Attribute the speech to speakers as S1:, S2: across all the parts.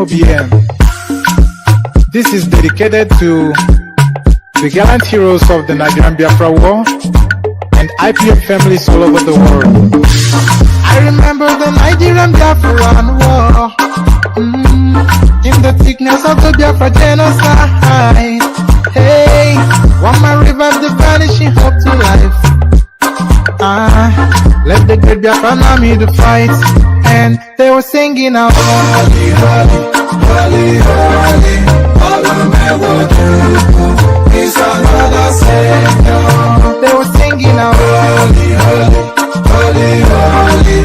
S1: MOBN. This is dedicated to the gallant heroes of the Nigerian Biafra War and IPOB families all over the world. I remember the Nigerian Biafran War, in the thickness of the Biafra genocide. Hey, one man revived the vanishing hope to life. Let the great Biafran army to fight, and they were singing out, holy, holy, holy, holy, is another Savior. They were singing out, holy, holy, holy, holy,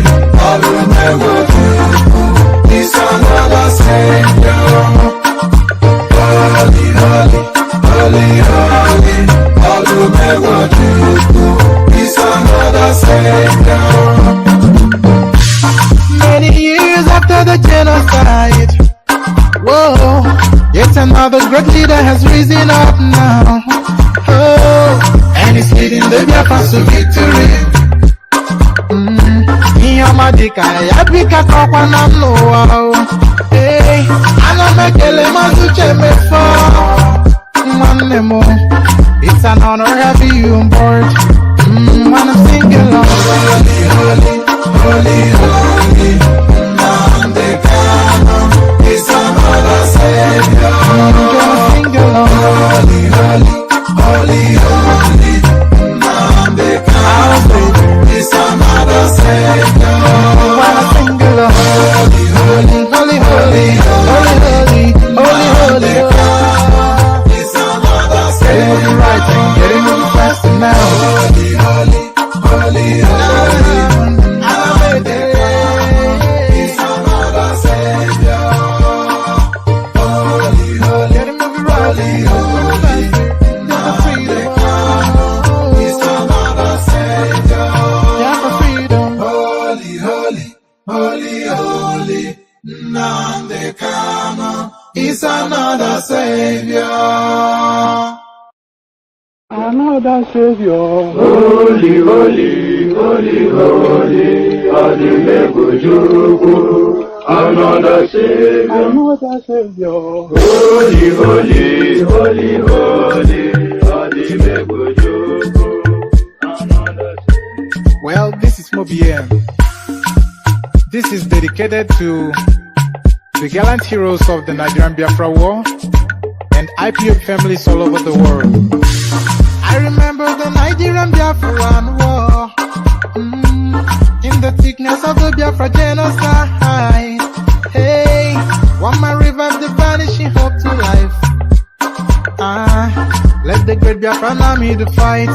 S1: is another Savior. Holy, holy, holy, holy, is another Savior. Many years after the genocide, whoa, yet another great leader has risen up now. Oh, and he's leading the Biafrans to victory. Hey, it's an honor having you on board. When I'm singing along, holy, holy, holy, holy, Nnamdi Kanu'S is another Savior. Sing along, holy, holy, holy, holy, Nnamdi Kanu'S is another Savior. When I sing along, holy, holy, holy, holy, holy, holy, holy, holy, is another Savior. Getting right and getting moving faster now. Holy, holy, holy, holy, is another Savior. Holy, holy, getting moving right, holy, is another Savior. Holy, holy, holy, holy, Nnamdi Kanu'S is another Savior. Another Savior.
S2: Holy, holy, holy, holy, Adimebujuku. Another Savior.
S1: Another Savior.
S2: Holy, holy, holy, holy, Adimebujuku. Another Savior.
S1: Well, this is MOBN. This is dedicated to the gallant heroes of the Nigerian Biafra War and IPOB families all over the world. I remember the Nigerian Biafran War, in the thickness of the Biafra genocide. Hey, one man revived the vanishing hope to life. Let the great Biafran army to fight,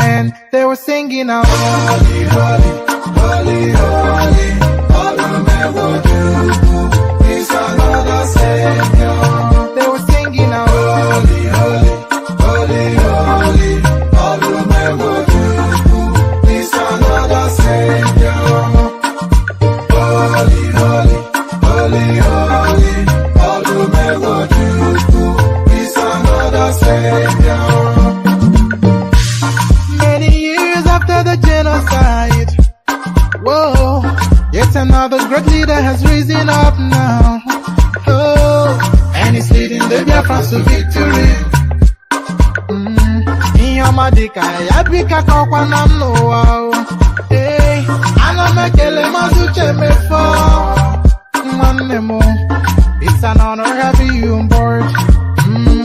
S1: and they were singing out, holy, holy, holy, holy, is another Savior. They were singing out, holy, holy, holy, holy, is another Savior. Holy, holy, holy, holy, is another Savior. Many years after the genocide, whoa, yet another great leader has risen up now. Oh, and he's leading the Biafrans to victory. Hey, it's an honor having you on board.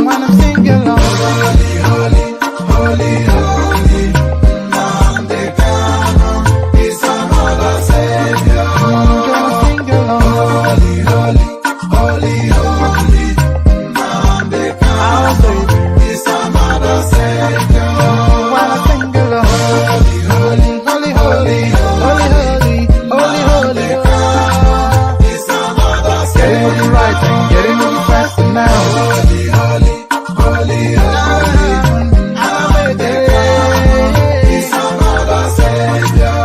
S1: When I'm singing along, holy, holy, holy, holy, Nnamdi Kanu'S is another Savior. Sing along, holy, holy, holy, holy, Nnamdi Kanu'S is another Savior. When I sing along, holy, holy, holy, holy, holy, holy, holy, is another Savior. Getting moving right and getting moving faster now. Holy, holy, holy, holy, is another Savior.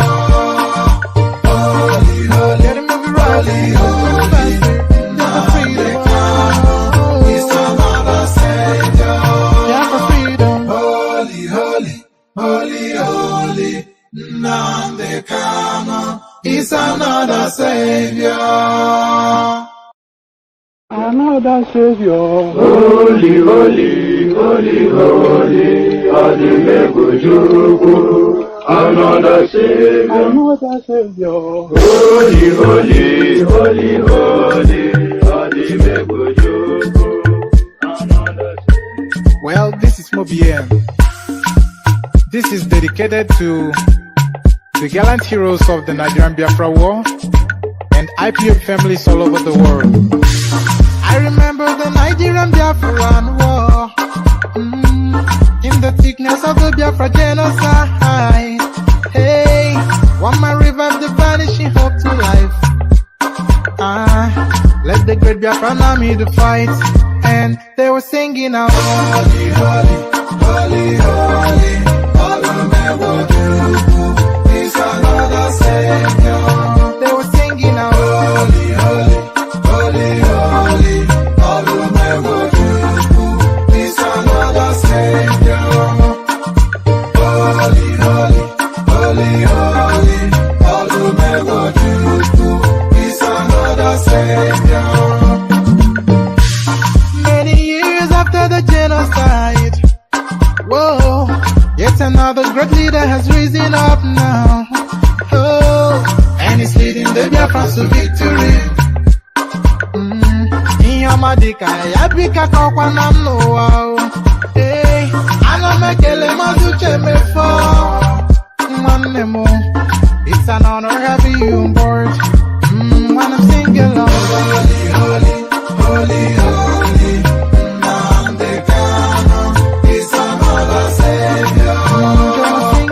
S1: Holy, holy, getting moving right, holy, is another Savior. Holy, holy, holy, holy, Nnamdi Kanu'S is another Savior. another Savior.
S2: Holy, holy, holy, holy, Adimebujuku, another Savior.
S1: Another Savior.
S2: Holy, holy, holy, holy, Adimebujuku, another Savior.
S1: Well, this is MoBM. This is dedicated to the gallant heroes of the Nigerian Biafra War and IPOB families all over the world. I remember the Nigerian Biafran War, in the thickness of the Biafra genocide. Hey, one man revived the vanishing hope to life. Let the great Biafran army to fight, and they were singing out, holy, holy, holy, holy, is another Savior. They were singing out, holy, holy, holy, holy, is another Savior. Holy, holy, holy, holy, is another Savior. Many years after the genocide, whoa, yet another great leader has risen up now. Oh, and he's leading the Biafrans to victory. Inyamadika yabika kwa namno. Hey, anamekele mazuche mefo. Mwanemo, it's an honor having you on board. When I'm singing along, holy, holy, holy, holy, Nnamdi Kanu'S is another Savior. Holy,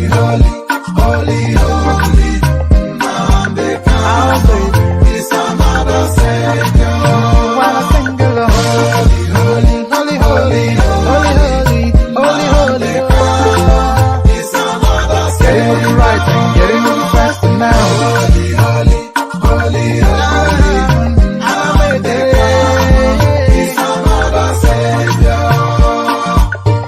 S1: holy, holy, holy, Nnamdi Kanu'S is another Savior. When I sing along, holy, holy, holy, holy, holy, holy, holy, holy, is another Savior. Getting moving right and getting moving faster now. Holy, holy, holy, holy, Nnamdi Kanu'S is another Savior.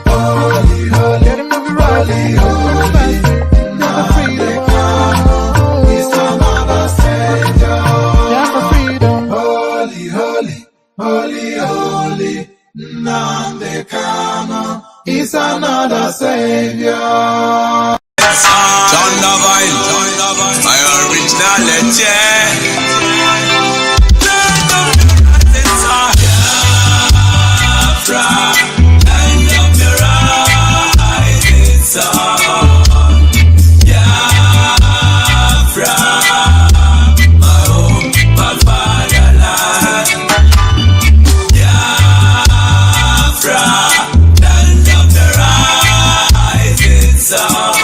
S1: Holy, holy, getting moving right and getting moving faster. Never freedom. Is another Savior. Never freedom. Holy, holy, holy, holy, Nnamdi Kanu'S is another Savior.
S3: John Lavine, my originality. Biafra, land of the rising sun. Biafra, my home, my fatherland. Biafra, land of the rising sun.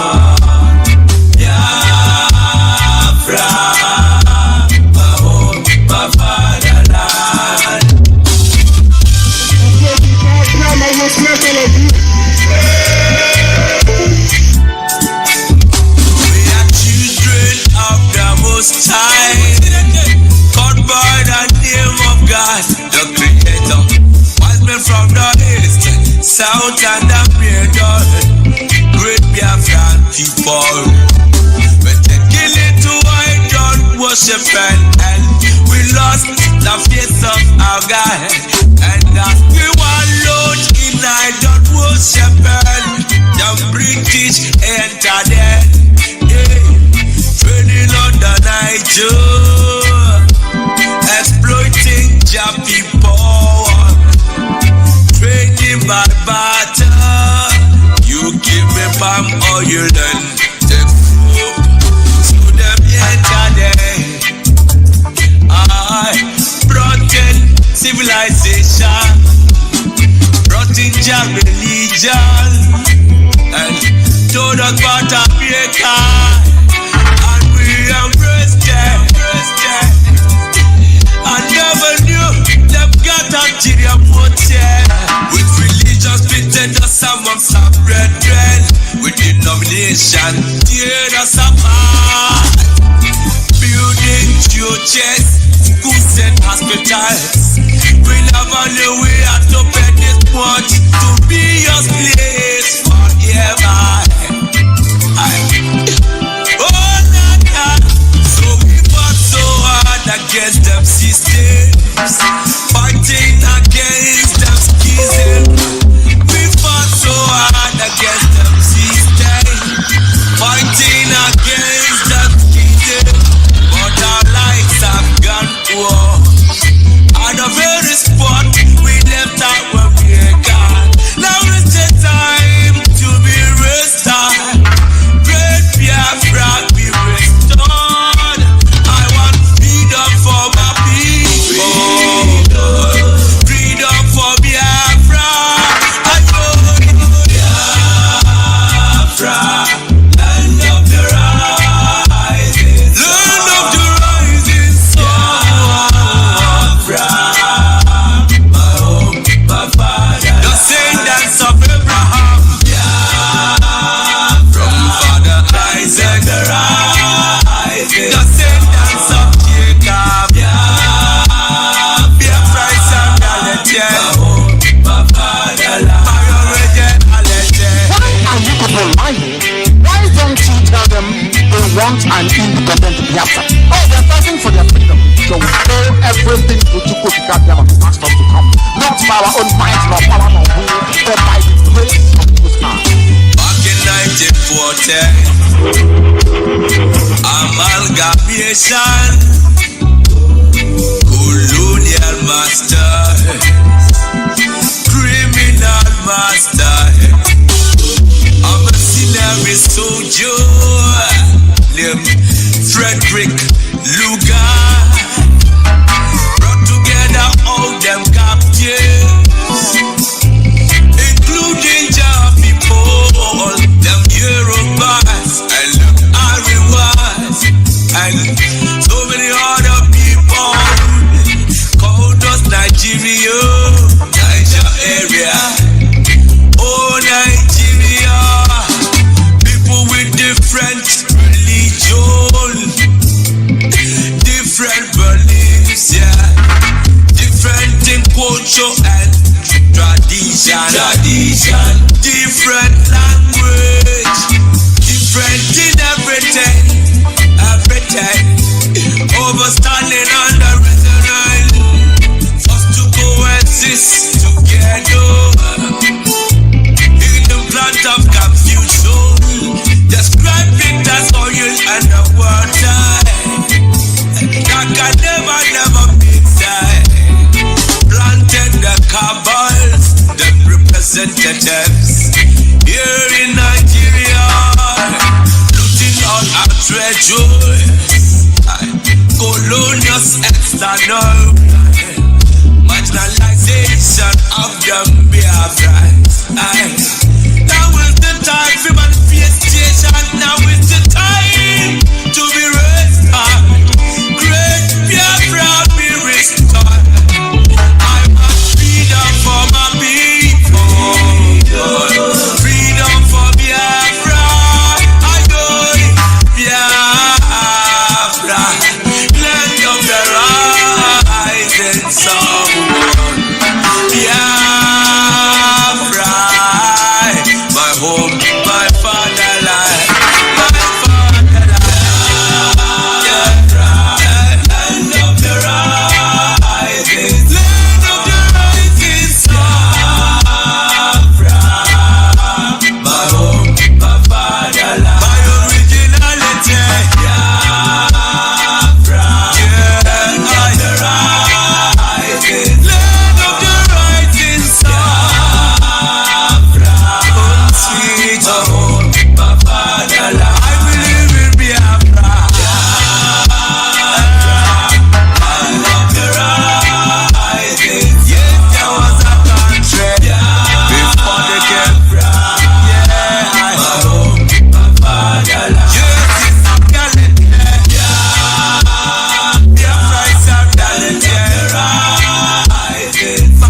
S3: Called by the name of God, the Creator. Wise men from the east, south, and the middle. Great Biafran people. When they kill it to idol worship and we lost the face of our God. And as we were load in idol worship, the British entered it. Training on the Niger, exploiting Jappy power, trading by barter. You give me palm oil and take food to them enter there. I brought in civilization, brought in Jah religion, and told us about America. I never knew them got Nigeria with religious pretend us amongst our brethren, with denomination tear us apart. Building churches, schools and hospitals. We never knew we had to pay this much to be your place forever. Against them systems,
S4: want an independent Biafra. Oh, they're fighting for their freedom. So we owe everything to Chukwuka Biafra to ask us to come. Not by our own might, nor power, nor will, but by the grace of His hand.
S3: Back in 1940, amalgamation, colonial master, criminal master, I'm a sinner soldier, named Frederick Lugar, brought together all them captives, including Jah people, them Yorubas and them Ariwas, and so many other people called us Nigeria, Niger area. Oh Nigeria, people with different religion, different beliefs, yeah, different in culture and tradition, different language, different in everything, overstanding on the reason first to coexist together in the plant of confusion, describing as oil and the water that can never be inside, planted the cabals, the representatives here in Nigeria, looting all our treasures, colonial external marginalization of the Biafrans. Now is the time for manifestation. Now is the time to be restored. Great Biafra be restored. I want freedom for my people. Freedom for Biafra. I know Biafra, land of the rising sun. Biafra, my home, my fatherland, my fatherland. Biafra, land of the rising sun. Biafra, my home, my fatherland, my originality. Biafra, land of the rising sun. Sweet home, my fatherland. I believe in Biafra. I love the rising. Yes, there was a country before the Biafra. Yeah, my home, my fatherland. Yes, it's a reality. Biafra is a reality. Rising, my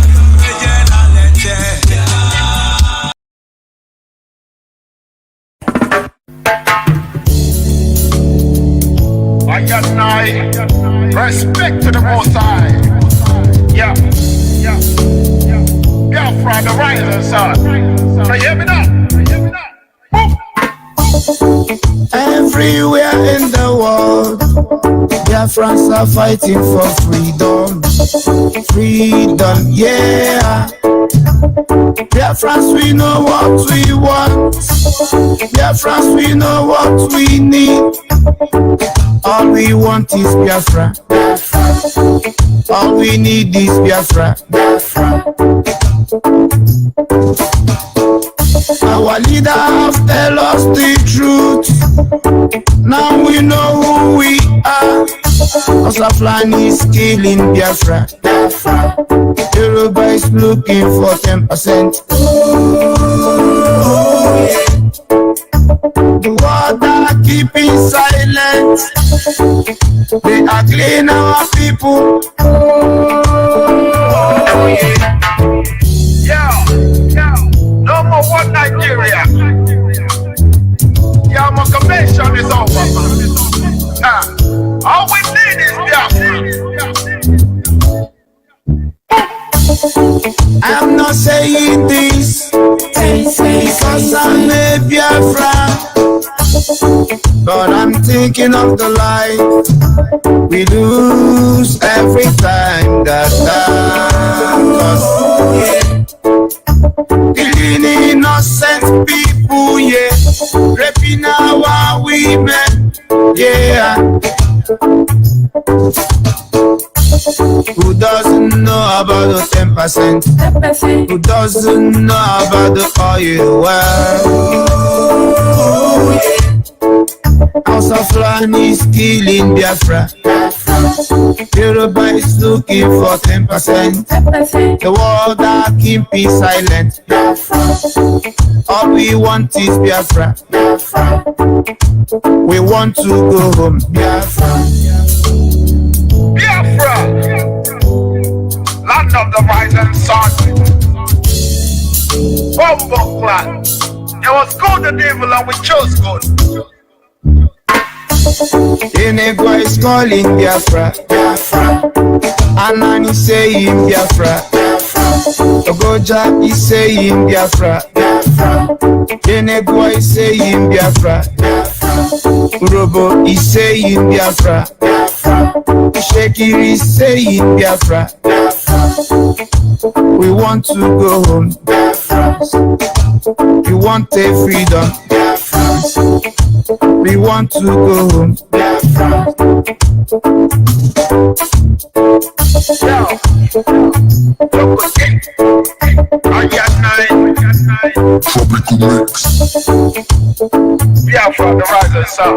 S3: originality.
S4: Respect to the Most High. Yeah. Biafra, the rising sun. Now you hear me now?
S1: Everywhere in the world, Biafrans are fighting for freedom. Freedom, yeah. Biafrans, we know what we want. Biafrans, we know what we need. All we want is Biafra. All we need is Biafra. Our leader have tell us the truth. Now we know who we are. Cause our plan is killing Biafra. Yoruba is looking for 10%. The world are keeping silent. They are killing our people.
S4: No more one Nigeria. Yama convention is over. All we need is Biafra.
S1: I'm not saying this because I'm a Biafra. but I'm thinking of the life we lose every time that killing innocent people, yeah, raping our women, yeah. Who doesn't know about the 10%? Who doesn't know about the oil well? House of Land is killing Biafra. Yoruba is looking for 10%. The world are keeping silent. All we want is Biafra. We want to go home. Biafra.
S4: Biafra, land of the rising sun. Bombo clan. It was good the devil and we chose good.
S1: Enegwa is calling Biafra, Biafra. Anani saying Biafra, Biafra. Ogoja is saying Biafra, Biafra. Enegwa is saying Biafra, Biafra. Urobo is saying Biafra, Biafra. Shekiri is saying Biafra, Biafra. We want to go home, Biafra. We want a freedom, Biafra. We want to go home.
S4: Tropical mix. Biafra, the rising sun.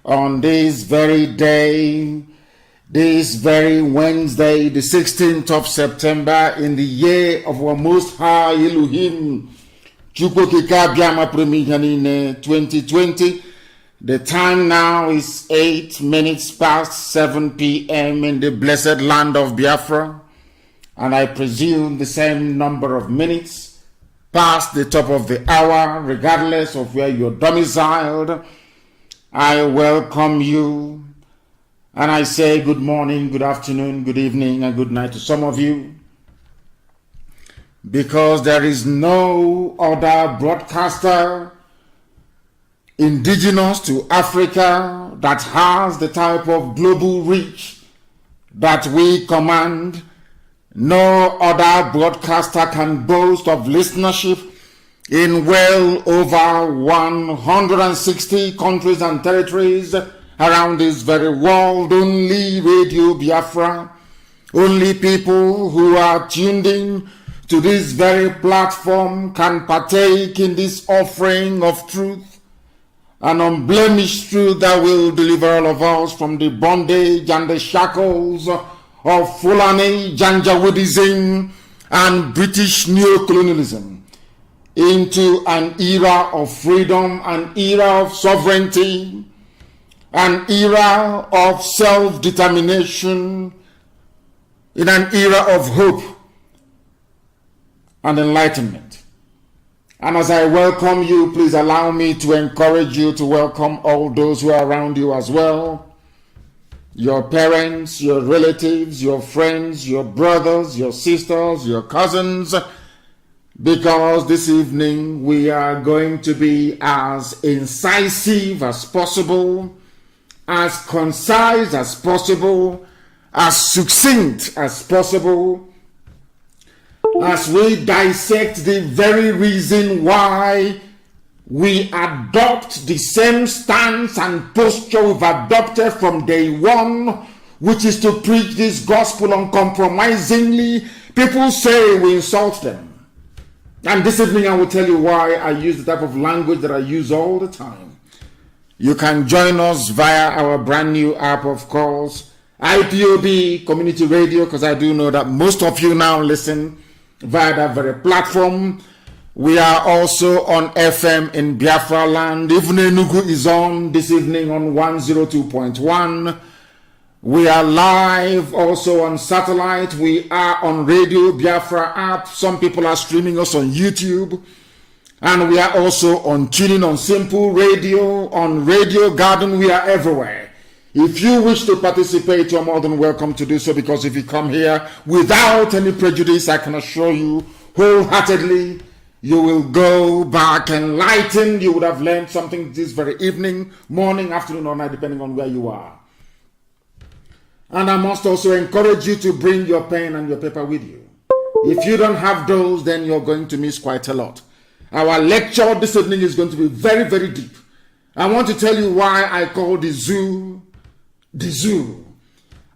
S5: on this very day, this very Wednesday, the 16th of September, in the year of our Most High Elohim, 2020. The time now is 8 minutes past 7 p.m. in the blessed land of Biafra, and I presume the same number of minutes past the top of the hour, regardless of where you're domiciled. I welcome you, and I say good morning, good afternoon, good evening, and good night to some of you, because there is no other broadcaster indigenous to Africa that has the type of global reach that we command. No other broadcaster can boast of listenership in well over 160 countries and territories around this very world. Only Radio Biafra, only people who are tuned in to this very platform can partake in this offering of truth, an unblemished truth that will deliver all of us from the bondage and the shackles of Fulani, Janjaweedism, and British neocolonialism into an era of freedom, an era of sovereignty, an era of self-determination, in an era of hope and enlightenment. And as I welcome you, please allow me to encourage you to welcome all those who are around you as well. Your parents, your relatives, your friends, your brothers, your sisters, your cousins, because this evening we are going to be as incisive as possible, as concise as possible, as succinct as possible, as we dissect the very reason why we adopt the same stance and posture we've adopted from day one, which is to preach this gospel uncompromisingly. People say we insult them. And this evening I will tell you why I use the type of language that I use all the time. You can join us via our brand new app, of course, IPOB Community Radio, because I do know that most of you now listen via that very platform. We are also on FM in Biafra land. Even Enugu is on this evening on 102.1. We are live also on satellite. We are on Radio Biafra app. Some people are streaming us on YouTube. And we are also on tuning on Simple Radio, on Radio Garden. We are everywhere. If you wish to participate, you're more than welcome to do so, because if you come here without any prejudice, I can assure you wholeheartedly, you will go back enlightened. You would have learned something this very evening, morning, afternoon, or night, depending on where you are. And I must also encourage you to bring your pen and your paper with you. If you don't have those, then you're going to miss quite a lot. Our lecture this evening is going to be very, very deep. I want to tell you why I call the zoo the zoo.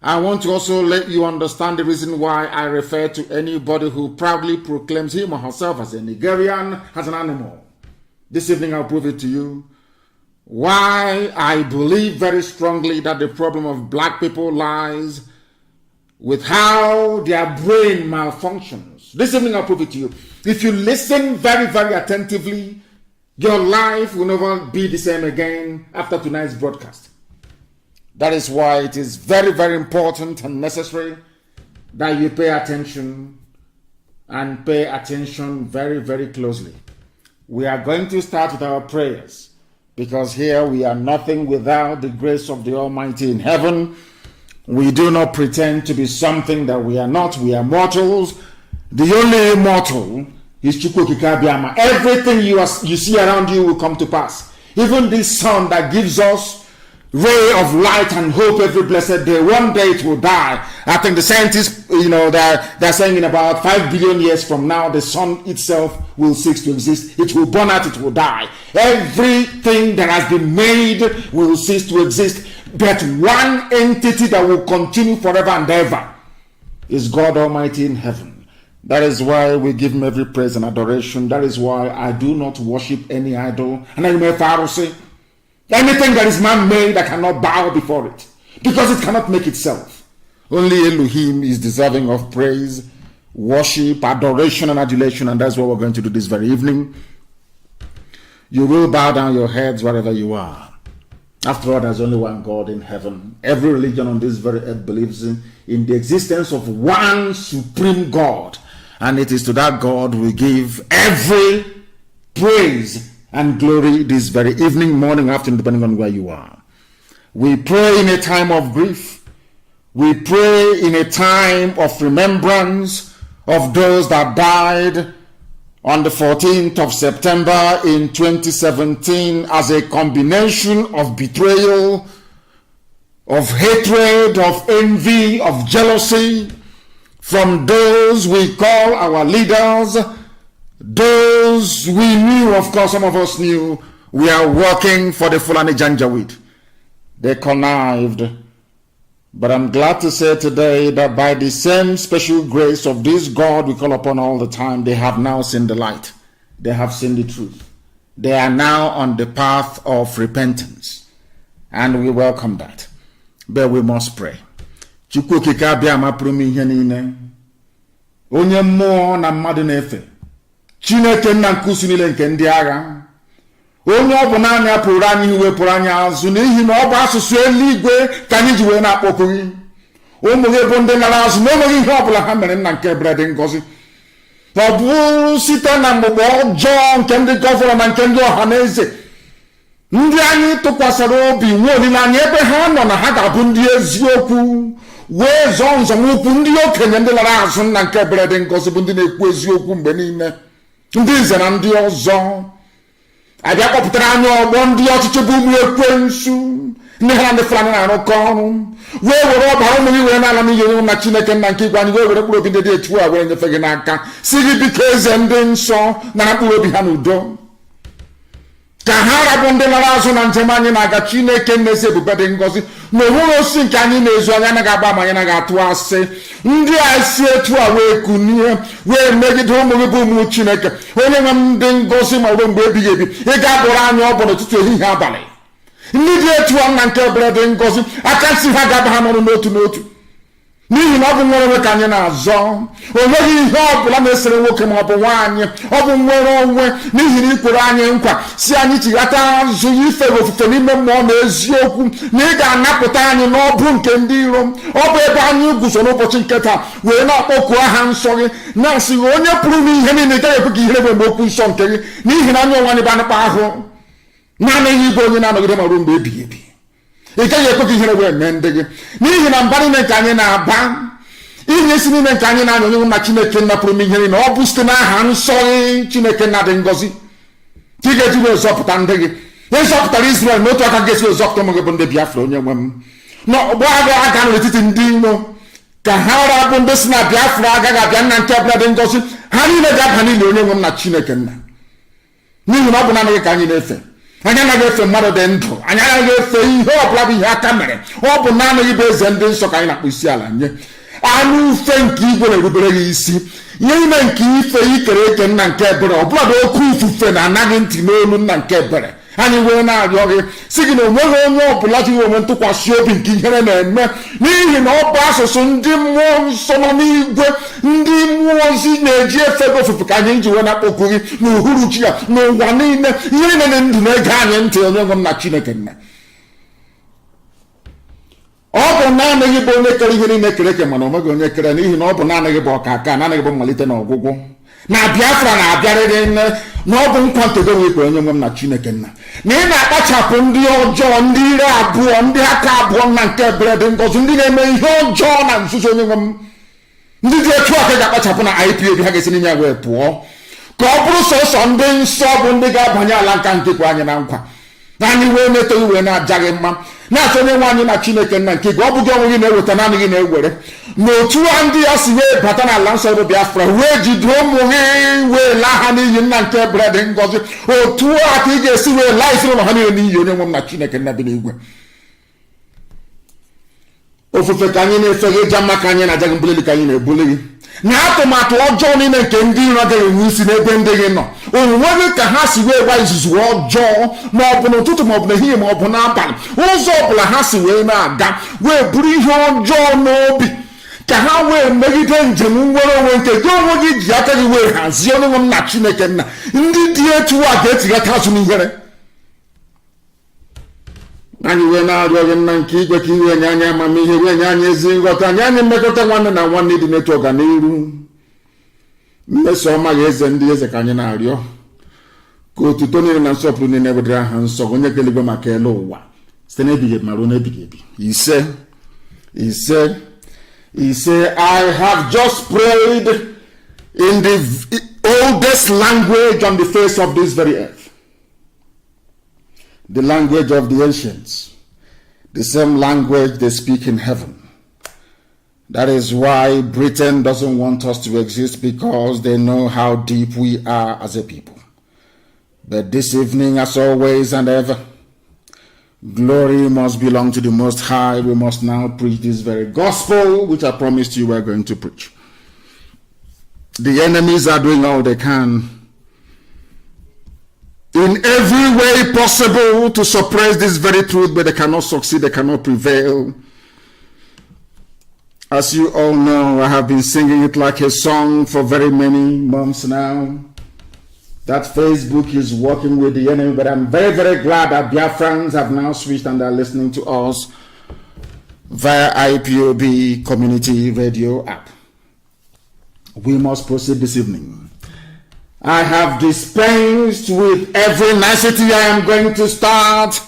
S5: I want to also let you understand the reason why I refer to anybody who proudly proclaims him or herself as a Nigerian as an animal. This evening I'll prove it to you why I believe very strongly that the problem of black people lies with how their brain malfunctions. This evening I'll prove it to you. If you listen very, very attentively, your life will never be the same again after tonight's broadcast. That is why it is very, very important and necessary that you pay attention, and pay attention very, very closely. We are going to start with our prayers, because here we are nothing without the grace of the Almighty in heaven. We do not pretend to be something that we are not. We are mortals. The only immortal is Chukwukikabiama. Everything you see around you will come to pass. Even this sun that gives us ray of light and hope every blessed day, one day it will die. I think the scientists, they're saying in about 5 billion years from now, the sun itself will cease to exist. It will burn out, it will die. Everything that has been made will cease to exist. But one entity that will continue forever and ever is God Almighty in heaven. That is why we give him every praise and adoration. That is why I do not worship any idol. And I may say, Anything that is man-made, I cannot bow before it, because it cannot make itself. Only Elohim is deserving of praise, worship, adoration, and adulation, and that's what we're going to do this very evening. You will bow down your heads wherever you are. After all, there's only one God in heaven. Every religion on this very earth believes in the existence of one supreme God, and it is to that God we give every praise and glory this very evening, morning, afternoon, depending on where you are. We pray in a time of grief. We pray in a time of remembrance of those that died on the 14th of September in 2017 as a combination of betrayal, of hatred, of envy, of jealousy from those we call our leaders, those we knew, of course, some of us knew, we are working for the Fulani Janjaweed. They connived. But I'm glad to say today that by the same special grace of this God we call upon all the time, they have now seen the light. They have seen the truth. They are now on the path of repentance. And we welcome that. But we must pray. Chukwu okike abịa ma pụrụ m ihe niile. Onye mmụọ na mmadụ na-efe. Chineke nna nkusu niile nke ndị agha. Onye ọ bụ naanị apụrụ anyị wepụrụ anyị azụ n'ihi na ọ bụ asụsụ eluigwe ka anyị ji wee na-akpọku gị. Ụmụ gị bụ ndị lara azụ na onweghị ihe ọbụla ha mere nna nke ebere dị ngọzi. Ọ bụ site na mgbugbo ọjọọ nke ndị gọvanọ na nke ndị ọha na eze. Ndị anyị tụkwasịrị obi nwe olileanya ebe ha nọ na ha ga-abụ ndị eziokwu wee zọọ nzọmụkwụ ndị okenye ndị lara azụ nna nke ebere dị ngọzi bụ ndị na-ekwu eziokwu mgbe niile. Ndị nze na ndị ọzọ abịa kpọpụtara anyị ọgbọ ndị ọchịchị bụ ụmụ ekwensu ndị ha na ndị Fulani na-arụkọ ọrụ wee were ọbara ụmụ gị wee na-ala n'ihi onye na Chineke nna nke igwe anyị wee were mkpụrụ obi ndị dị etu a were nyefe gị n'aka si gị biko eze ndị nsọ na mkpụrụ obi ha n'udo ka ha rabụ ndị lara azụ na njem anyị na-aga. Chineke na-ezi ebube dị ngọzi na onweghị osisi nke anyị na-ezu anyị anaghị agba ma anyị anaghị atụ asị. Ndị a si etu a wee kunie wee megide ụmụ gị bụ ụmụ Chineke onye nwe m ndị ngọzi ma ruo mgbe ebighị ebi ị ga-abụrụ anyị ọbụ n'ụtụtụ ehihie abalị. Ndị dị etu a nna nke ebere dị ngọzi aka nsị ha ga-aba ha n'ọrụ n'otu n'otu n'ihi na ọ bụ nwere onwe ka anyị na-azọ. O nweghị ihe ọ bụla na-esere nwoke ma ọ bụ nwaanyị. Ọ bụ nwere onwe n'ihi na ikwere anyị nkwa si anyị chighata azụ ife ofufe n'ime mmụọ na eziokwu na ị ga-anapụta anyị n'ọbụ nke ndị iro. Ọ bụ ebe anyị guzo n'ụbọchị nke taa wee na-akpọku aha nsọ gị na-asị gị onye pụrụ n'ihe niile gaghị ekwe ka ihere wee okwu nsọ nke gị n'ihi na anyị onwe anyị bụ anụkpa ahụ naanị igwe onye na-anọgide ma ruo mgbe ebighị ebi. Ị gaghị ekwe ka ihere wee mee ndị gị n'ihi na mba niile nke anyị na-aba ihe isi niile nke anyị na-anya onye na Chineke nna pụrụ m ihe niile ọ bụ site n'aha nsọ gị Chineke nna dị ngọzi ka ị ga-eji wee zọpụta ndị gị. Ị zọpụtara Israel n'otu aka ga-esi zọpụta ụmụ gị bụ ndị Biafra onye nwe m n'ọgbọ agha aga n'etiti ndị iro ka ha rabụ ndị si na Biafra agaghị abịa nna nke ọbụla dị ngọzi ha niile ga-aba niile onye nwe m na Chineke nna n'ihi na ọ bụ naanị gị ka anyị na-efe. Anyị anaghị efe mmadụ dị ndụ, anyị anaghị efe ihe ọbụla bụ ihe aka mere. Ọ bụ naanị gị bụ eze ndị nsọ ka anyị na-akpọ isi ala nye. Anụ ufe nke igwe na-erubere gị isi. Ihe ime nke ife ikere eke nna nke ebere ọbụla dị oke ifufe na anaghị ntị n'olu nna nke ebere. Anyị wee na-arịọ gị si gị na onweghị onye ọbụla ji onwe ntụkwasị obi nke ihere na-eme n'ihi na ọ bụ asụsụ ndị mmụọ nsọ nọ n'igwe ndị mmụọ ozi na-eji efe gị ofufe ka anyị ji wee na-akpọku gị n'uhuruchi ya n'ụwa niile. Ihe niile na ndụ na-ege anyị ntị onye nwe m na Chineke nna. Ọ bụ naanị gị bụ onye kere ihe niile kere eke mana onweghị onye kere n'ihi na ọ bụ naanị gị bụ ọkaka naanị gị bụ mmalite na ọgwụgwụ na Biafra na-abịarịrị nne na ọ bụ nkwa nkedo wekwe onye nwe m na Chineke nna na ị na-akpachapụ ndị ọjọọ ndị ire abụọ ndị aka abụọ nna nke ebere dị ngọzi ndị na-eme ihe ọjọọ na nzuzo onye nwe m ndị dị etu aka ga-akpachapụ na IPOB ha ga-esi n'ime ya wee pụọ ka ọ bụrụ sọsọ ndị nsọ bụ ndị ga-abanye ala nka nkekwe anyị na nkwa na anyị wee na-etoghị wee na-ajaghị mma na-achọ onye nwe anyị na Chineke nna nke gị ọ bụ gị onwe gị na-eweta naanị gị na-ewere n'otu a ndị ya si wee bata n'ala nsọ bụ Biafra wee jide ụmụ gị wee laa ha n'iyi nna nke ebere dị ngọzi otu a ka ị ga-esi wee laa isi ụlọ ha niile n'iyi onye nwe m na Chineke nna bi n'igwe. Ofufe ka anyị na-efe gị ịja mma ka anyị na-aja gị mbuli ka anyị na-ebuli gị na atụmatụ ọjọọ niile nke ndị iro ga-enwe isi n'ebe ndị gị nọ. Onweghị ka ha si wee gwa izuzu ọjọọ ma ọ bụ n'ụtụtụ ma ọ bụ n'ehihie ma ọ bụ n'abalị, ụzọ ọbụla ha si wee na-aga wee buru ihe ọjọọ n'obi ka ha wee megide njem nwere onwe nke gị onwe gị ji aka gị wee hazie onwe m na Chineke nna. Ndị dị etu a ga-etighata azụ n'ihere. Anyị wee na-arịọ gị nna nke igwe ka iwe nye anyị amamihe, wee nye anyị ezi nghọta, nye anyị mmekọta nwanne na nwanne dị n'etu ọganiru. Mmeso ọma ya eze ndị eze ka anyị na-arịọ ka otuto niile na nsọpụrụ niile wedere aha nsọ onye keligwe maka ele ụwa site n'ebighị ebi ma ruo n'ebighị ebi. Ise I have just prayed in the oldest language on the face of this very earth, the language of the ancients, the same language they speak in heaven. That is why Britain doesn't want us to exist, because they know how deep we are as a people. But this evening, as always and ever, glory must belong to the Most High. We must now preach this very gospel which I promised you we're going to preach. The enemies are doing all they can in every way possible to suppress this very truth, but they cannot succeed, they cannot prevail. As you all know, I have been singing it like a song for very many months now, that Facebook is working with the enemy, but I'm very, very glad that Biafrans have now switched and are listening to us via IPOB community radio app. We must proceed this evening. I have dispensed with every nicety. I am going to start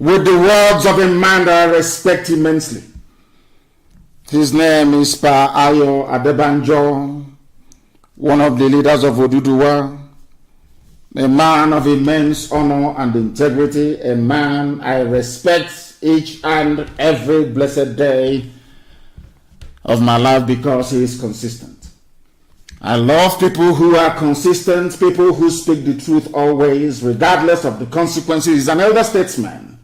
S5: with the words of a man that I respect immensely. His name is Pa Ayo Adebanjo, one of the leaders of Oduduwa, a man of immense honor and integrity, a man I respect each and every blessed day of my life because he is consistent. I love people who are consistent, people who speak the truth always, regardless of the consequences. He's an elder statesman,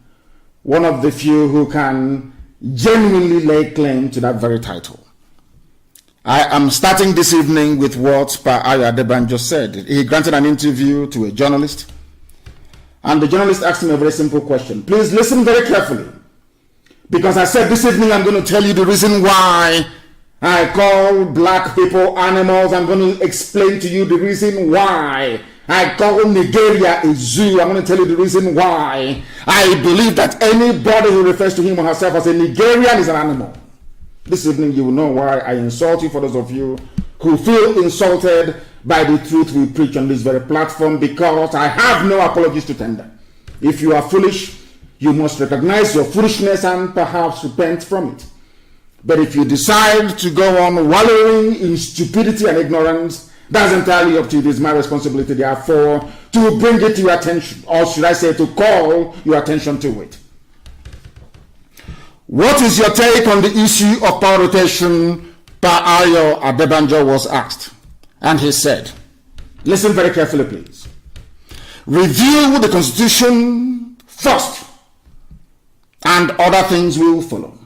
S5: one of the few who can genuinely lay claim to that very title. I am starting this evening with what Pa Ayo Adebanjo said. He granted an interview to a journalist, and the journalist asked him a very simple question. Please listen very carefully, because I said this evening I'm going to tell you the reason why I call black people animals. I'm going to explain to you the reason why I call Nigeria a zoo. I'm going to tell you the reason why I believe that anybody who refers to him or herself as a Nigerian is an animal. This evening you will know why I insult you, for those of you who feel insulted by the truth we preach on this very platform, because I have no apologies to tender. If you are foolish, you must recognize your foolishness and perhaps repent from it. But if you decide to go on wallowing in stupidity and ignorance, that's entirely up to you. It is my responsibility, therefore, to bring it to your attention, or should I say to call your attention to it. What is your take on the issue of power rotation? Pa Ayo Adebanjo was asked, and he said, listen very carefully please. Review the Constitution first, and other things will follow.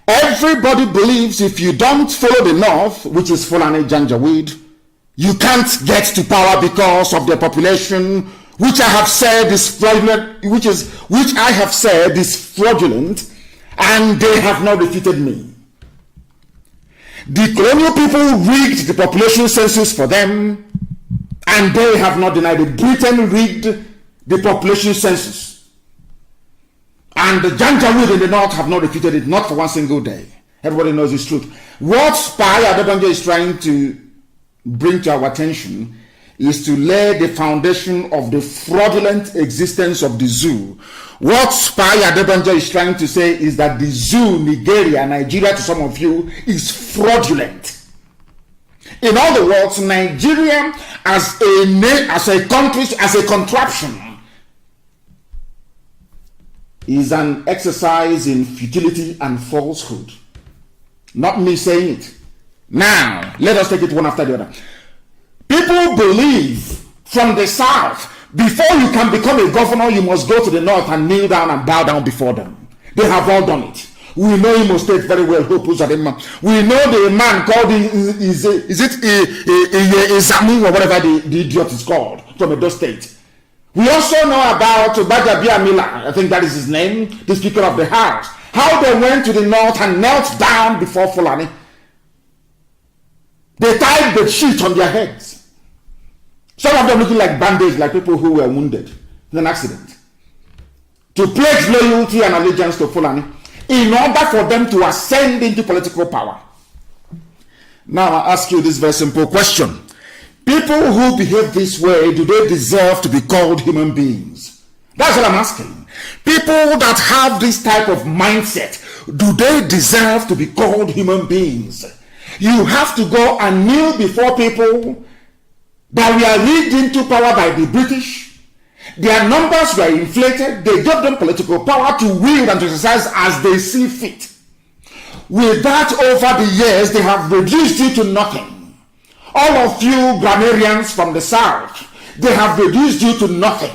S5: Everybody believes if you don't follow the North, which is Fulani Janjaweed, you can't get to power because of their population, which I have said is fraudulent, which I have said is fraudulent, and they have not refuted me. The colonial people rigged the population census for them, and they have not denied it. Britain rigged the population census, and the Janjaweed in the North have not refuted it, not for one single day. Everybody knows it's truth. What Pa Ayo Adebanjo is trying to bring to our attention is to lay the foundation of the fraudulent existence of the zoo. What Pa Ayo Adebanjo is trying to say is that the zoo, Nigeria to some of you, is fraudulent. In other words, Nigeria as a country, as a contraption, is an exercise in futility and falsehood. Not me saying it. Now, let us take it one after the other. People believe from the South, before you can become a governor, you must go to the North and kneel down and bow down before them. They have all done it. We know Imo State very well. We know the man called Izamu or whatever the idiot is called from Edo State. We also know about Bajabia Mila, I think that is his name, the Speaker of the House. How they went to the north and knelt down before Fulani. They tied the sheet on their heads. Some of them looking like bandage, like people who were wounded in an accident. To pledge loyalty and allegiance to Fulani in order for them to ascend into political power. Now I ask you this very simple question. People who behave this way, do they deserve to be called human beings? That's what I'm asking. People that have this type of mindset, do they deserve to be called human beings? You have to go and kneel before people that were rigged into power by the British. Their numbers were inflated. They gave them political power to wield and to exercise as they see fit. With that, over the years, they have reduced you to nothing. All of you grammarians from the south, they have reduced you to nothing.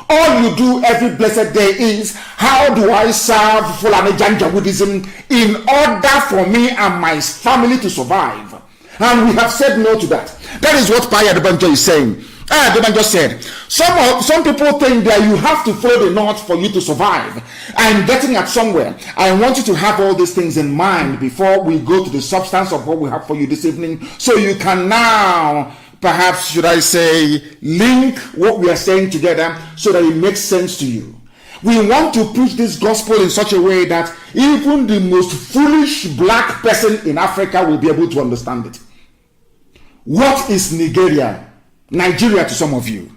S5: All you do every blessed day is, how do I serve Fulani Janjaweedism in order for me and my family to survive? And we have said no to that. That is what Paya Adebanjo is saying. Adebanjo said, some people think that you have to follow the north for you to survive. I'm getting at somewhere. I want you to have all these things in mind before we go to the substance of what we have for you this evening, so you can now, perhaps should I say, link what we are saying together so that it makes sense to you. We want to preach this gospel in such a way that even the most foolish black person in Africa will be able to understand it. What is Nigeria to some of you?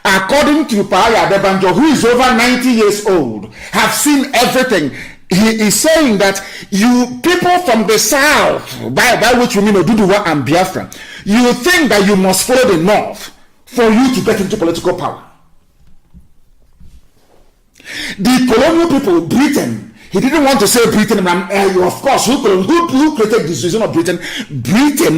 S5: According to Paya Adebanjo, who is over 90 years old, have seen everything. He is saying that you people from the south, by which we mean Oduduwa and Biafra, you think that you must follow the north for you to get into political power. The colonial people, Britain, he didn't want to say Britain, of course, who created the decision of Britain?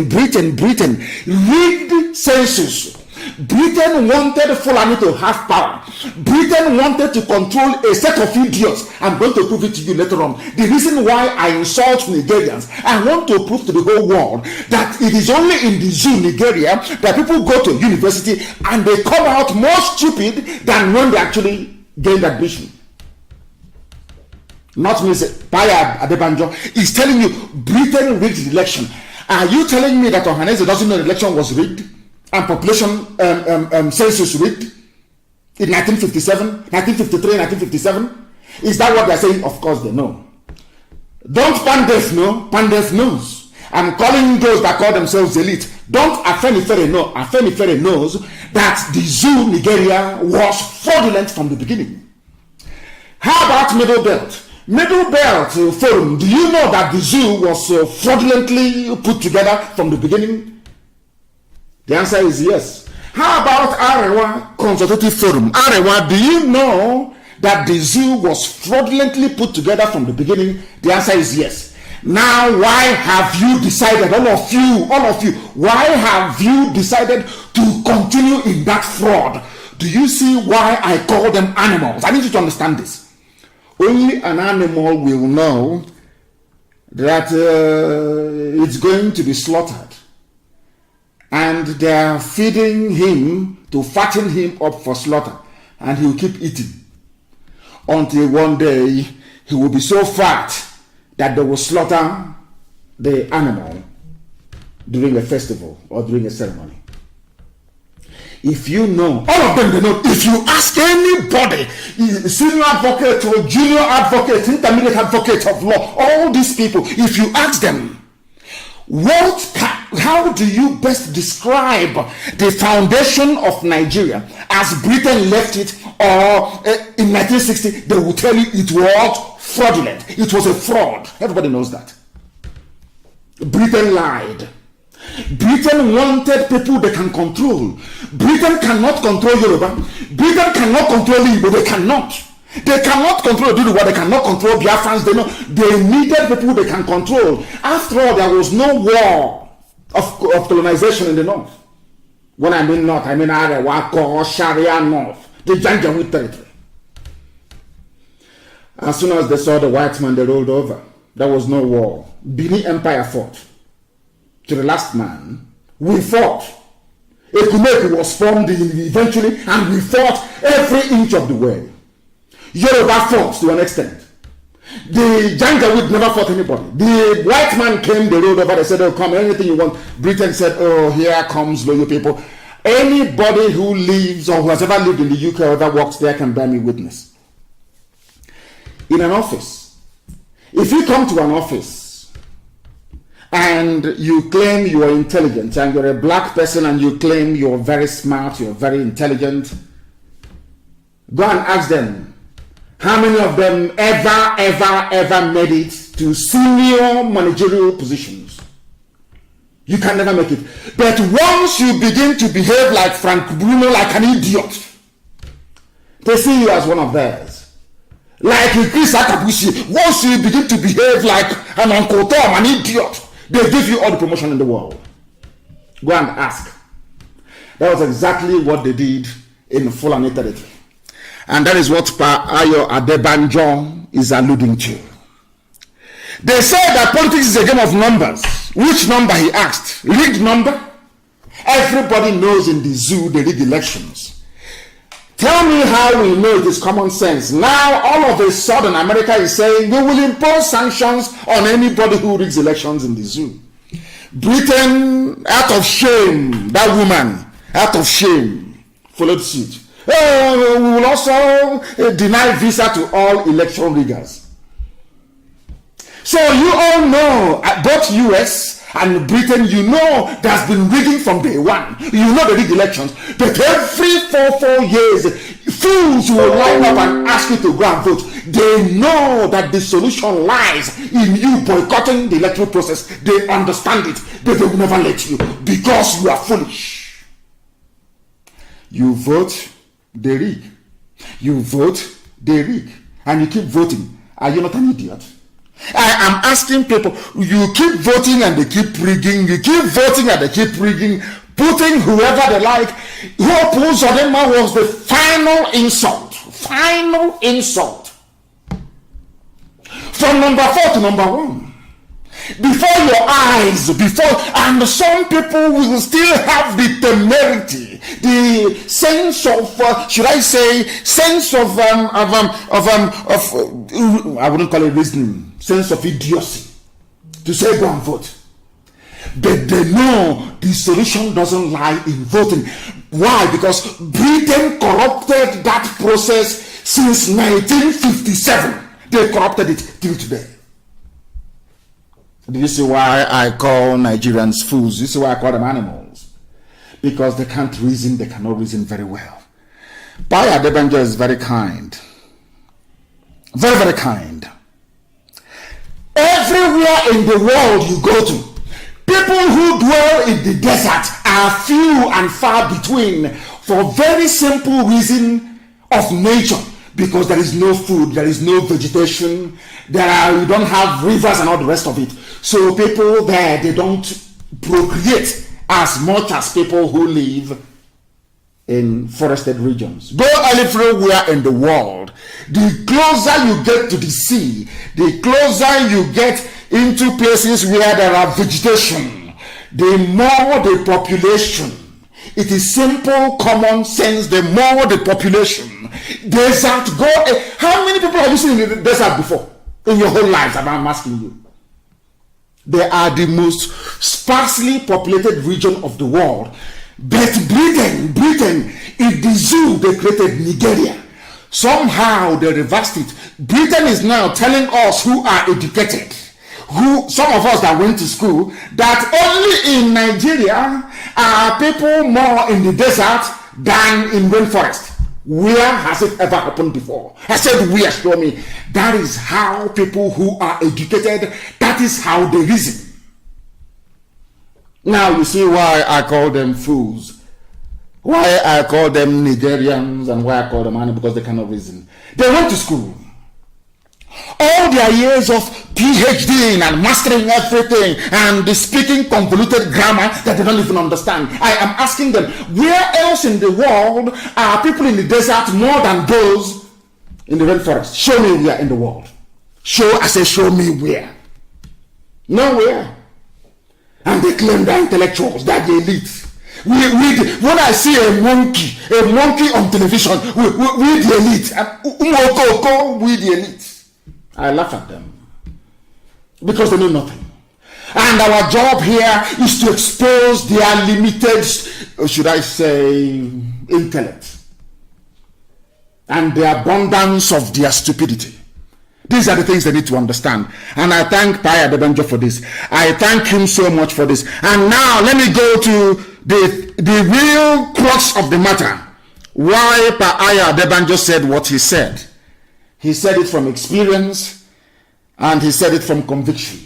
S5: Britain rigged census. Britain wanted Fulani to have power. Britain wanted to control a set of idiots. I'm going to prove it to you later on. The reason why I insult Nigerians, I want to prove to the whole world that it is only in the zoo, Nigeria, that people go to university and they come out more stupid than when they actually gained admission. Not me, Paya Adebanjo is telling you Britain rigged the election. Are you telling me that Ohaneze doesn't know the election was rigged and population census rigged in 1957, 1953, 1957? Is that what they're saying? Of course they know. Don't Pandef know? Pandef knows. I'm calling those that call themselves elite. Don't Afenifere know. Afenifere knows that the zoo Nigeria was fraudulent from the beginning. How about Middle Belt? Middle Belt Forum, do you know that the zoo was fraudulently put together from the beginning? The answer is yes. How about Arewa Consultative Forum? Arewa, do you know that the zoo was fraudulently put together from the beginning? The answer is yes. Now, why have you decided, all of you, why have you decided to continue in that fraud? Do you see why I call them animals? I need you to understand this. Only an animal will know that it's going to be slaughtered. And they are feeding him to fatten him up for slaughter. And he will keep eating. Until one day, he will be so fat that they will slaughter the animal during a festival or during a ceremony. If you know, all of them they know. If you ask anybody, senior advocate or junior advocate, intermediate advocate of law, all these people, if you ask them, how do you best describe the foundation of Nigeria as Britain left it, or in 1960, they will tell you it was fraudulent. It was a fraud. Everybody knows that. Britain lied. Britain wanted people they can control. Britain cannot control Yoruba. Britain cannot control Igbo. They cannot. They cannot control Oduduwa. They cannot control Biafrans. They needed people they can control. After all, there was no war of colonization in the north. When I mean north, I mean Arewa, Sharia north, the Janjaweed territory. As soon as they saw the white man, they rolled over. there was no war. Benin Empire fought. To the last man, we fought. Ekumeki was formed eventually, and we fought every inch of the way. Yoruba fought to an extent. The Janjaweed never fought anybody. The white man came, they rode over, they said, oh, come, anything you want. Britain said, oh, here comes loyal people. Anybody who lives or who has ever lived in the UK or ever worked there can bear me witness. In an office, if you come to an office and you claim you are intelligent and you're a black person and you claim you're very smart, you're very intelligent, go and ask them, how many of them ever made it to senior managerial positions? You can never make it. But once you begin to behave like Frank Bruno, like an idiot, they see you as one of theirs. Like Chris Akabushi, once you begin to behave like an Uncle Tom, an idiot, they give you all the promotion in the world. Go and ask. That was exactly what they did in Fulani territory. And that is what Pa Ayo Adebanjo is alluding to. They say that politics is a game of numbers. Which number, he asked? Rigged number? Everybody knows in the zoo they rig elections. Tell me how we know it is common sense. Now, all of a sudden, America is saying we will impose sanctions on anybody who rigs elections in the zoo. Britain, out of shame, that woman, out of shame, followed suit. We will also deny visa to all election riggers. So you all know, both US and Britain, you know there's been rigging from day one. You know the rigged elections. But every 4 years, fools will line up and ask you to go and vote. They know that the solution lies in you boycotting the electoral process. They understand it, but they will never let you because you are foolish. You vote, they rig. You vote, they rig. And you keep voting. Are you not an idiot? I am asking people, you keep voting and they keep rigging. You keep voting and they keep rigging, putting whoever they like. Who opposed Odema was the final insult. Final insult. From number 4 to number 1. Before your eyes, and some people will still have the temerity, the sense of, should I say, sense of I wouldn't call it reasoning, sense of idiocy, to say go and vote. But they know the solution doesn't lie in voting. Why? Because Britain corrupted that process since 1957. They corrupted it till today. Do you see why I call Nigerians fools? You see why I call them animals? Because they can't reason, they cannot reason very well. Baya Adebanjo is very kind. Very, very kind. Everywhere in the world you go to, people who dwell in the desert are few and far between for very simple reason of nature. Because there is no food, there is no vegetation, you don't have rivers and all the rest of it. So people there, they don't procreate as much as people who live in forested regions. Go everywhere in the world, the closer you get to the sea, the closer you get into places where there are vegetation, the more the population. It is simple, common sense. The more the population, desert, how many people have you seen in the desert before? In your whole lives, I'm asking you. They are the most sparsely populated region of the world. But Britain, in the zoo, they created Nigeria. Somehow they reversed it. Britain is now telling us who are educated, some of us that went to school, that only in Nigeria are people more in the desert than in rainforest. Where has it ever happened before? I said, where? Show me. That is how people who are educated, that is how they reason. Now you see why I call them fools. Why I call them Nigerians and why I call them animals, because they cannot reason. They went to school. All their years of PhD and mastering everything and speaking convoluted grammar that they don't even understand. I am asking them, where else in the world are people in the desert more than those in the rainforest? Show me where in the world. Show me where. Nowhere. And they claim they're intellectuals, they're the elite. When I see a monkey on television, we the elite. We the elite. I laugh at them. Because they know nothing. And our job here is to expose their limited, should I say, intellect. And the abundance of their stupidity. These are the things they need to understand. And I thank Paya Adebanjo for this. I thank him so much for this. And now let me go to the real crux of the matter. Why Paya Adebanjo said what he said. He said it from experience and he said it from conviction.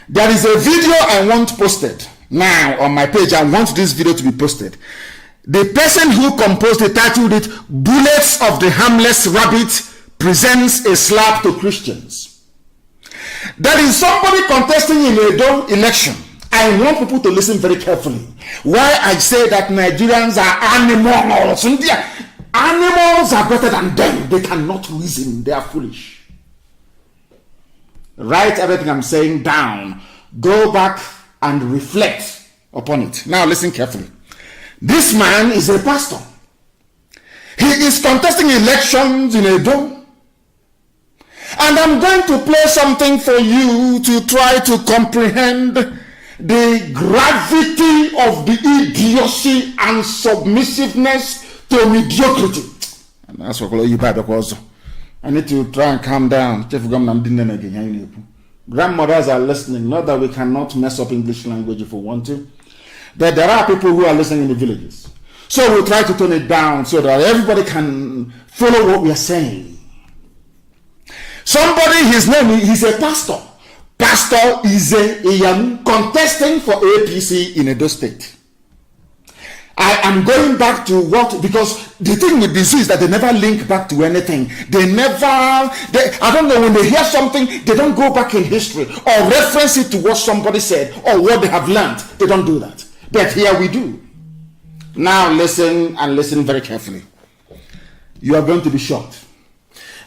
S5: There is a video I want posted now on my page. I want this video to be posted. The person who composed it titled it "Bullets of the Harmless Rabbit Presents a Slap to Christians." There is somebody contesting in a election. I want people to listen very carefully. Why I say that Nigerians are animals. Animals are better than them. They cannot reason. They are foolish. Write everything I'm saying down. Go back and reflect upon it. Now listen carefully. This man is a pastor. He is contesting elections in Edo. And I'm going to play something for you to try to comprehend the gravity of the idiocy and submissiveness to mediocrity. And that's what you buy because I need to try and calm down. Grandmothers are listening. Not that we cannot mess up English language if we want to. But there are people who are listening in the villages. So we'll try to tone it down so that everybody can follow what we are saying. Somebody, his name, he's a pastor. Pastor is a young contesting for APC in Edo State. I am going back to what, because the thing with this is that they never link back to anything. I don't know, when they hear something, they don't go back in history or reference it to what somebody said or what they have learned. They don't do that. But here we do. Now listen, and listen very carefully. You are going to be shocked.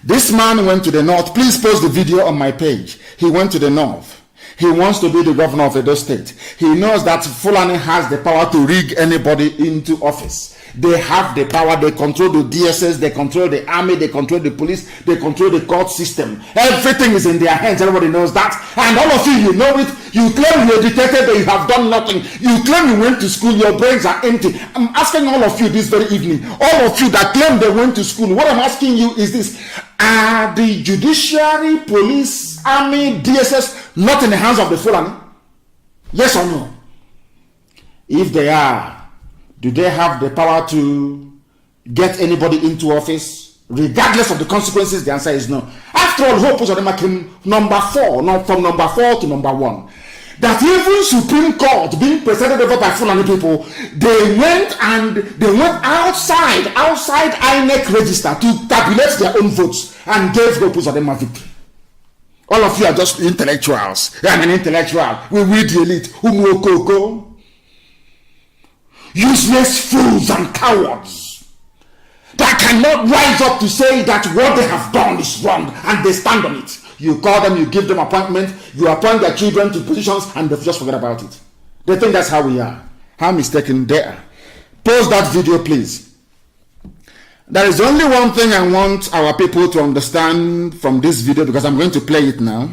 S5: This man went to the north. Please post the video on my page. He went to the north. He wants to be the governor of Edo State. He knows that Fulani has the power to rig anybody into office. They have the power. They control the DSS. They control the army. They control the police. They control the court system. Everything is in their hands. Everybody knows that. And all of you know it. You claim you're educated, but you have done nothing. You claim you went to school. Your brains are empty. I'm asking all of you this very evening. All of you that claim they went to school. What I'm asking you is this. Are the judiciary, police, army, DSS not in the hands of the Fulani? Yes or no? If they are, do they have the power to get anybody into office regardless of the consequences? The answer is no. After all, Hope was on the number 4, not from number 4 to number 1. That even Supreme Court being presided over by Fulani people, they went outside INEC register to tabulate their own votes and gave Hope Uzodinma victory. All of you are just intellectuals. I'm an intellectual. We read the elite. Umokoko. Useless fools and cowards that cannot rise up to say that what they have done is wrong and they stand on it. You call them, you give them appointment, you appoint their children to positions and they just forget about it. They think that's how we are. How mistaken they are. Post that video, please. There is only one thing I want our people to understand from this video, because I'm going to play it now.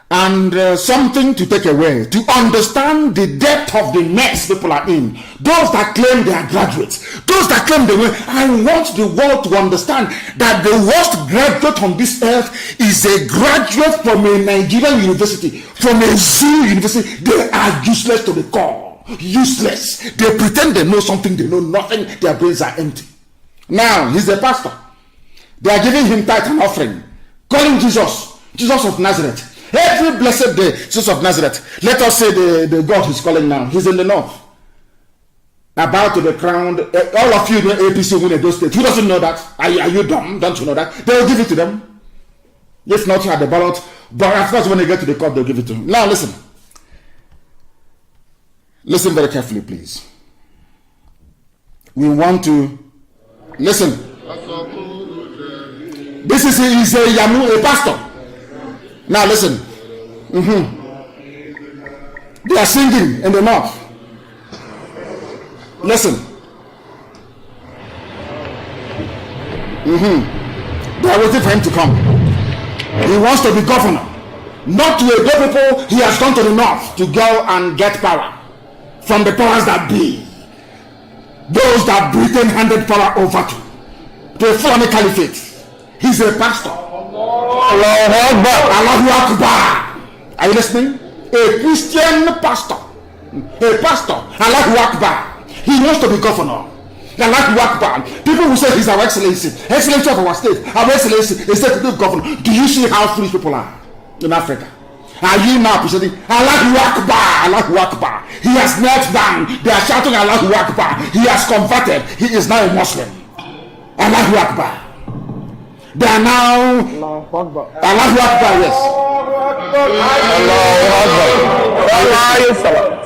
S5: And something to take away, to understand the depth of the mess people are in. Those that claim they are graduates, those that claim they will. I want the world to understand that the worst graduate on this earth is a graduate from a Nigerian university, from a zoo university. They are useless to the core. Useless. They pretend they know something, they know nothing. Their brains are empty. Now, he's a pastor. They are giving him tithe and offering, calling Jesus of Nazareth. Every blessed day, Jesus of Nazareth. Let us say the God he's calling now. He's in the north. About to be crowned. All of you know APC win Edo State. Who doesn't know that? Are you dumb? Don't you know that? They'll give it to them. Yes, not at the ballot. But of course, when they get to the court, they'll give it to them. Now listen. Listen very carefully, please. We want to listen. This is a Yamu, a pastor. Now listen. They are singing in the north. Listen. They are waiting for him to come. He wants to be governor. Not to obey people. He has gone to the north to go and get power from the powers that be. Those that Britain handed power over to a Fulani caliphate. He's a pastor. Allahu Akbar. Are you listening? A Christian pastor. A pastor. Allahu Akbar. He wants to be governor. Allahu Akbar. People who say he's our excellency. Excellency of our state. Our excellency is the governor. Do you see how foolish people are in Africa? Are you now presenting Allahu Akbar? Allahu Akbar. He has knelt down. They are shouting Allahu Akbar. He has converted. He is now a Muslim. Allahu Akbar. They are now Allahu Akbar. Allahu Akbar, yes.
S6: Allahu Akbar.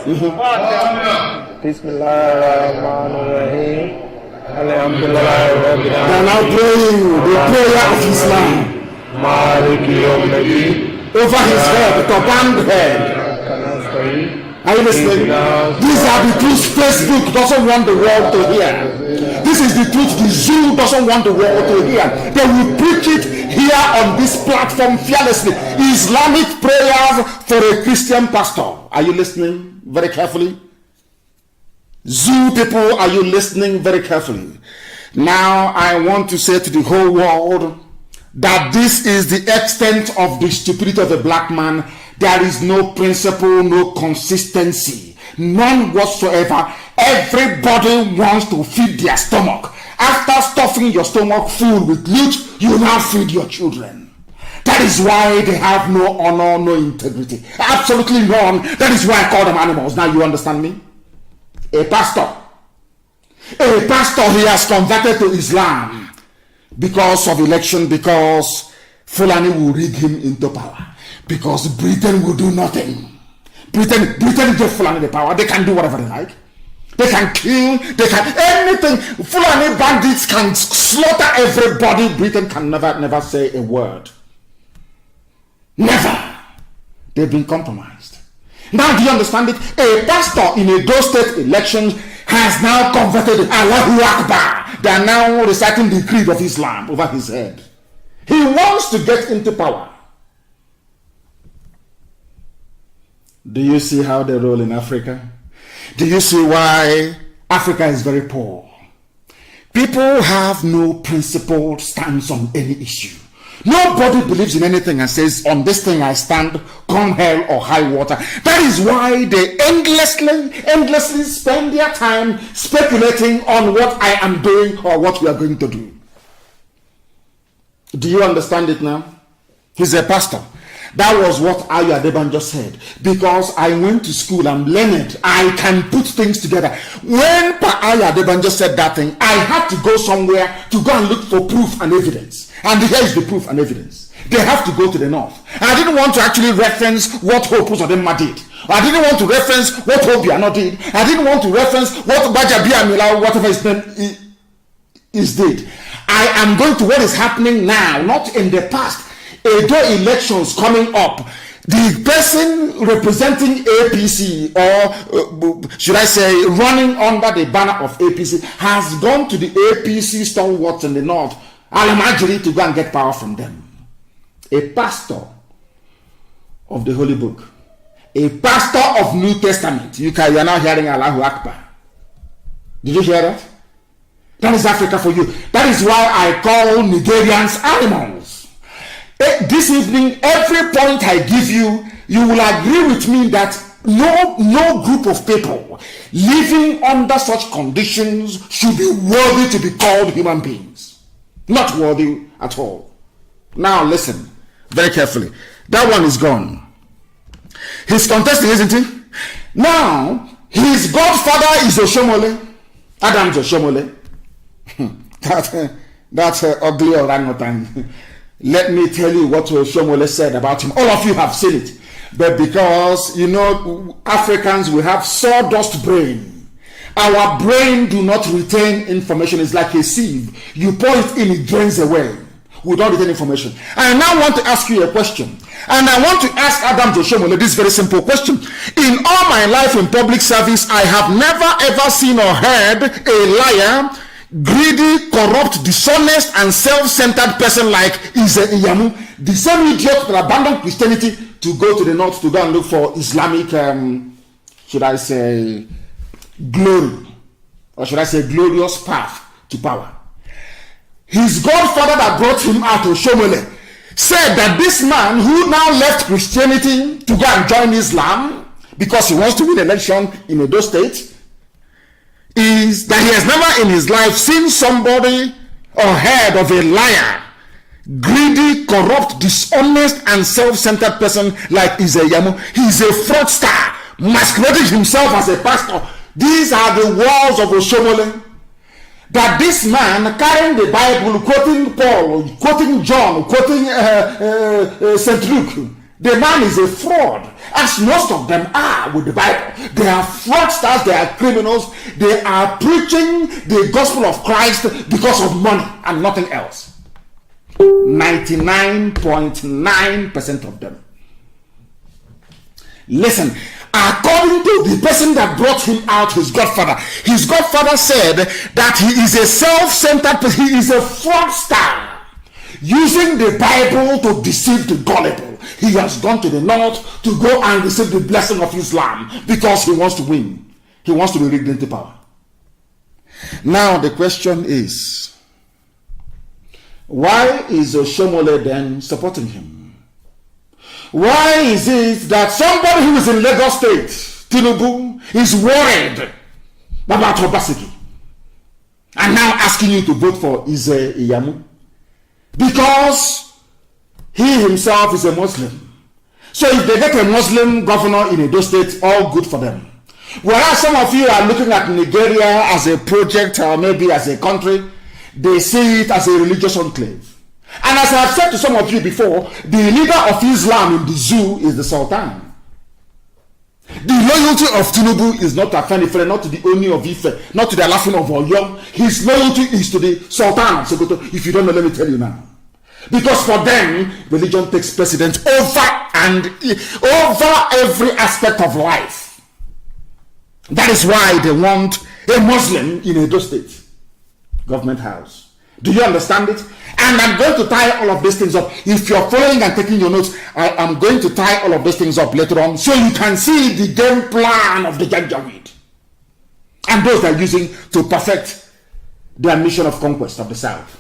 S6: Bismillahirrahmanirrahim. Alhamdulillah.
S5: They are now praying the prayer of Islam over his head, the turbaned head. Are you listening? These are the truths Facebook doesn't want the world to hear. This is the truth the zoo doesn't want the world to hear. They will preach it here on this platform fearlessly. Islamic prayers for a Christian pastor. Are you listening very carefully? Zoo people, are you listening very carefully? Now I want to say to the whole world that this is the extent of the stupidity of a black man. There is no principle, no consistency, none whatsoever. Everybody wants to feed their stomach. After stuffing your stomach full with loot, you now feed your children. That is why they have no honor, no integrity. Absolutely none. That is why I call them animals. Now you understand me? A pastor, he has converted to Islam because of election, because Fulani will rig him into power, because Britain will do nothing. Britain gave Fulani the power. They can do whatever they like. They can kill, they can anything. Fulani bandits can slaughter everybody. Britain can never say a word. Never. They've been compromised. Now do you understand it? A pastor in a Edo state election has now converted Allahu Akbar. They are now reciting the creed of Islam over his head. He wants to get into power. Do you see how they roll in Africa? Do you see why Africa is very poor? People have no principled stance on any issue. Nobody believes in anything and says, on this thing I stand, come hell or high water. That is why they endlessly spend their time speculating on what I am doing or what we are going to do. Do you understand it now? He's a pastor. That was what Ayo Adebanjo said. Because I went to school, I'm learned, I can put things together. When Ayo Adebanjo said that thing, I had to go somewhere to go and look for proof and evidence. And here is the proof and evidence. They have to go to the north. I didn't want to actually reference what Hope Uzodinma did. I didn't want to reference what Obiano did. I didn't want to reference what Bajabiamila, whatever his name is did. I am going to what is happening now, not in the past. Edo elections coming up, the person representing APC, or should I say running under the banner of APC, has gone to the APC stalwarts in the north, Alamajiri, to go and get power from them. A pastor of the Holy Book, a pastor of New Testament. You are now hearing Allahu Akbar. Did you hear that? That is Africa for you. That is why I call Nigerians animals. This evening, every point I give you, you will agree with me that no group of people living under such conditions should be worthy to be called human beings. Not worthy at all. Now listen very carefully. That one is gone. He's contesting, isn't he? Now, his godfather is Oshomole. Adam's Oshomole. That's ugly orangutan. Let me tell you what Oshomole said about him. All of you have seen it. But because, you know, Africans, we have sawdust brain. Our brain do not retain information. It's like a sieve. You pour it in, it drains away. without written information. I now want to ask you a question. And I want to ask Adam Joshomole this very simple question. In all my life in public service, I have never ever seen or heard a liar, greedy, corrupt, dishonest, and self-centered person like Ize Iyamu, the same idiot that abandoned Christianity to go to the north to go and look for Islamic, should I say, glory, or should I say glorious path to power. His godfather that brought him out of Shomole said that this man who now left Christianity to go and join Islam because he wants to win election in Edo State is that he has never in his life seen somebody or heard of a liar, greedy, corrupt, dishonest, and self-centered person like Izeyamu. He's a fraudster, masquerading himself as a pastor. These are the walls of Oshomole. That this man carrying the Bible, quoting Paul, quoting John, quoting St. Luke, the man is a fraud, as most of them are with the Bible. They are fraudsters, they are criminals, they are preaching the gospel of Christ because of money and nothing else. 99.9% of them. Listen, according to the person that brought him out, his godfather said that he is a self-centered person, he is a fraudster, using the Bible to deceive the gullible. He has gone to the north to go and receive the blessing of Islam because he wants to win. He wants to be rigged into power. Now the question is, why is Oshomole then supporting him? Why is it that somebody who is in Lagos State, Tinubu, is worried about Obaseki and now asking you to vote for Ize Iyamu? Because he himself is a Muslim. So if they get a Muslim governor in Edo State, all good for them. Whereas some of you are looking at Nigeria as a project or maybe as a country, they see it as a religious enclave. And as I have said to some of you before, the leader of Islam in the zoo is the Sultan. The loyalty of Tinubu is not to Afenifere, not to the Oni of Ife, not to the Alafin of Oyo. His loyalty is to the Sultan of Sokoto. If you don't know, let me tell you now. Because for them, religion takes precedence over every aspect of life. That is why they want a Muslim in Edo State government house. Do you understand it? And I'm going to tie all of these things up. If you're following and taking your notes, I'm going to tie all of these things up later on so you can see the game plan of the Janjaweed and those they're using to perfect their mission of conquest of the South.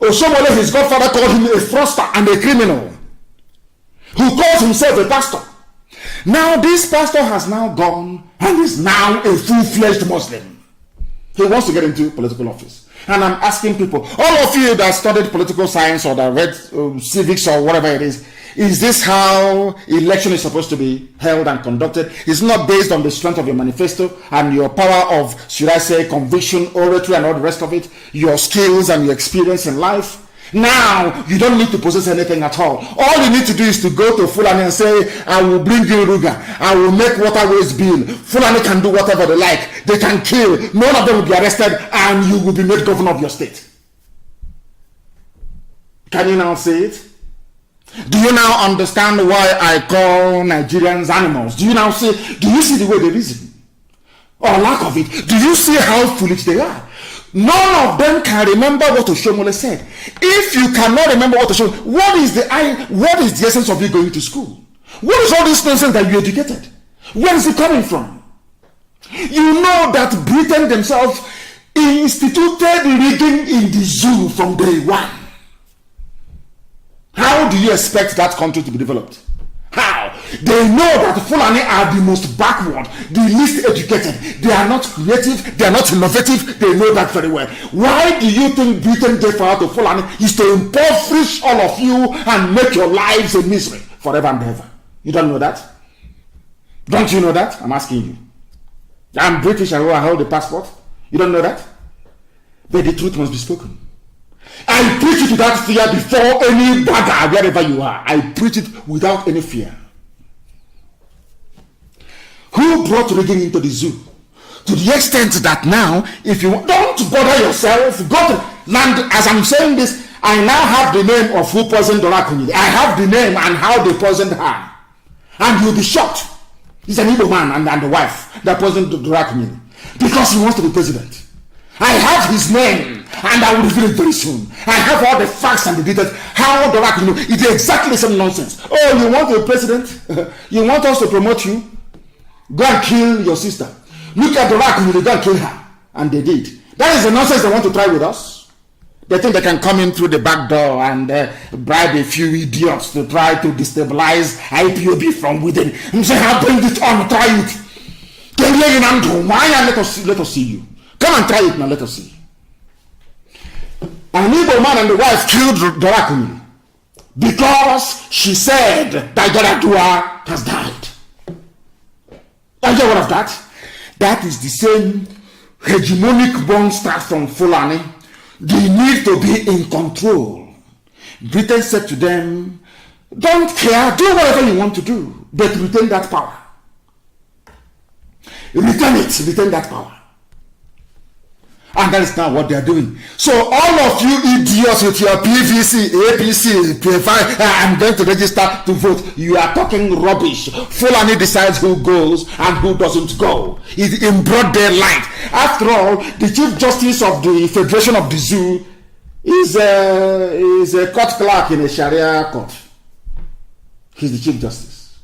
S5: Oshomole, his godfather, called him a fraudster and a criminal who calls himself a pastor. Now this pastor has now gone and is now a full-fledged Muslim. He wants to get into political office. And I'm asking people, all of you that studied political science or that read civics or whatever it is this how election is supposed to be held and conducted? It's not based on the strength of your manifesto and your power of, should I say, conviction, oratory, and all the rest of it, your skills and your experience in life. Now, you don't need to possess anything at all. All you need to do is to go to Fulani and say, I will bring you Ruga. I will make waterways bill. Fulani can do whatever they like. They can kill. None of them will be arrested and you will be made governor of your state. Can you now say it? Do you now understand why I call Nigerians animals? Do you see the way they reason? Or lack of it? Do you see how foolish they are? None of them can remember what Oshomole said. If you cannot remember what Oshomole, what is the essence of you going to school? What is all this nonsense that you educated? Where is it coming from? You know that Britain themselves instituted rigging in the zoo from day one. How do you expect that country to be developed? How? They know that Fulani are the most backward, the least educated. They are not creative, they are not innovative, they know that very well. Why do you think Britain gave power to Fulani is to impoverish all of you and make your lives a misery forever and ever? You don't know that? Don't you know that? I'm asking you. I'm British and I hold a passport. You don't know that? But the truth must be spoken. I preach it without fear before any bagger, wherever you are. I preach it without any fear. Who brought rigging into the zoo? To the extent that now, if you don't bother yourself, Now, as I'm saying this, I now have the name of who poisoned Dora Akunyili. I have the name and how they poisoned her. And you'll be shocked. He's an Igbo man and the wife that poisoned Dora Akunyili because he wants to be president. I have his name and I will reveal it very soon. I have all the facts and the details. How Dora Akunyili, it's exactly the same nonsense. Oh, you want to be president? You want us to promote you? Go and kill your sister. Look at Dora Akunyili, go and kill her. And they did. That is the nonsense they want to try with us. They think they can come in through the back door and bribe a few idiots to try to destabilize IPOB from within. I'm saying, I'll bring it on, try it. Let us see you. Come and try it now, let us see. An Igbo man and the wife killed Dora Akunyili because she said that Yaradua has died. And you what of that? That is the same hegemonic monster from Fulani. They need to be in control. Britain said to them, don't care, do whatever you want to do, but retain that power. Retain that power. And that is now what they are doing. So all of you idiots with your PVC, APC, P5, I'm going to register to vote. You are talking rubbish. Fulani decides who goes and who doesn't go. It's in broad daylight. After all, the Chief Justice of the Federation of the Zoo is a court clerk in a Sharia court. He's the Chief Justice.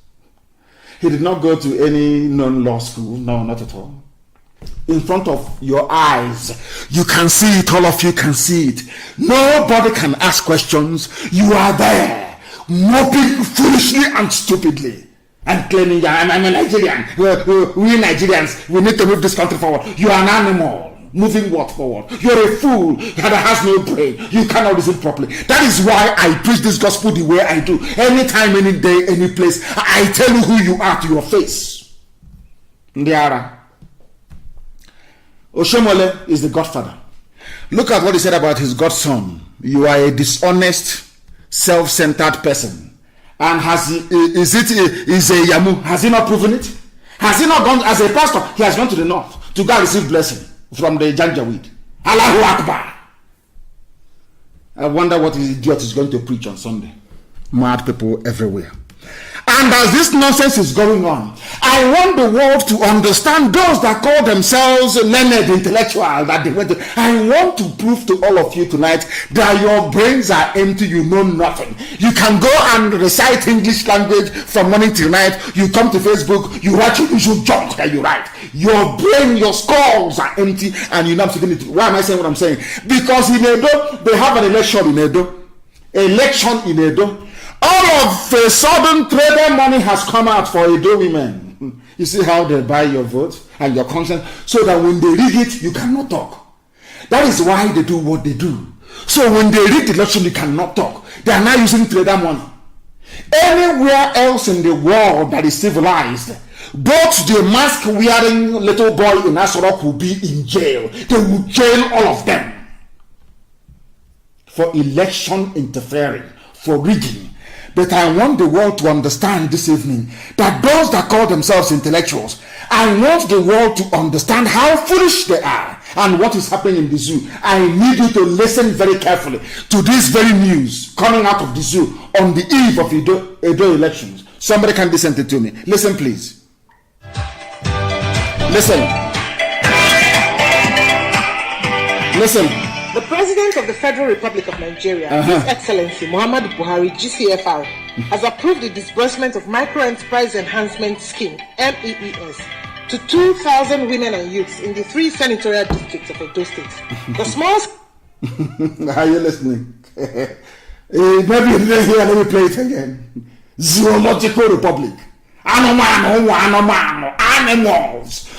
S5: He did not go to any non-law school. No, not at all. In front of your eyes, you can see it. All of you can see it. Nobody can ask questions. You are there, moping foolishly and stupidly and claiming, I'm a Nigerian. We Nigerians, we need to move this country forward. You are an animal. Moving what forward? You're a fool that has no brain. You cannot reason properly. That is why I preach this gospel the way I do. Anytime, any day, any place, I tell you who you are to your face. Ndiara. Oshomole is the godfather. Look at what he said about his godson. You are a dishonest, self-centered person. And is a Yamu? Has he not proven it? Has he not gone as a pastor? He has gone to the north to go and receive blessing from the Janjaweed. Allahu Akbar. I wonder what this idiot is going to preach on Sunday. Mad people everywhere. And as this nonsense is going on, I want the world to understand those that call themselves learned intellectual that they went to. I want to prove to all of you tonight that your brains are empty, you know nothing. You can go and recite English language from morning till night. You come to Facebook, you write your usual junk that you write. Your brain, your skulls are empty, and you're not speaking it. Why am I saying what I'm saying? Because in Edo, they have an election in Edo. Election in Edo. All of a sudden, trader money has come out for Edo women. You see how they buy your vote and your consent, so that when they read it, you cannot talk. That is why they do what they do. So when they read the election, you cannot talk. They are now using trader money. Anywhere else in the world that is civilized, both the mask-wearing little boy in Asorok will be in jail. They will jail all of them for election interfering, for rigging. But I want the world to understand this evening that those that call themselves intellectuals, I want the world to understand how foolish they are and what is happening in the zoo. I need you to listen very carefully to this very news coming out of the zoo on the eve of Edo elections. Somebody can listen to me. Listen, please. Listen. Listen.
S7: The President of the Federal Republic of Nigeria, His Excellency Muhammadu Buhari, GCFR, has approved the disbursement of Micro-Enterprise Enhancement Scheme, MEES, to 2,000 women and youths in the 3 senatorial districts of Edo State. The small...
S5: Are you listening? Maybe let me play it again. Zoological Republic. Animals.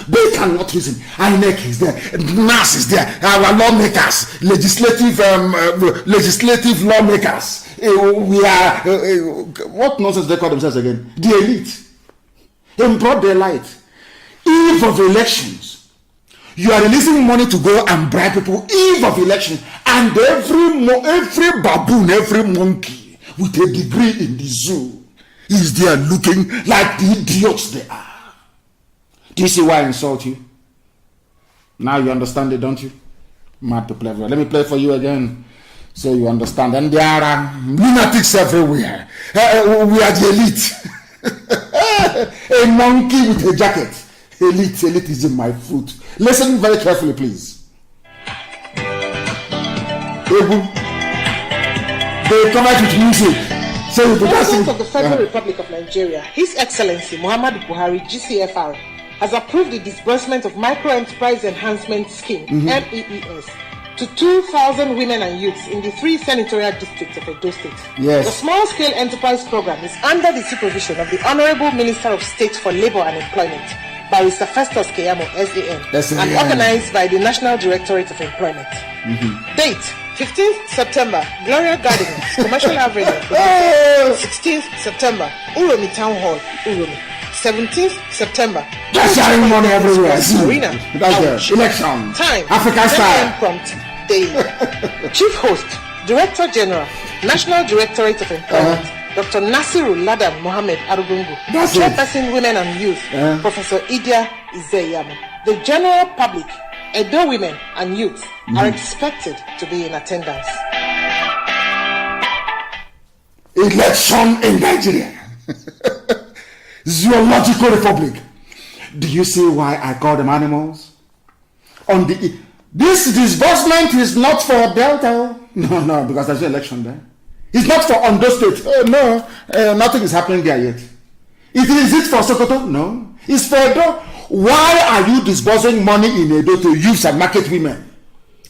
S5: They cannot reason. INEC is there. NAS is there. Our lawmakers, legislative lawmakers. We are what nonsense they call themselves again? The elite. In broad daylight, eve of elections, you are releasing money to go and bribe people. Eve of election, and every baboon, every monkey with a degree in the zoo is there looking like the idiots they are. Do you see why I insult you? Now you understand it, don't you? Mad people everywhere. Let me play for you again so you understand. And there are lunatics everywhere. We are the elite. A monkey with a jacket. Elite is in my foot. Listen very carefully, please. They come out with music. So the
S7: President of the Federal Republic of Nigeria, His Excellency Muhammadu Buhari, GCFR, has approved the disbursement of Micro-Enterprise Enhancement Scheme, MEES, to 2,000 women and youths in the 3 senatorial districts of Edo State.
S5: Yes.
S7: The small-scale enterprise program is under the supervision of the Honorable Minister of State for Labor and Employment, Barrister Festus Keyamo, SAN, and organized by the National Directorate of Employment. Date: 15th September, Gloria Gardens, Commercial Avenue. 16th September, Uromi Town Hall, Uromi. 17th September,
S5: just sharing money everywhere.
S7: Arena.
S5: Election.
S7: Time:
S5: African style.
S7: Prompt. Day. Chief Host, Director General, National Directorate of Employment, Dr. Nasiru Ladan Mohammed Arugungu. Chairperson Women and Youth, Professor Idia Izeyama. The general public, Edo women and youth are expected to be in attendance.
S5: Election in Nigeria. Zoological Republic. Do you see why I call them animals? This disbursement is not for Delta. No, because there's an election there. It's not for Ondo State. Nothing is happening there yet. Is it for Sokoto? No. It's for Edo. Why are you disbursing money in Edo to youths and market women?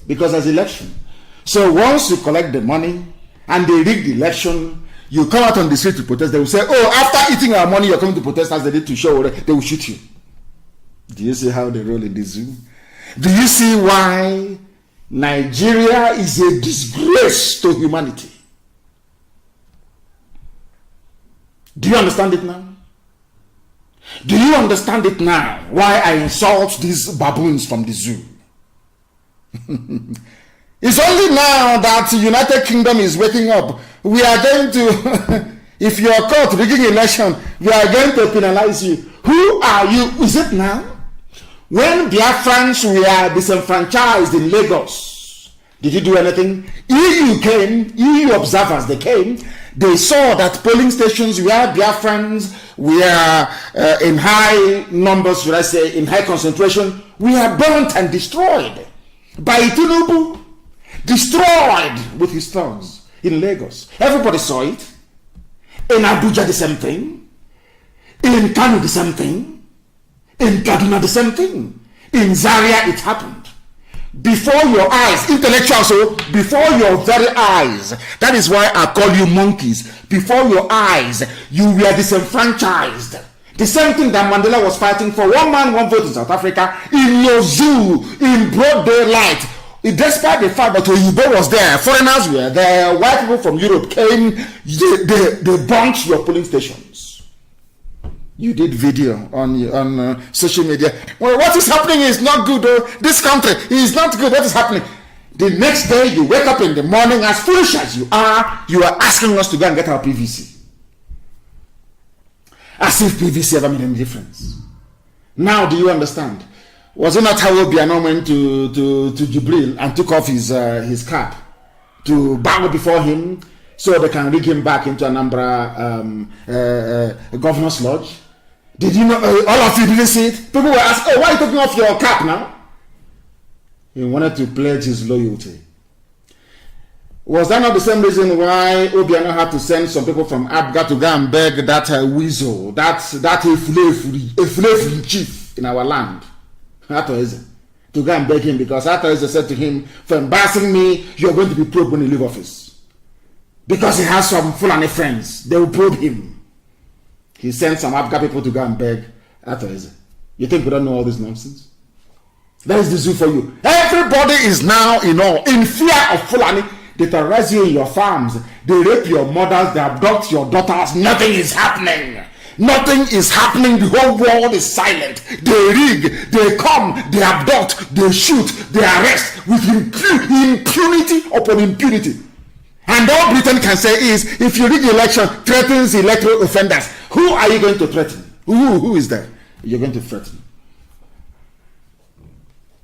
S5: Because there's election. So once you collect the money and they rig the election, you come out on the street to protest. They will say, after eating our money, you're coming to protest as they did to show. They will shoot you. Do you see how they roll in the zoo? Do you see why Nigeria is a disgrace to humanity? Do you understand it now? Do you understand it now? Why I insult these baboons from the zoo? It's only now that the United Kingdom is waking up. We are going to, if you are caught rigging election, we are going to penalize you. Who are you? Is it now? When Biafrans were disenfranchised in Lagos, did you do anything? EU observers, they came. They saw that polling stations where Biafrans were in high numbers, should I say, in high concentration, were burnt and destroyed by Tinubu, destroyed with his thugs in Lagos. Everybody saw it. In Abuja, the same thing. In Kano, the same thing. In Kaduna, the same thing. In Zaria, it happened. Before your eyes, intellectuals, so before your very eyes. That is why I call you monkeys. Before your eyes, you were disenfranchised. The same thing that Mandela was fighting for. One man, one vote in South Africa, in your zoo, in broad daylight. Despite the fact that Oyibo was there, foreigners were there, white people from Europe came, they burnt your polling stations. You did video on social media. Well, what is happening is not good. This country is not good. What is happening? The next day, you wake up in the morning, as foolish as you are asking us to go and get our PVC. As if PVC ever made any difference. Now, do you understand? Was it not how Obiano went to Jibril and took off his cap to bow before him so they can rig him back into Anambra governor's lodge? Did you know? All of you didn't see it? People were asking, why are you taking off your cap now? He wanted to pledge his loyalty. Was that not the same reason why Obiano had to send some people from Abga to go and beg that weasel, that Eflefu chief in our land, Atoeze, to go and beg him, because Atoeze said to him, for embarrassing me, you're going to be probed when you leave office. Because he has some Fulani friends, they will probe him. He sent some Abga people to go and beg Atoeze. You think we don't know all this nonsense? That is the zoo for you. Everybody is now in fear of Fulani. They terrorize you in your farms. They rape your mothers. They abduct your daughters. Nothing is happening. Nothing is happening. The whole world is silent. They rig. They come. They abduct. They shoot. They arrest with impunity upon impunity. And all Britain can say is, if you rig the election, threatens electoral offenders. Who are you going to threaten? Who is there? You're going to threaten.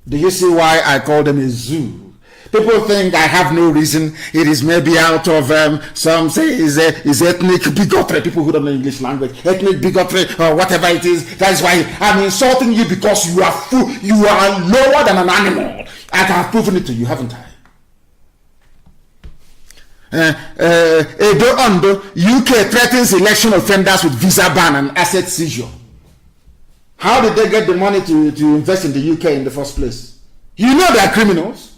S5: Do you see why I call them a zoo? People think I have no reason. It is maybe out of some say is ethnic bigotry. People who don't know English language, ethnic bigotry or whatever it is. That's why I'm insulting you, because you are you are lower than an animal. I have proven it to you, haven't I? UK threatens election offenders with visa ban and asset seizure. How did they get the money to invest in the UK in the first place? You know they are criminals.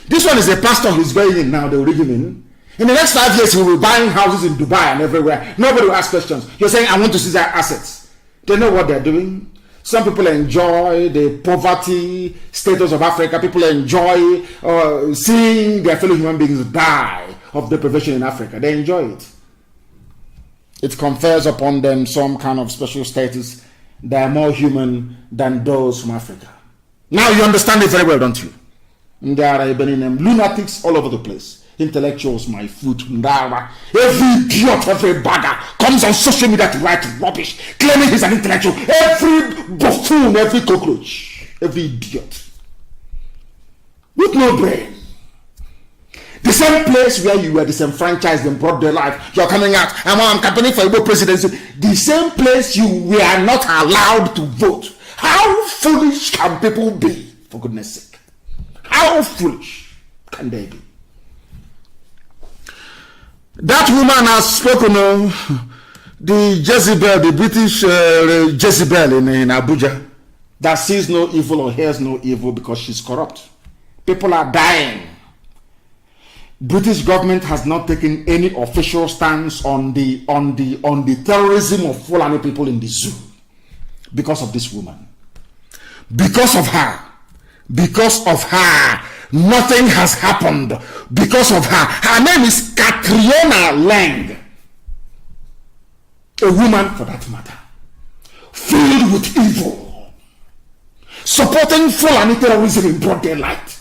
S5: This one is a pastor who's going in now. They will rig him in. In the next 5 years, he will be buying houses in Dubai and everywhere. Nobody will ask questions. You're saying, I want to see their assets. They know what they're doing. Some people enjoy the poverty status of Africa. People enjoy seeing their fellow human beings die of deprivation in Africa. They enjoy it. It confers upon them some kind of special status. They are more human than those from Africa. Now you understand it very well, don't you? There are lunatics all over the place. Intellectuals, my foot. Every idiot, every bagger comes on social media to write rubbish, claiming he's an intellectual. Every buffoon, every cockroach, every idiot with no brain. The same place where you were disenfranchised in broad daylight, you're coming out, I'm campaigning for Igbo presidency. The same place you were not allowed to vote. How foolish can people be, for goodness sake? How foolish can they be? That woman has spoken, the Jezebel, the British Jezebel in Abuja, that sees no evil or hears no evil because she's corrupt. People are dying. British government has not taken any official stance on the terrorism of Fulani people in the zoo because of this woman. Because of her, nothing has happened. Because of her. Her name is Catriona Lang, a woman for that matter, filled with evil, supporting Fulani terrorism in broad daylight.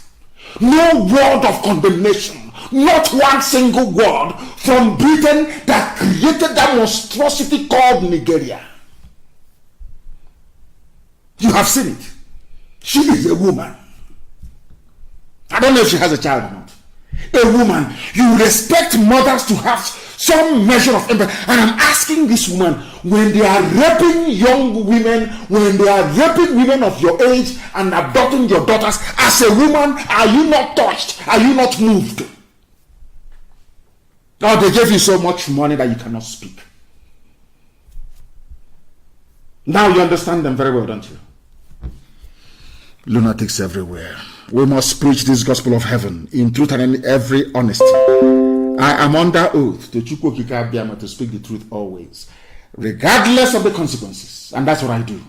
S5: No word of condemnation, not one single word from Britain that created that monstrosity called Nigeria. You have seen it. She is a woman. I don't know if she has a child or not. A woman. You respect mothers to have some measure of empathy. And I'm asking this woman, when they are raping young women, when they are raping women of your age and abducting your daughters, as a woman, are you not touched? Are you not moved? Or they gave you so much money that you cannot speak. Now you understand them very well, don't you? Lunatics everywhere. We must preach this gospel of heaven in truth and in every honesty. I am under oath to Chukwu Okike Abiyama to speak the truth always, regardless of the consequences. And that's what I do.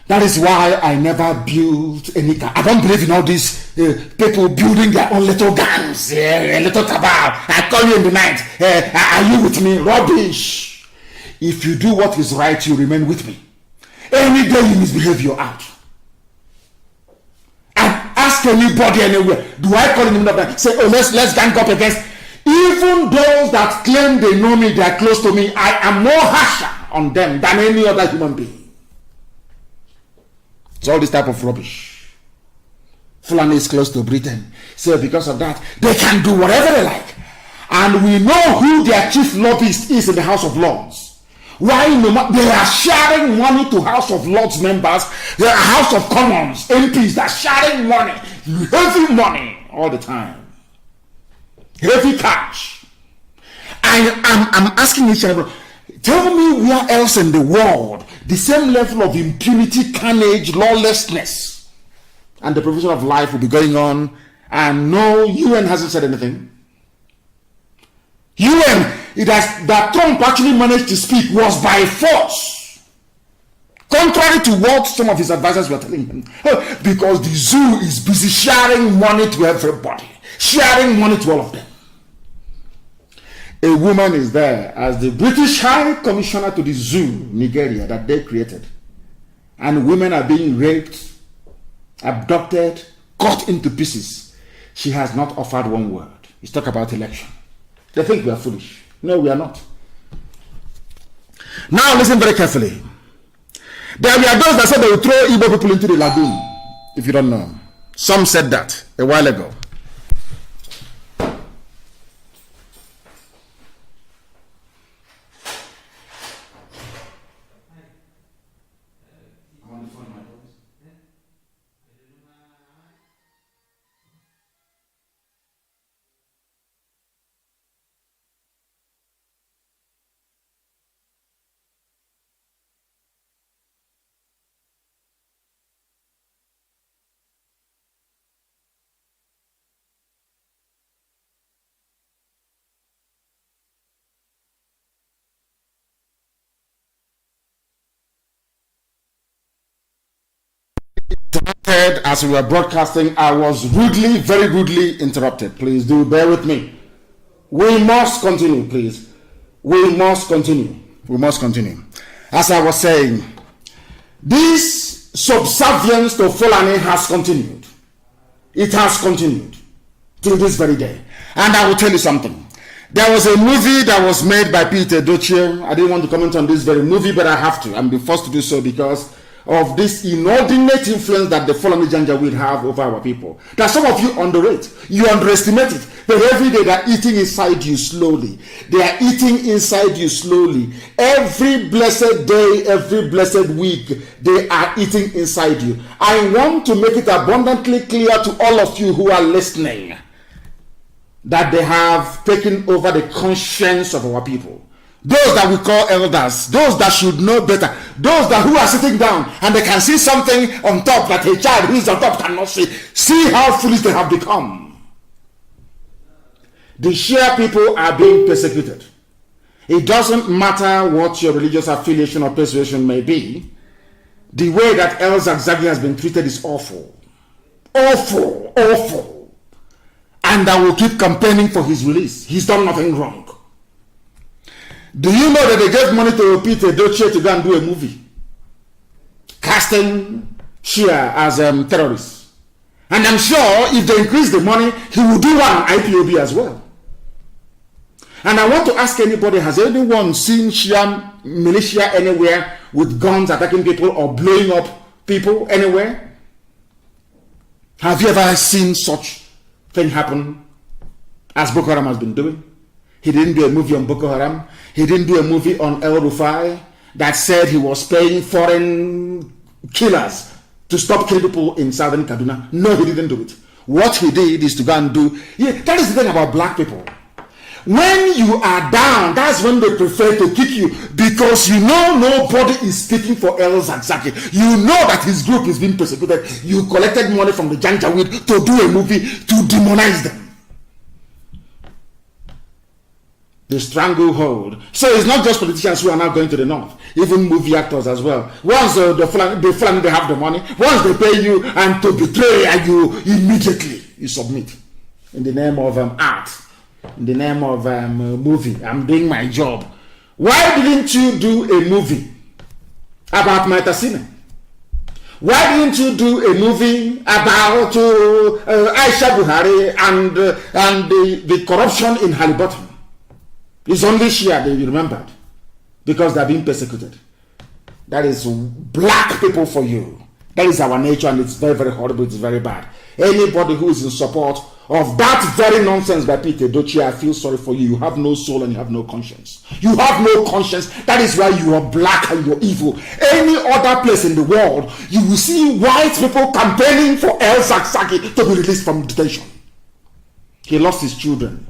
S5: That is why I never built any gang. I don't believe in all these people building their own little gangs, a little cabal. I call you in the night. Are you with me? Rubbish. If you do what is right, you remain with me. Any day you misbehave, you're out. Ask anybody anywhere. Do I call in the middle of that? Say, oh, let's gang up against. Even those that claim they know me, they are close to me, I am more harsher on them than any other human being. It's all this type of rubbish. Fulani is close to Britain. So because of that, they can do whatever they like. And we know who their chief lobbyist is in the House of Lords. Why they are sharing money to House of Lords members, the House of Commons, MPs, they're sharing money, heavy money all the time. Heavy cash. I'm asking each other, tell me where else in the world the same level of impunity, carnage, lawlessness, and the provision of life will be going on, and no UN hasn't said anything. UN, that Trump actually managed to speak was by force, contrary to what some of his advisors were telling him, because the zoo is busy sharing money to everybody, sharing money to all of them. A woman is there as the British High Commissioner to the zoo, Nigeria, that they created, and women are being raped, abducted, cut into pieces. She has not offered one word. Let's talk about election. They think we are foolish. No, we are not. Now listen very carefully. There were those that said they will throw Igbo people into the lagoon. If you don't know, Some said that a while ago. As we were broadcasting, I was rudely, very rudely interrupted. Please do bear with me. We must continue, please. We must continue. We must continue. As I was saying, this subservience to Fulani has continued. It has continued till this very day. And I will tell you something. There was a movie that was made by Peter Doche. I didn't want to comment on this very movie, but I have to. I'm forced to do so because of this inordinate influence that the Fulani Janjaweed have over our people. That some of you underrate. You underestimate it. But every day they're eating inside you slowly. They are eating inside you slowly. Every blessed day, every blessed week, they are eating inside you. I want to make it abundantly clear to all of you who are listening that they have taken over the conscience of our people. Those that we call elders, those that should know better, those that who are sitting down and they can see something on top that a child who is on top cannot see. See how foolish they have become. The Shia people are being persecuted. It doesn't matter what your religious affiliation or persuasion may be. The way that El Zagzagi has been treated is awful. Awful, awful. And I will keep campaigning for his release. He's done nothing wrong. Do you know that they gave money to Peter Doche to go and do a movie casting Shia as terrorists? And I'm sure if they increase the money, he will do one IPOB as well. And I want to ask anybody, has anyone seen Shia militia anywhere with guns attacking people or blowing up people anywhere? Have you ever seen such thing happen as Boko Haram has been doing? He didn't do a movie on Boko Haram. He didn't do a movie on El Rufai that said he was paying foreign killers to stop killing people in southern Kaduna. No, he didn't do it. What he did is to go and do... Yeah, that is the thing about black people. When you are down, that's when they prefer to kick you because you know nobody is speaking for El Zagzagi. You know that his group is being persecuted. You collected money from the Janjaweed to do a movie to demonize them. The stranglehold. So it's not just politicians who are now going to the north, even movie actors as well. Once the Fulani, they have the money, once they pay you and to betray you, immediately you submit in the name of art, in the name of movie. I'm doing my job. Why didn't you do a movie about Maitasine? Why didn't you do a movie about Aisha Buhari and the corruption in Halliburton? It's only Shia that you remembered because they're being persecuted. That is black people for you. That is our nature, and it's very, very horrible. It's very bad. Anybody who is in support of that very nonsense by Peter Doche, I feel sorry for you. You have no soul and you have no conscience. You have no conscience. That is why you are black and you're evil. Any other place in the world, you will see white people campaigning for El Zagzagi to be released from detention. He lost his children.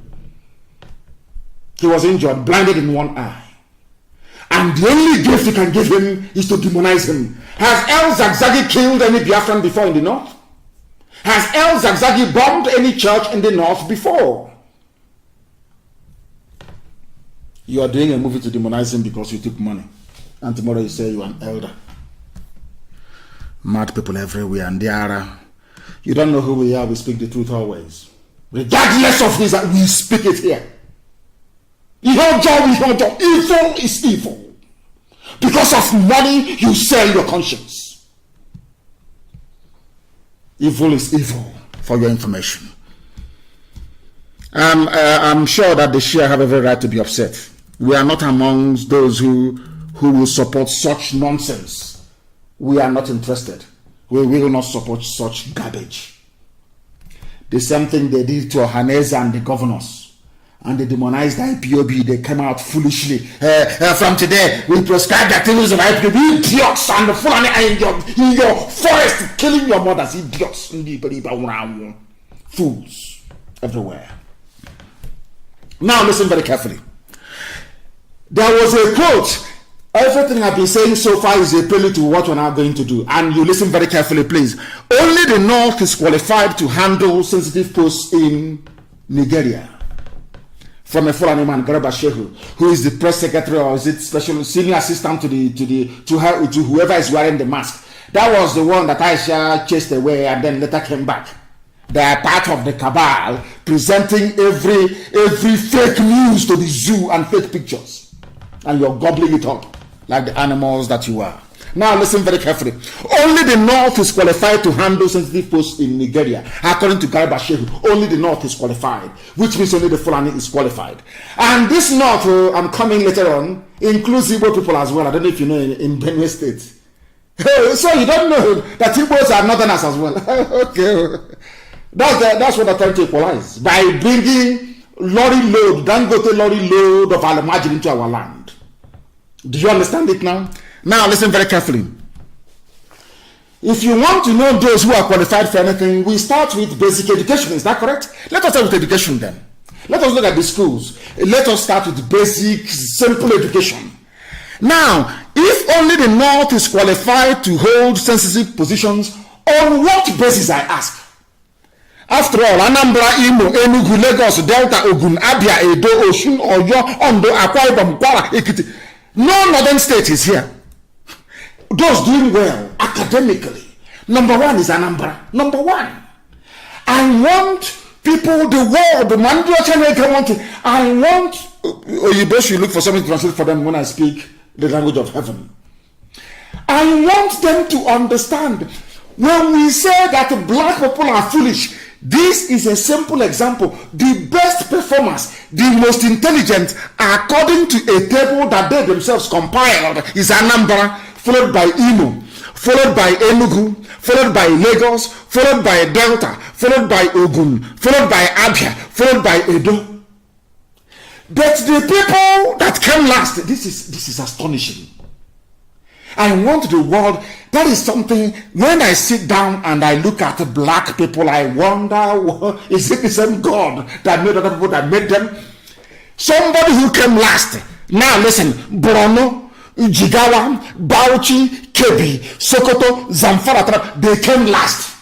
S5: He was injured, blinded in one eye. And the only gift you can give him is to demonize him. Has El Zagzagi killed any Biafran before in the north? Has El Zagzagi bombed any church in the north before? You are doing a movie to demonize him because you took money. And tomorrow you say you are an elder. Mad people everywhere, and they are... You don't know who we are, we speak the truth always. Regardless of this, we speak it here. Evil is evil. Because of money, you sell your conscience. Evil is evil, for your information. I'm sure that the Shia have every right to be upset. We are not amongst those who will support such nonsense. We are not interested. We will not support such garbage. The same thing they did to Ohaneze and the governors. And they demonized IPOB. They came out foolishly. From today, we prescribe the activities of IPOB. Idiots and the Fulani in your forest, killing your mothers. Idiots. Fools everywhere. Now listen very carefully. There was a quote. Everything I've been saying so far is a prelude to what we're now going to do. And you listen very carefully, please. Only the North is qualified to handle sensitive posts in Nigeria. From a Fulani man, Garba Shehu, who is the press secretary or is it special senior assistant to whoever is wearing the mask. That was the one that Aisha chased away and then later came back. They are part of the cabal presenting every fake news to the zoo and fake pictures. And you're gobbling it up like the animals that you are. Now listen very carefully. Only the North is qualified to handle sensitive posts in Nigeria. According to Garba Shehu, only the North is qualified, which means only the Fulani is qualified. And this North, I'm coming later on, includes Igbo people as well. I don't know if you know in Benue State. So you don't know that Igbos are northerners as well. Okay. That's what I'm trying to equalize. By bringing Dangote lorry load of Alamajin into our land. Do you understand it now? Now listen very carefully. If you want to know those who are qualified for anything, we start with basic education. Is that correct? Let us start with education then. Let us look at the schools. Let us start with basic, simple education. Now, if only the North is qualified to hold sensitive positions, on what basis, I ask? After all, Anambra, Imo, Enugu, Lagos, Delta, Ogun, Abia, Edo, Osun, Oyo, Ondo, Akwa Ibom, Kwara, Ekiti. No northern state is here. Those doing well academically. Number one is Anambra. Number one. I want people, the world, the Mandela channel, I want, you best look for something to translate for them when I speak the language of heaven. I want them to understand when we say that black people are foolish. This is a simple example. The best performers, the most intelligent, according to a table that they themselves compiled, is Anambra, followed by Imo, followed by Enugu, followed by Lagos, followed by Delta, followed by Ogun, followed by Abia, followed by Edo. But the people that came last, this is astonishing. I want the world. That is something, when I sit down and I look at black people, I wonder, is it the same God that made other people that made them? Somebody who came last. Now listen, Borno, Jigawa, Bauchi, Kebbi, Sokoto, Zamfara, they came last.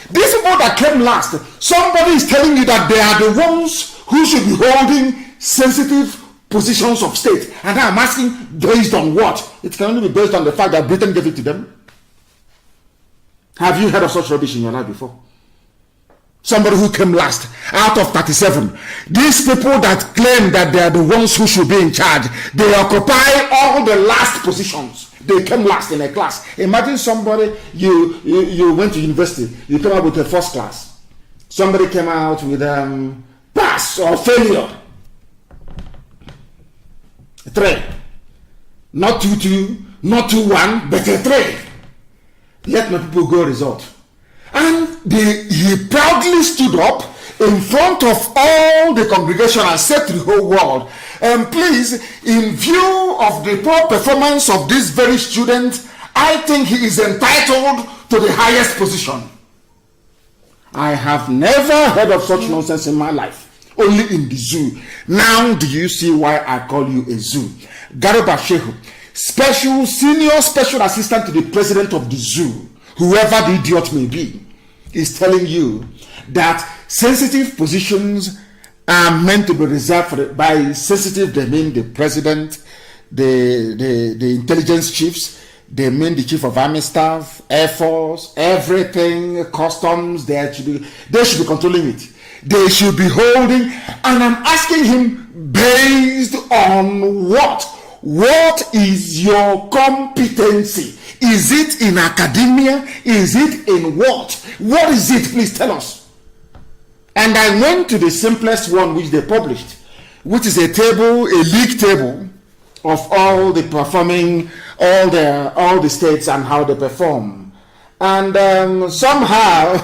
S5: These people that came last, somebody is telling you that they are the ones who should be holding sensitive positions of state. And I'm asking, based on what? It can only be based on the fact that Britain gave it to them. Have you heard of such rubbish in your life before? Somebody who came last out of 37. These people that claim that they are the ones who should be in charge, they occupy all the last positions. They came last in a class. Imagine somebody, you went to university, you came out with a first class. Somebody came out with pass or failure. 3. Not 2-2, not 2-1, but a 3. Let my people go result. And he proudly stood up in front of all the congregation and said to the whole world, please, in view of the poor performance of this very student, I think he is entitled to the highest position. I have never heard of such nonsense in my life. Only in the zoo. Now do you see why I call you a zoo? Garba Shehu, senior special assistant to the president of the zoo, whoever the idiot may be, is telling you that sensitive positions are meant to be reserved by sensitive. They mean the president, the intelligence chiefs, they mean the chief of army staff, air force, everything, customs. They should be controlling it. They should be holding, and I'm asking him, based on what? What is your competency? Is it in academia? Is it in what? What is it? Please tell us. And I went to the simplest one which they published, which is a league table of all the performing, all the states and how they perform. And somehow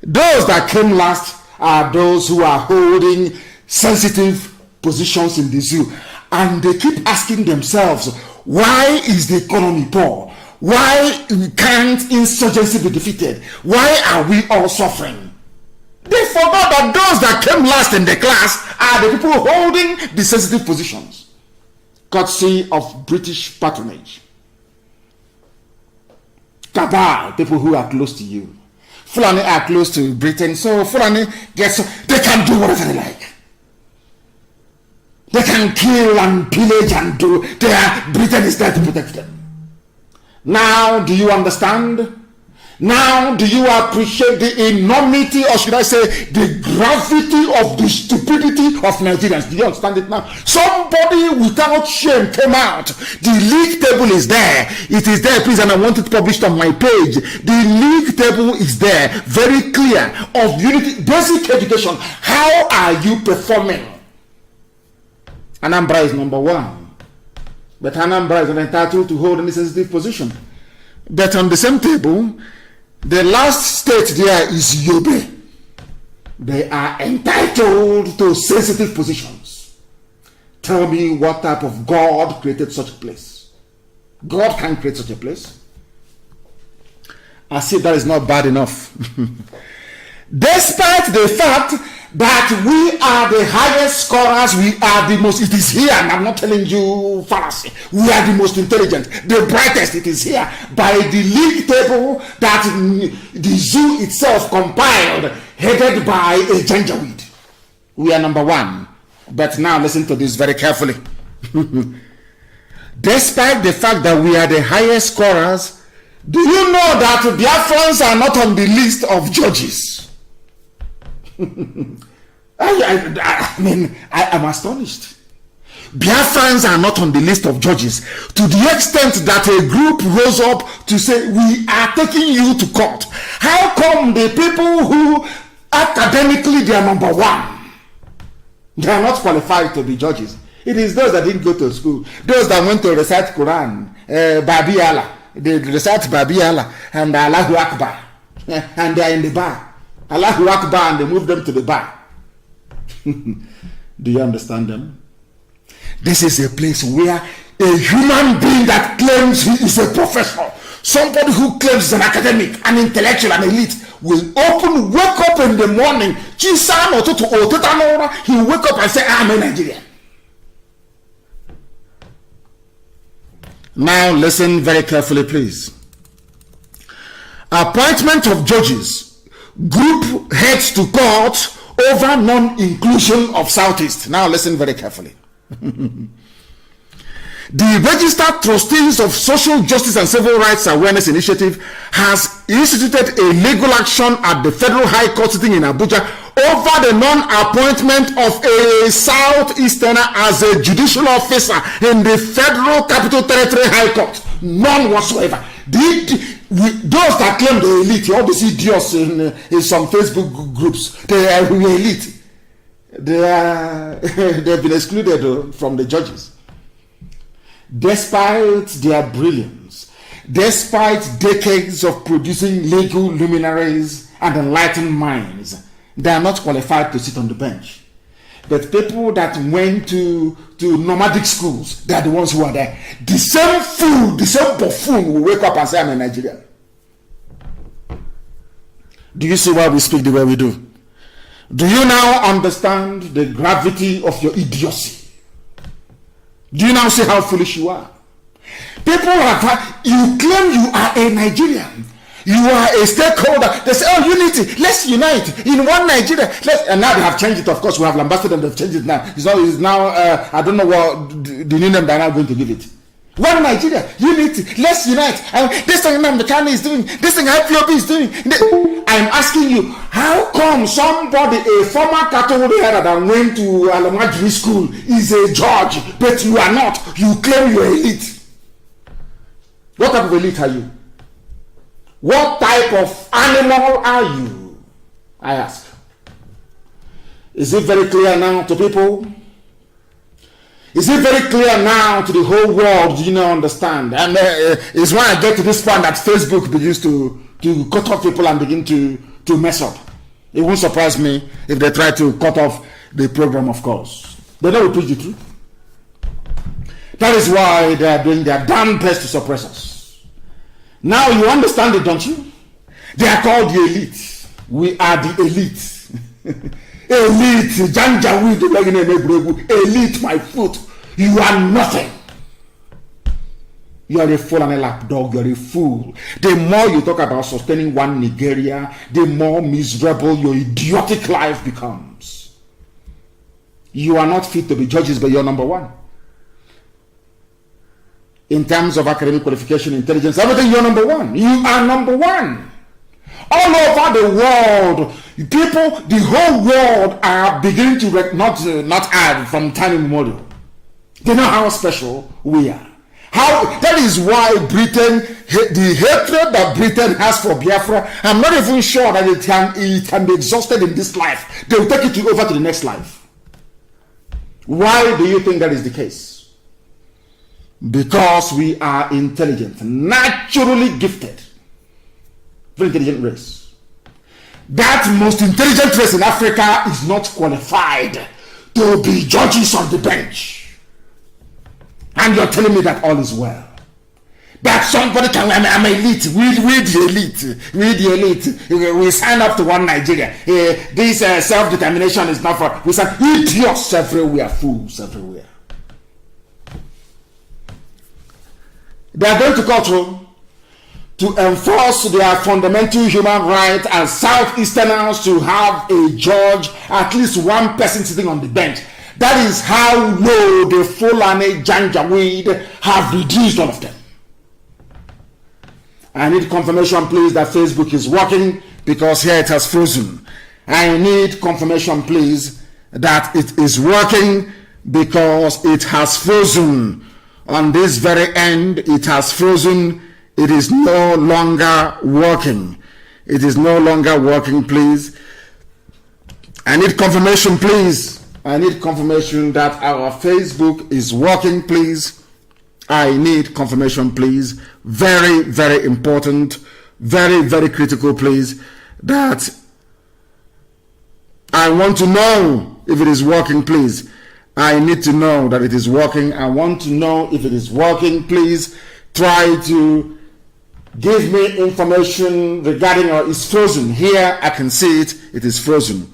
S5: Those that came last are those who are holding sensitive positions in the zoo. And they keep asking themselves, why is the economy poor? Why can't insurgency be defeated? Why are we all suffering? They forgot that those that came last in the class are the people holding the sensitive positions, courtesy of British patronage. Cabal, people who are close to you. Fulani are close to Britain, so Fulani they can do whatever they like. They can kill and pillage and do. Britain is there to protect them. Now, do you understand? Now, do you appreciate the enormity, or should I say, the gravity of the stupidity of Nigerians? Do you understand it now? Somebody without shame came out. The league table is there. It is there, please, and I want it published on my page. The league table is there, very clear, of unity, basic education. How are you performing? Anambra is number 1. But Anambra is not entitled to hold any sensitive position. But on the same table, the last state there is Yobe. They are entitled to sensitive positions. Tell me what type of God created such a place. God can create such a place. I see that is not bad enough. Despite the fact that we are the highest scorers, we are the most, it is here, and I'm not telling you fallacy, we are the most intelligent, the brightest, it is here, by the league table that the zoo itself compiled, headed by a Janjaweed. We are number 1. But now listen to this very carefully. Despite the fact that we are the highest scorers, do you know that Biafrans are not on the list of judges? I mean, I am astonished. Biafrans are not on the list of judges, to the extent that a group rose up to say, we are taking you to court. How come the people who academically they are number 1, they are not qualified to be judges? It is those that didn't go to school, those that went to recite Quran, Babi Allah, they recite Babi Allah and Allahu Akbar, and they are in the bar. Allahu Akbar, and they move them to the bar. Do you understand them? This is a place where a human being that claims he is a professional, somebody who claims he's an academic, an intellectual, an elite, will wake up in the morning, he will wake up and say, I'm a Nigerian. Now listen very carefully, please. Appointment of judges. Group heads to court over non-inclusion of Southeast. Now listen very carefully. The Registered Trustees of Social Justice and Civil Rights Awareness Initiative has instituted a legal action at the Federal High Court sitting in Abuja over the non-appointment of a Southeasterner as a judicial officer in the Federal Capital Territory High Court. None whatsoever. Those that claim the elite, all these idiots in some Facebook groups, they are elite. They've been excluded from the judges. Despite their brilliance, despite decades of producing legal luminaries and enlightened minds, they are not qualified to sit on the bench. But people that went to nomadic schools, they are the ones who are there. The same fool, the same buffoon will wake up and say, I'm a Nigerian. Do you see why we speak the way we do? Do you now understand the gravity of your idiocy? Do you now see how foolish you are? People you claim you are a Nigerian. You are a stakeholder. They say, oh, unity. Let's unite in one Nigeria. And now they have changed it. Of course, we have lambasted and they've changed it now. It's now I don't know what the new name they're now going to give it. One Nigeria, unity. Let's unite. And this thing Nnamdi Kanu is doing. This thing IPOB is doing. I'm asking you, how come somebody, a former cattle header that went to Alamajiri school, is a judge, but you are not? You claim you're elite. What type of elite are you? What type of animal are you? I ask. Is it very clear now to people? Is it very clear now to the whole world? Do you now understand? And it's when I get to this point that Facebook begins to cut off people and begin to mess up. It won't surprise me if they try to cut off the program, of course. They never preach the truth. That is why they are doing their damn best to suppress us. Now you understand it, don't you? They are called the elite. We are the elite. Elite, elite, my foot. You are nothing. You are a fool and a lapdog. You are a fool. The more you talk about sustaining one Nigeria, the more miserable your idiotic life becomes. You are not fit to be judges, but you're number one. In terms of academic qualification, intelligence, everything, you're number one. You are number one. All over the world, people, the whole world are beginning to not add from time immemorial. They know how special we are. That is why Britain, the hatred that Britain has for Biafra, I'm not even sure that it can be exhausted in this life. They will take it over to the next life. Why do you think that is the case? Because we are intelligent, naturally gifted, very intelligent race. That most intelligent race in Africa is not qualified to be judges on the bench. And you're telling me that all is well. That somebody can, I'm elite, we the elite, we the elite, we sign up to one Nigeria. This self-determination is not for, we say idiots everywhere, fools everywhere. They are going to court to enforce their fundamental human right as Southeasterners to have a judge, at least one person sitting on the bench. That is how low the Fulani Janjaweed have reduced all of them. I need confirmation, please, that Facebook is working, because here it has frozen. I need confirmation, please, that it is working, because it has frozen. On this very end, it has frozen. It is no longer working. It is no longer working, please. I need confirmation, please. I need confirmation that our Facebook is working, please. I need confirmation, please. Very, very important, very, very critical, please. That I want to know if it is working, please. I need to know that it is working. I want to know if it is working, please. Try to give me information regarding it's frozen. Here I can see it. It is frozen.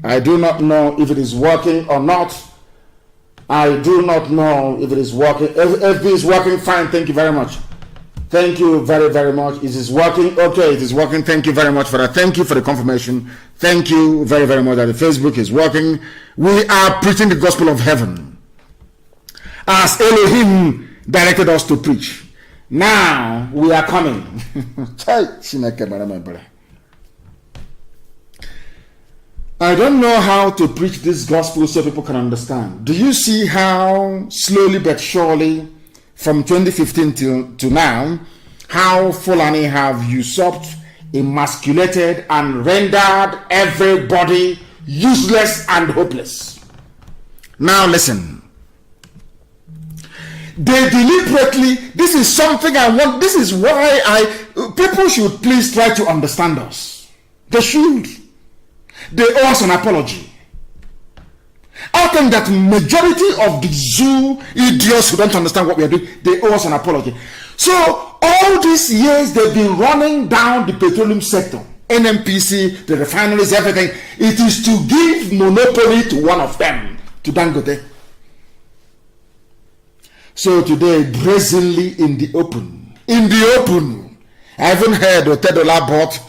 S5: I do not know if it is working or not. I do not know if it is working. If it is working, fine. Thank you very much. Thank you very, very much. It is working. Okay, it is working. Thank you very much for that. Thank you for the confirmation. Thank you very, very much that the Facebook is working. We are preaching the gospel of heaven as Elohim directed us to preach. Now we are coming. I don't know how to preach this gospel so people can understand. Do you see how slowly but surely from 2015 to now, how Fulani have usurped, emasculated, and rendered everybody useless and hopeless? Now listen. They deliberately, this is something I want, this is why people should please try to understand us. They should. They owe us an apology. I think that majority of the zoo idiots who don't understand what we are doing, they owe us an apology. So all these years they've been running down the petroleum sector, NNPC, the refineries, everything. It is to give monopoly to one of them, to Dangote. So today, brazenly in the open, I haven't heard Otedola bought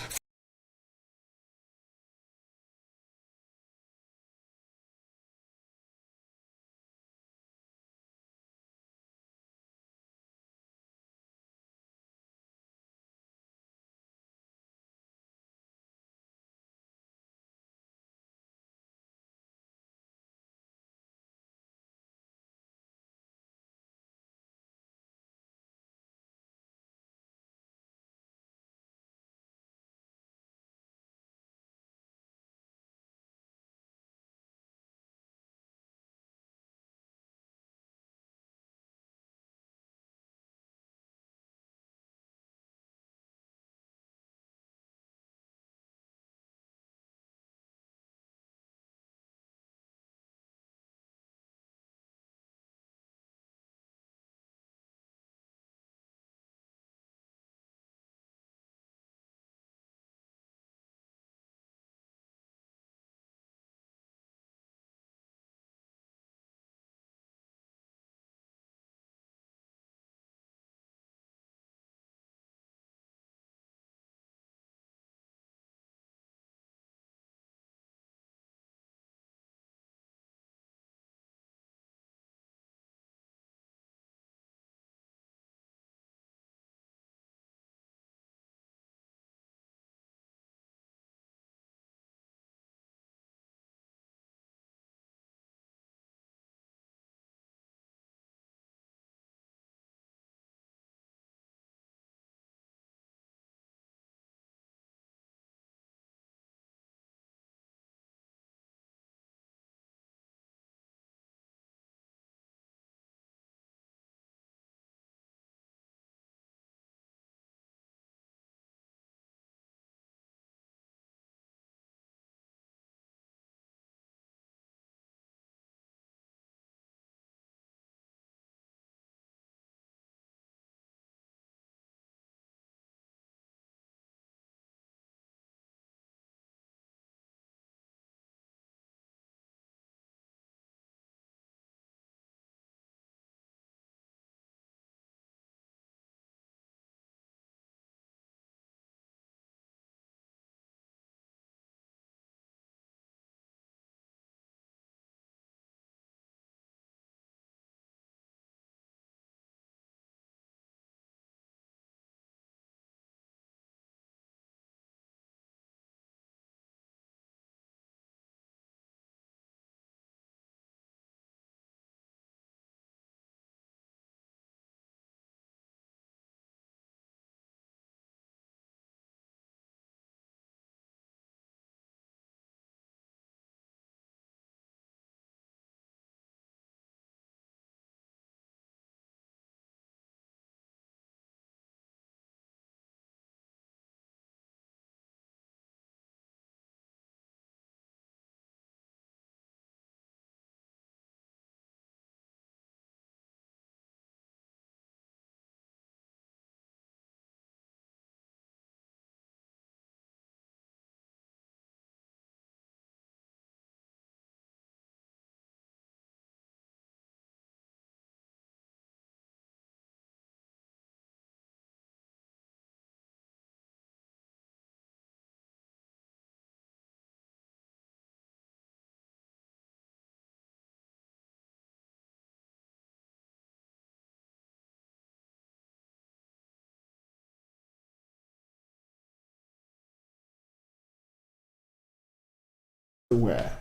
S5: Where?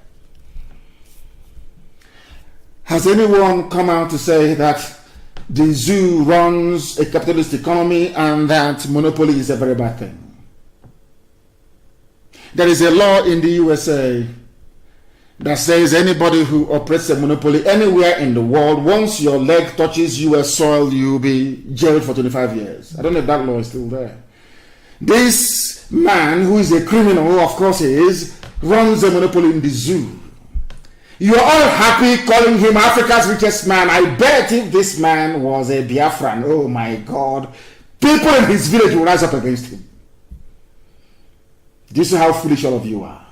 S5: Has anyone come out to say that the zoo runs a capitalist economy and that monopoly is a very bad thing? There is a law in the USA that says anybody who operates a monopoly anywhere in the world, once your leg touches US soil, you'll be jailed for 25 years. I don't know if that law is still there. This man, who is a criminal, of course he is, runs a monopoly in the zoo. You're all happy calling him Africa's richest man. I bet if this man was a Biafran, oh my God, people in his village will rise up against him. This is how foolish all of you are.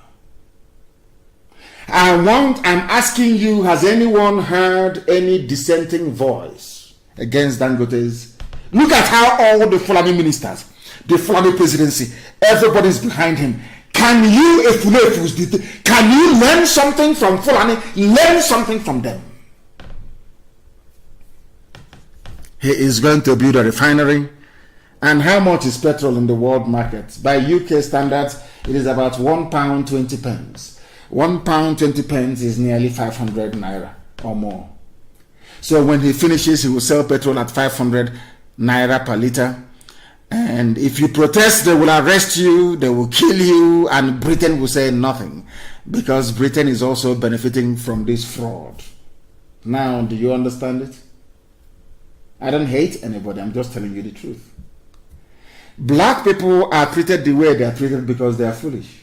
S5: I'm asking you, has anyone heard any dissenting voice against Dangote's? Look at how all the Fulani ministers, the Fulani presidency, everybody's behind him. Can you learn something from Fulani? Learn something from them. He is going to build a refinery. And how much is petrol in the world market? By UK standards, it is about £1.20. £1.20 is nearly 500 naira or more. So when he finishes, he will sell petrol at 500 naira per liter. And if you protest, they will arrest you, they will kill you, and Britain will say nothing, because Britain is also benefiting from this fraud. Now, do you understand it? I don't hate anybody, I'm just telling you the truth. Black people are treated the way they are treated because they are foolish.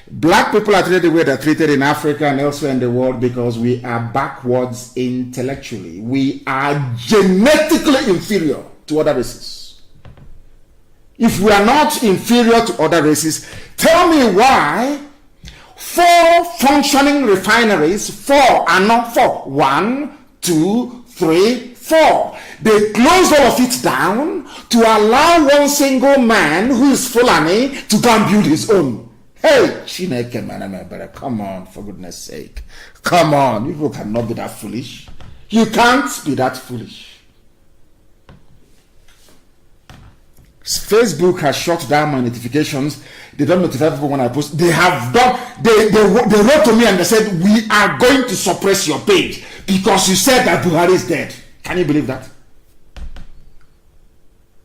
S5: Black people are treated the way they are treated in Africa and elsewhere in the world because we are backwards intellectually. We are genetically inferior to other races. If we are not inferior to other races, tell me why 4 functioning refineries, 4 and not 4, 1, 2, 3, 4. They closed all of it down to allow one single man who is Fulani to go and build his own. Hey, Chineke Manamebere, come on, for goodness sake. Come on, people cannot be that foolish. You can't be that foolish. Facebook has shut down my notifications. They don't notify people when I post. They have done. They wrote to me and they said, we are going to suppress your page because you said that Buhari is dead. Can you believe that?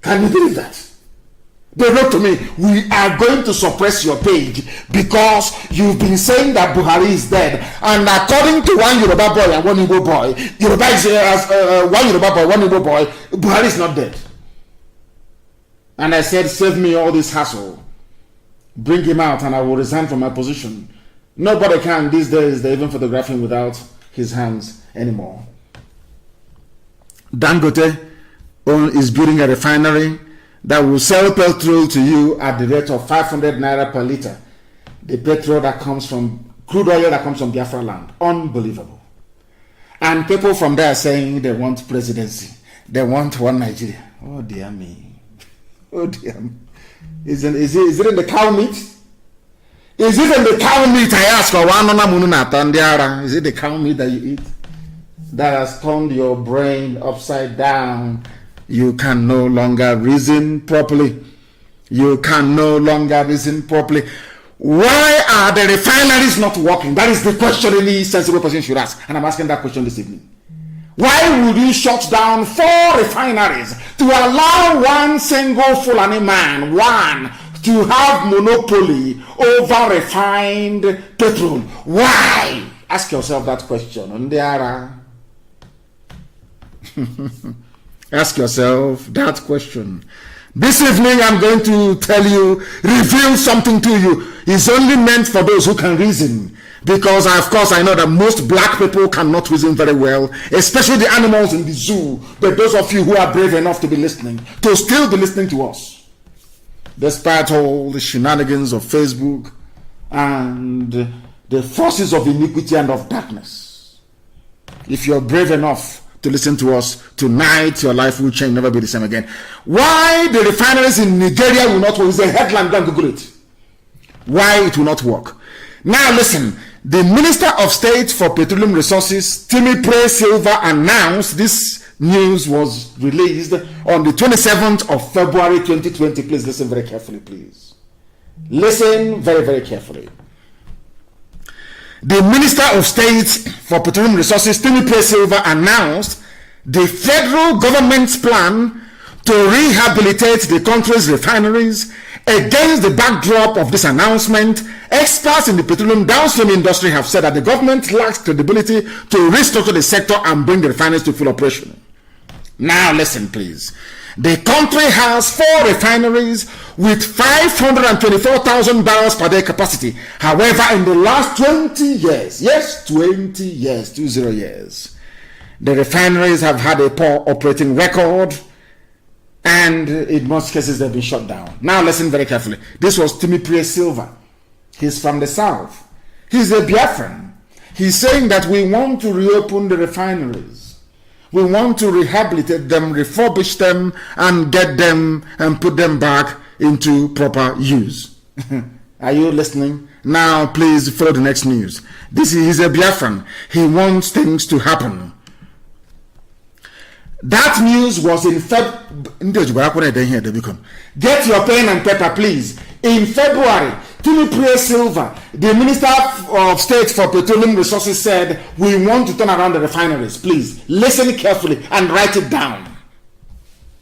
S5: Can you believe that? They wrote to me, we are going to suppress your page because you've been saying that Buhari is dead. And according to one Yoruba boy and one Igbo boy, Yoruba is one Yoruba boy, one Igbo boy, Buhari is not dead. And I said, save me all this hassle. Bring him out and I will resign from my position. Nobody can these days, they even photograph him without his hands anymore. Dangote is building a refinery that will sell petrol to you at the rate of 500 naira per liter. The petrol that comes from, crude oil that comes from Biafra land. Unbelievable. And people from there are saying they want presidency. They want one Nigeria. Oh dear me. Oh dear me. Is it in the cow meat? Is it in the cow meat I ask? Is it the cow meat that you eat? That has turned your brain upside down. You can no longer reason properly. You can no longer reason properly. Why are the refineries not working? That is the question any sensible person should ask. And I'm asking that question this evening. Why would you shut down 4 refineries to allow one single Fulani man, to have monopoly over refined petrol? Why? Ask yourself that question. Ask yourself that question. This evening I'm going to tell you, reveal something to you. It's only meant for those who can reason. Because of course I know that most black people cannot reason very well, especially the animals in the zoo. But those of you who are brave enough to be listening, to still be listening to us, despite all the shenanigans of Facebook and the forces of iniquity and of darkness. If you're brave enough to listen to us tonight, your life will change, never be the same again. Why the refineries in Nigeria will not work? It's a headline, go and Google it. Why it will not work. Now listen, the Minister of State for Petroleum Resources, Timi Silva, announced, this news was released on the 27th of February 2020. Please listen very carefully, please. Listen very, very carefully. the Minister of State for Petroleum Resources, Timi Silva, announced the federal government's plan to rehabilitate the country's refineries. Against the backdrop of this announcement, experts in the petroleum downstream industry have said that the government lacks credibility to restructure the sector and bring the refineries to full operation. Now listen, please. The country has 4 refineries with 524,000 barrels per day capacity. However, in the last 20 years, yes, 20 years, the refineries have had a poor operating record, and in most cases they've been shut down. Now listen very carefully. This was Timi Silva. He's from the south. He's a Biafran. He's saying that we want to reopen the refineries. We want to rehabilitate them, refurbish them, and get them and put them back into proper use. Are you listening? Now please follow the next news. He's a Biafran. He wants things to happen. That news was in Get your pen and paper, please. In February, Timi Silva, the Minister of State for Petroleum Resources, said, we want to turn around the refineries. Please, listen carefully and write it down.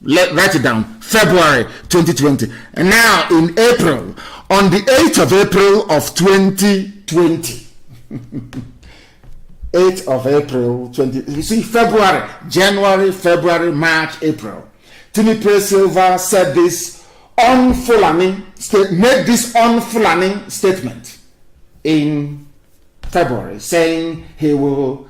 S5: Write it down. February 2020. And now in April, on the 8th of April of 2020. 8th of April 20. You see, February, January, February, March, April. Timi Silva said this made this on-Fulani statement in February, saying they will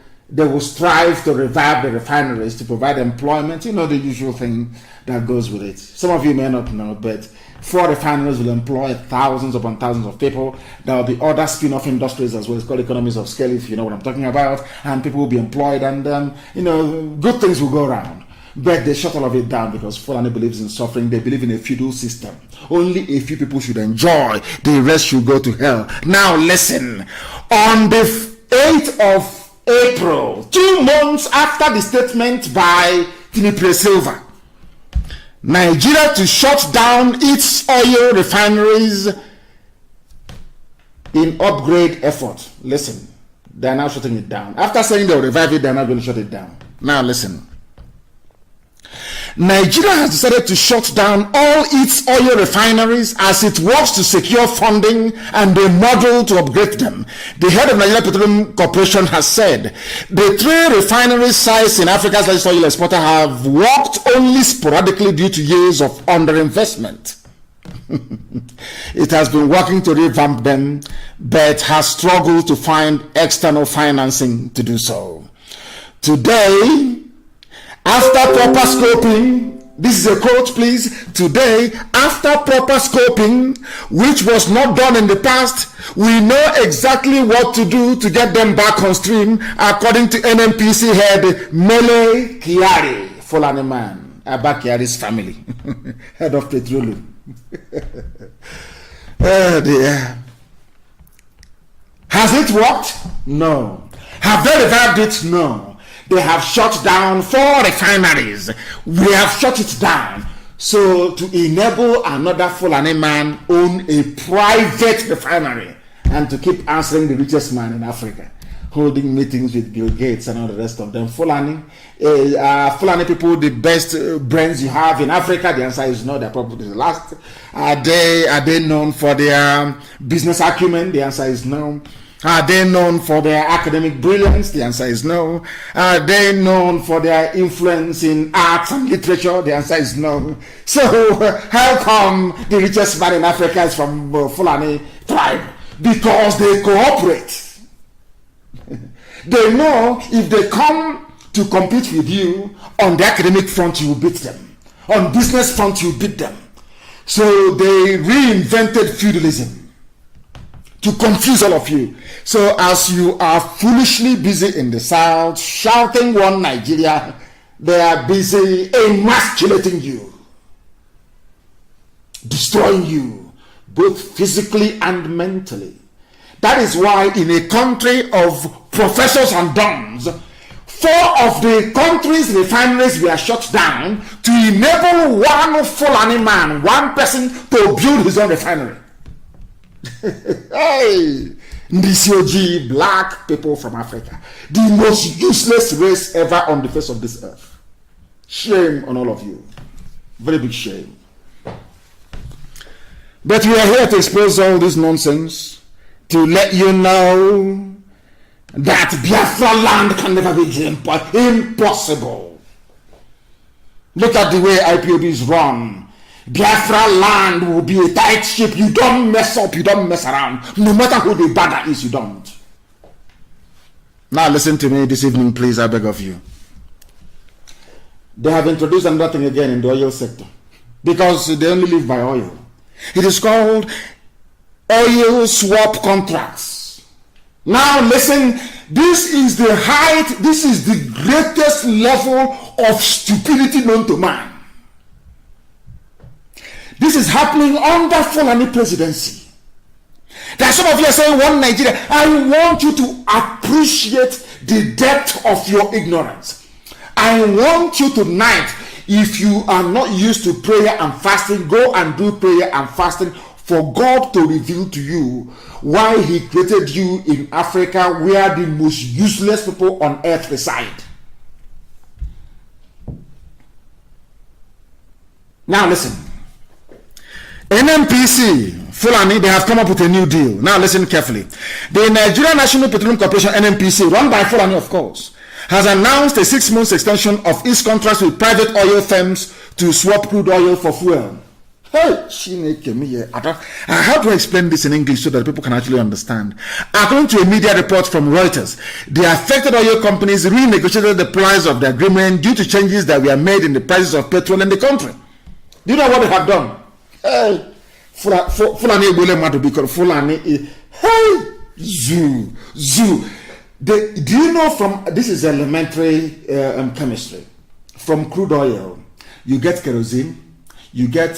S5: strive to revive the refineries to provide employment. You know, the usual thing that goes with it. Some of you may not know, but 4 refineries will employ thousands upon thousands of people. There will be other spin-off industries as well. It's called economies of scale, if you know what I'm talking about. And people will be employed, and good things will go around. But they shut all of it down because Fulani believes in suffering. They believe in a feudal system. Only a few people should enjoy. The rest should go to hell. Now listen. On the 8th of April, 2 months after the statement by Timi Silva, Nigeria to shut down its oil refineries in upgrade effort. Listen, they are now shutting it down. After saying they'll revive it, they are now going to shut it down. Now listen. Nigeria has decided to shut down all its oil refineries as it works to secure funding and a model to upgrade them. The head of Nigeria Petroleum Corporation has said the 3 refinery sites in Africa's largest oil exporter have worked only sporadically due to years of underinvestment. It has been working to revamp them, but has struggled to find external financing to do so. Today, after proper scoping, this is a quote, please. Today, after proper scoping, which was not done in the past, we know exactly what to do to get them back on stream, according to NNPC head Mele Kyari, Fulani man, Abba Kyari's family, head of petroleum. Oh dear. Has it worked? No. Have they revived it? No. They have shut down 4 refineries. We have shut it down. So to enable another Fulani man own a private refinery and to keep answering the richest man in Africa, holding meetings with Bill Gates and all the rest of them. Fulani people, the best brains you have in Africa? The answer is no. They're probably the last. Are they known for their business acumen? The answer is no. Are they known for their academic brilliance? The answer is no. Are they known for their influence in arts and literature? The answer is no. So how come the richest man in Africa is from Fulani tribe? Because they cooperate. They know if they come to compete with you on the academic front, you will beat them. On business front, you beat them. So they reinvented feudalism to confuse all of you. So as you are foolishly busy in the south shouting one Nigeria, they are busy emasculating you, destroying you both physically and mentally. That is why in a country of professors and dons, 4 of the country's refineries were shut down to enable one Fulani man, one person, to build his own refinery. Hey, Ndisi black people from Africa. The most useless race ever on the face of this earth. Shame on all of you. Very big shame. But we are here to expose all this nonsense, to let you know that Biafra land can never be impossible. Look at the way IPOB is run. Biafra land will be a tight ship. You don't mess up, you don't mess around. No matter who the bagger is, you don't. Now listen to me this evening, please, I beg of you. They have introduced another thing again in the oil sector, because they only live by oil. It is called oil swap contracts. Now listen, this is the height, this is the greatest level of stupidity known to man. This is happening under Fulani presidency. There are some of you are saying, one Nigeria. I want you to appreciate the depth of your ignorance. I want you tonight, if you are not used to prayer and fasting, go and do prayer and fasting for God to reveal to you why he created you in Africa, where the most useless people on earth reside. Now listen. NNPC, Fulani, they have come up with a new deal. Now listen carefully. The Nigerian National Petroleum Corporation, NNPC, run by Fulani of course, has announced a 6-month extension of its contracts with private oil firms to swap crude oil for fuel. Hey, how do I explain this in English so that people can actually understand? According to a media report from Reuters, the affected oil companies renegotiated the price of the agreement due to changes that were made in the prices of petrol in the country. Do you know what they have done? Hey, Fulani Madu because Fulani, hey, zoo. Do you know from, this is elementary chemistry, from crude oil, you get kerosene, you get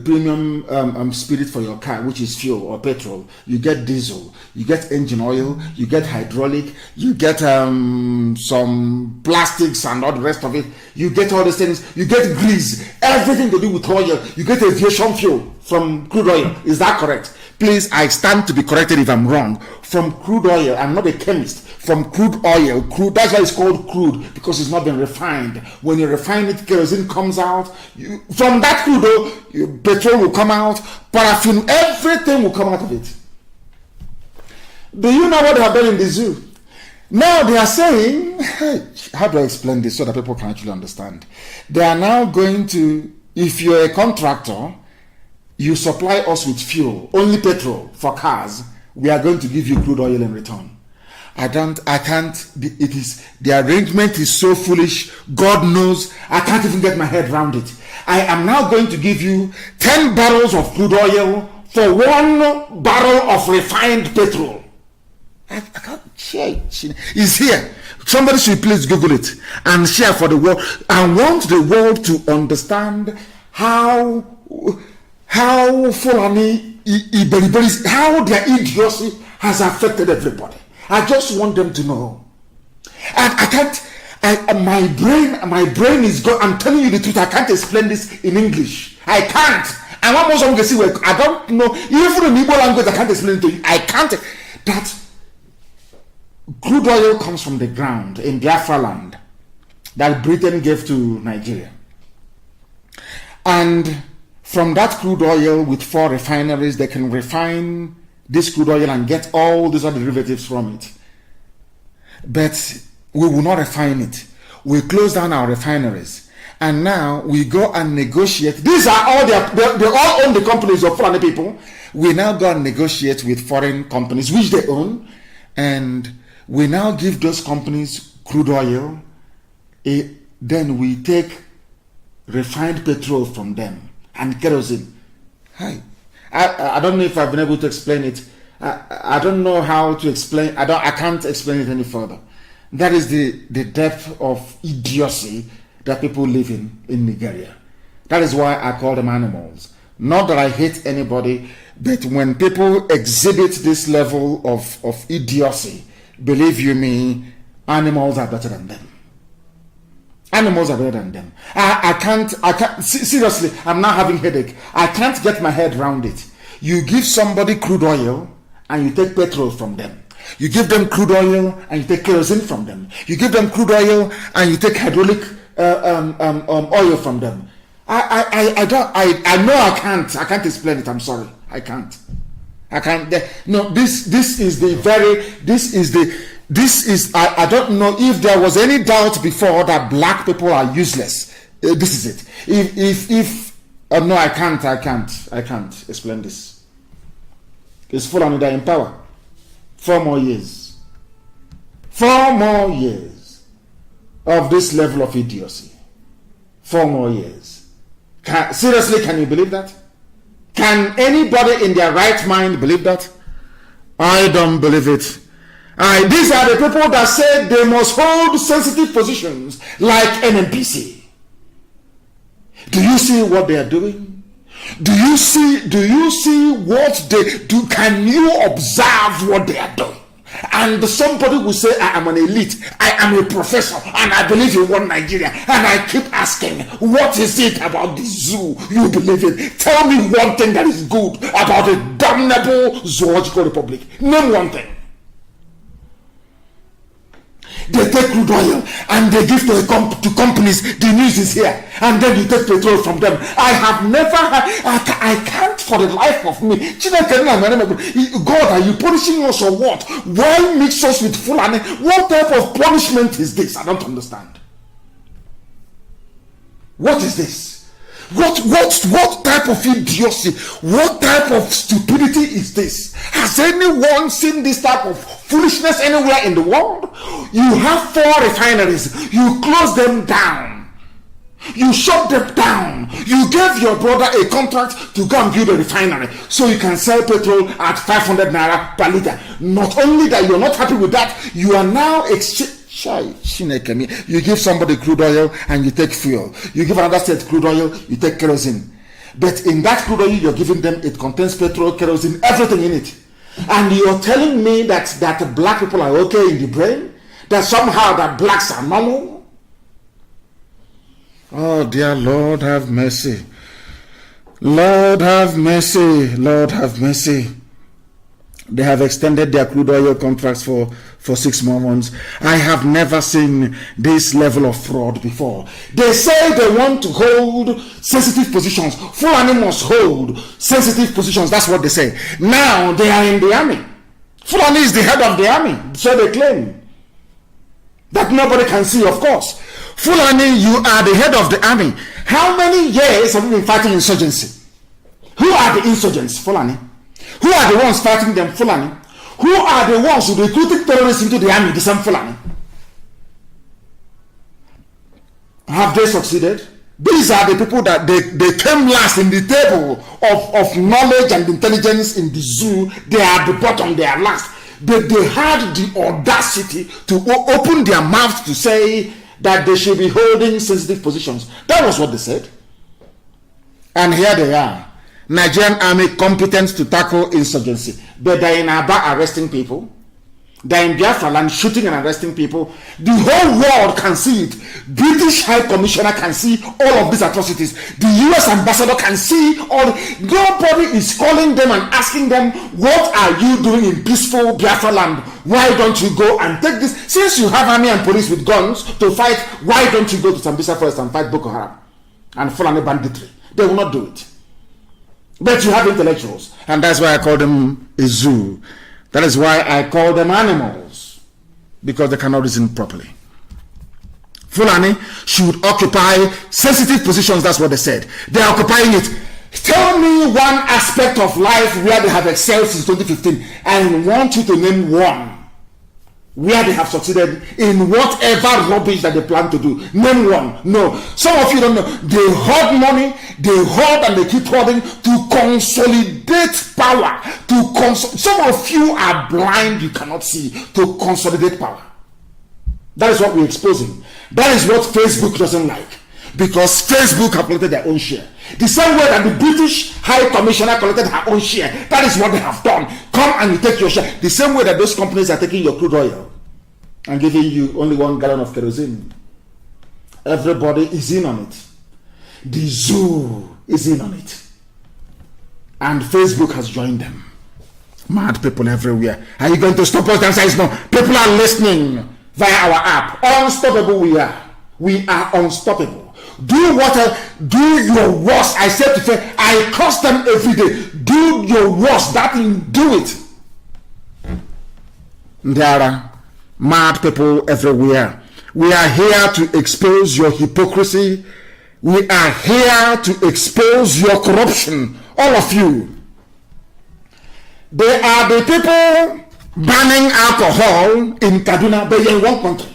S5: premium spirit for your car, which is fuel or petrol, you get diesel, you get engine oil, you get hydraulic, you get some plastics and all the rest of it, you get all these things, you get grease, everything to do with oil, you get aviation fuel from crude oil. Is that correct? Please, I stand to be corrected if I'm wrong. From crude oil, I'm not a chemist. From crude oil, that's why it's called crude, because it's not been refined. When you refine it, kerosene comes out. From that crude oil, petrol will come out, paraffin, everything will come out of it. Do you know what they have done in the zoo? Now they are saying, how do I explain this so that people can actually understand? They are now going to, if you're a contractor, you supply us with fuel, only petrol for cars, we are going to give you crude oil in return. I can't, it is, the arrangement is so foolish, God knows, I can't even get my head around it. I am now going to give you 10 barrels of crude oil for 1 barrel of refined petrol. I can't share it. It's here. Somebody should please Google it and share for the world. I want the world to understand how Fulani, how their idiocy has affected everybody. I just want them to know. And I can't, my brain is gone. I'm telling you the truth, I can't explain this in English. I can't. And one more song can see where I don't know, even in Igbo language, I can't explain it to you. I can't. That crude oil comes from the ground in Biafra land that Britain gave to Nigeria. And from that crude oil, with 4 refineries, they can refine this crude oil and get all these other derivatives from it. But we will not refine it. We close down our refineries. And now we go and negotiate. These are all they all own the companies of foreign people. We now go and negotiate with foreign companies, which they own. And we now give those companies crude oil. Then we take refined petrol from them and kerosene. I don't know if I've been able to explain it. I don't know how to explain. I can't explain it any further. That is the depth of idiocy that people live in Nigeria. That is why I call them animals. Not that I hate anybody, but when people exhibit this level of idiocy, believe you me, animals are better than them. Animals are better than them. I can't, seriously, I'm now having headache. I can't get my head around it. You give somebody crude oil and you take petrol from them. You give them crude oil and you take kerosene from them. You give them crude oil and you take hydraulic oil from them. I know I can't explain it. I'm sorry. I can't. No, this is I don't know if there was any doubt before that black people are useless. This is it. If no, I can't explain this. It's full on in power. 4 more years. 4 more years of this level of idiocy. 4 more years. Seriously, can you believe that? Can anybody in their right mind believe that? I don't believe it. These are the people that said they must hold sensitive positions like NNPC. Do you see what they are doing? Do you see what they do? Can you observe what they are doing? And somebody will say, I am an elite, I am a professor, and I believe in one Nigeria. And I keep asking, what is it about the zoo you believe in? Tell me one thing that is good about the damnable zoological republic. Name one thing. They take crude oil and they give to companies. The news is here, and then you take petrol from them. I have never had. I can't for the life of me. God, are you punishing us or what? Why mix us with Fulani? What type of punishment is this? I don't understand. What is this? What type of idiocy? What type of stupidity is this? Has anyone seen this type of foolishness anywhere in the world? You have 4 refineries. You close them down. You shut them down. You gave your brother a contract to go and build a refinery so you can sell petrol at 500 naira per liter. Not only that, you're not happy with that, you are now you give somebody crude oil and you take fuel. You give another state crude oil, you take kerosene. But in that crude oil you're giving them, it contains petrol, kerosene, everything in it. And you're telling me that black people are okay in the brain? That somehow that blacks are normal? Oh dear Lord, have mercy. Lord have mercy. Lord have mercy. They have extended their crude oil contracts for 6 more months. I have never seen this level of fraud before. They say they want to hold sensitive positions. Fulani must hold sensitive positions. That's what they say. Now they are in the army. Fulani is the head of the army. So they claim. That nobody can see, of course. Fulani, you are the head of the army. How many years have you been fighting insurgency? Who are the insurgents? Fulani. Who are the ones fighting them? Fulani. Who are the ones who recruited terrorists into the army? The same Fulani. Have they succeeded? These are the people that they came last in the table of knowledge and intelligence in the zoo. They are at the bottom, they are last. They had the audacity to open their mouths to say that they should be holding sensitive positions. That was what they said. And here they are. Nigerian army competent to tackle insurgency. But they're in Aba arresting people. They're in Biafra land shooting and arresting people. The whole world can see it. British High Commissioner can see all of these atrocities. The US Ambassador can see all. Nobody is calling them and asking them, what are you doing in peaceful Biafra land? Why don't you go and take this? Since you have army and police with guns to fight, why don't you go to Sambisa Forest and fight Boko Haram and Fulani banditry? They will not do it. But you have intellectuals, and that's why I call them a zoo. That is why I call them animals, because they cannot reason properly. Fulani should occupy sensitive positions. That's what they said. They are occupying it. Tell me one aspect of life where they have excelled since 2015, and I want you to name one where they have succeeded in whatever rubbish that they plan to do. Name one. No. Some of you don't know. They hoard money, they hoard and they keep hoarding to consolidate power. Some of you are blind, you cannot see, to consolidate power. That is what we're exposing. That is what Facebook doesn't like. Because Facebook have collected their own share. The same way that the British High Commissioner collected her own share. That is what they have done. Come and you take your share. The same way that those companies are taking your crude oil and giving you only 1 gallon of kerosene. Everybody is in on it. The zoo is in on it. And Facebook has joined them. Mad people everywhere. Are you going to stop us? The answer is no. People are listening via our app. Unstoppable we are. We are unstoppable. Do your worst. I said to say, I curse them every day. Do your worst. That means do it. There are mad people everywhere. We are here to expose your hypocrisy. We are here to expose your corruption. All of you. They are the people banning alcohol in Kaduna, but in one country.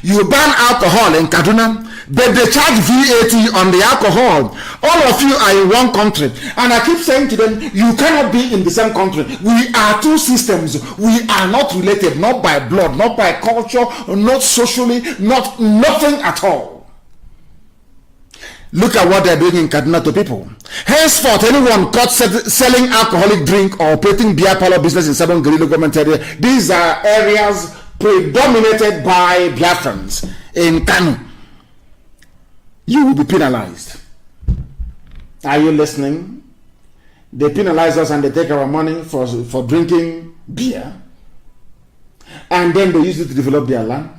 S5: You ban alcohol in Kaduna, but they charge VAT on the alcohol. All of you are in one country. And I keep saying to them, you cannot be in the same country. We are two systems. We are not related, not by blood, not by culture, not socially, nothing at all. Look at what they're doing in Kaduna to people. Henceforth, anyone caught selling alcoholic drink or operating beer parlor business in Southern Guerrilla government area, these are areas predominated by Biafrans in Kanu. You will be penalized. Are you listening? They penalize us and they take our money for drinking beer, and then they use it to develop their land.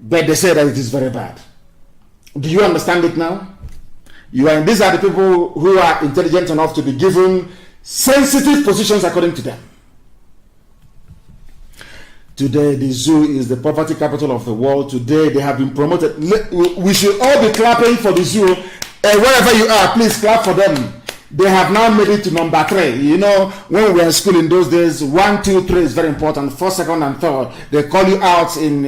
S5: But they say that it is very bad. Do you understand it now? These are the people who are intelligent enough to be given sensitive positions according to them. Today, the zoo is the poverty capital of the world. Today, they have been promoted. We should all be clapping for the zoo. Wherever you are, please clap for them. They have now made it to number 3. You know, when we were in school in those days, 1, 2, 3 is very important. 1st, 2nd, and 3rd. They call you out in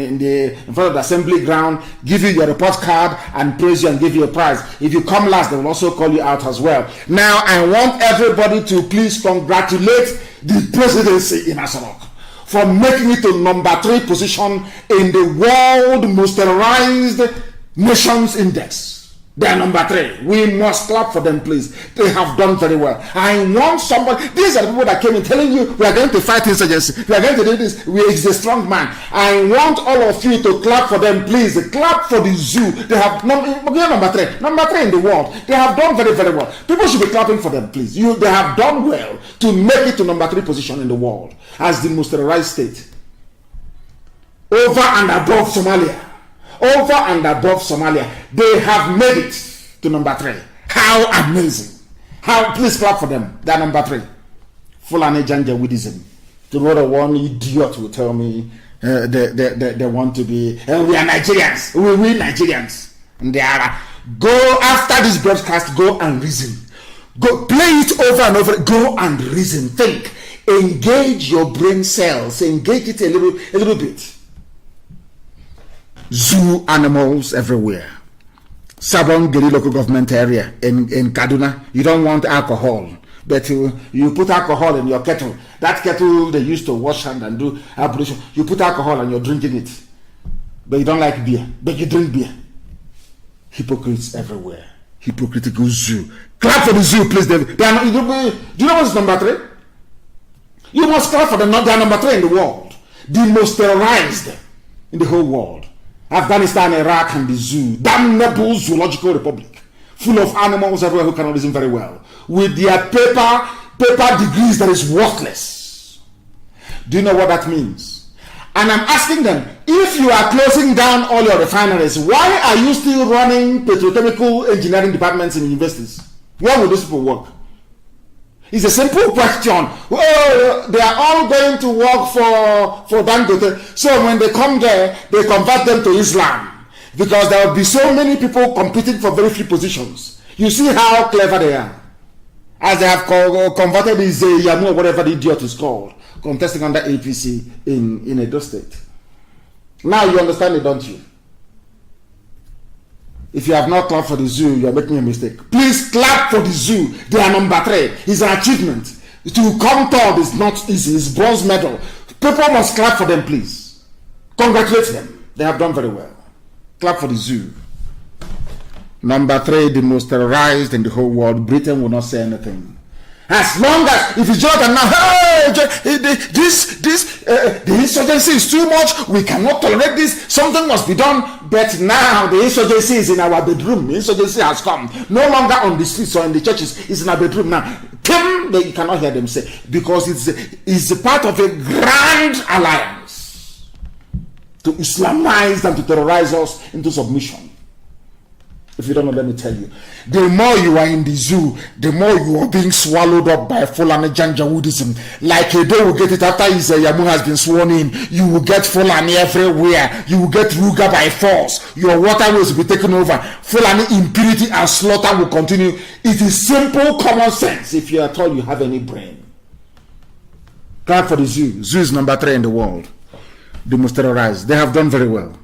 S5: front of the assembly ground, give you your report card, and praise you and give you a prize. If you come last, they will also call you out as well. Now, I want everybody to please congratulate the presidency in Asorok for making it to number 3 position in the World Most Terrorized Nations Index. They are number 3. We must clap for them, please. They have done very well. I want somebody. These are the people that came in telling you we are going to fight insurgency. We are going to do this. Is a strong man. I want all of you to clap for them, please. Clap for the zoo. They have number 3. Number 3 in the world. They have done very, very well. People should be clapping for them, please. They have done well to make it to number 3 position in the world as the most terrorized state. Over and above Somalia. Over and above Somalia, they have made it to number 3. How amazing! Please clap for them. They are number 3. Fulani Janjaweedism. Tomorrow, one idiot will tell me they want to be. We are Nigerians. We Nigerians. And they are. Go after this broadcast. Go and reason. Go play it over and over. Go and reason. Think. Engage your brain cells. Engage it a little bit. Zoo animals everywhere. Sabon Geri local government area in Kaduna. You don't want alcohol, but you put alcohol in your kettle. That kettle they used to wash hand and do ablution. You put alcohol and you're drinking it, but you don't like beer, but you drink beer. Hypocrites everywhere. Hypocritical zoo. Clap for the zoo, please, David. Do you know what's number 3? You must clap for them. They are number 3 in the world, the most terrorized in the whole world. Afghanistan, Iraq, and the zoo. Damnable zoological republic. Full of animals everywhere who cannot reason very well. With their paper degrees that is worthless. Do you know what that means? And I'm asking them, if you are closing down all your refineries, why are you still running petrochemical engineering departments in universities? Where will those people work? It's a simple question. Oh, they are all going to work for Dangote. So when they come there, they convert them to Islam. Because there will be so many people competing for very few positions. You see how clever they are. As they have converted this Yamu or whatever the idiot is called, contesting under APC in Edo State. Now you understand it, don't you? If you have not clapped for the zoo, you are making a mistake. Please clap for the zoo. They are number 3. It's an achievement. To come third is not easy. It's bronze medal. People must clap for them, please. Congratulate them. They have done very well. Clap for the zoo. Number 3, the most terrorized in the whole world. Britain will not say anything. As long as, if it's Jordan now, hey, the insurgency is too much, we cannot tolerate this, something must be done. But now the insurgency is in our bedroom. The insurgency has come. No longer on the streets or in the churches, it's in our bedroom now. You cannot hear them say, because it's a part of a grand alliance to Islamize and to terrorize us into submission. If you don't know, let me tell you. The more you are in the zoo, the more you are being swallowed up by Fulani Janjaweedism. Like a day will get it after his Yamu has been sworn in. You will get Fulani everywhere. You will get Ruga by force. Your waterways will be taken over. Fulani impurity and slaughter will continue. It is simple common sense if you are told you have any brain. Clap for the zoo. Zoo is number 3 in the world. The most terrorized. They have done very well.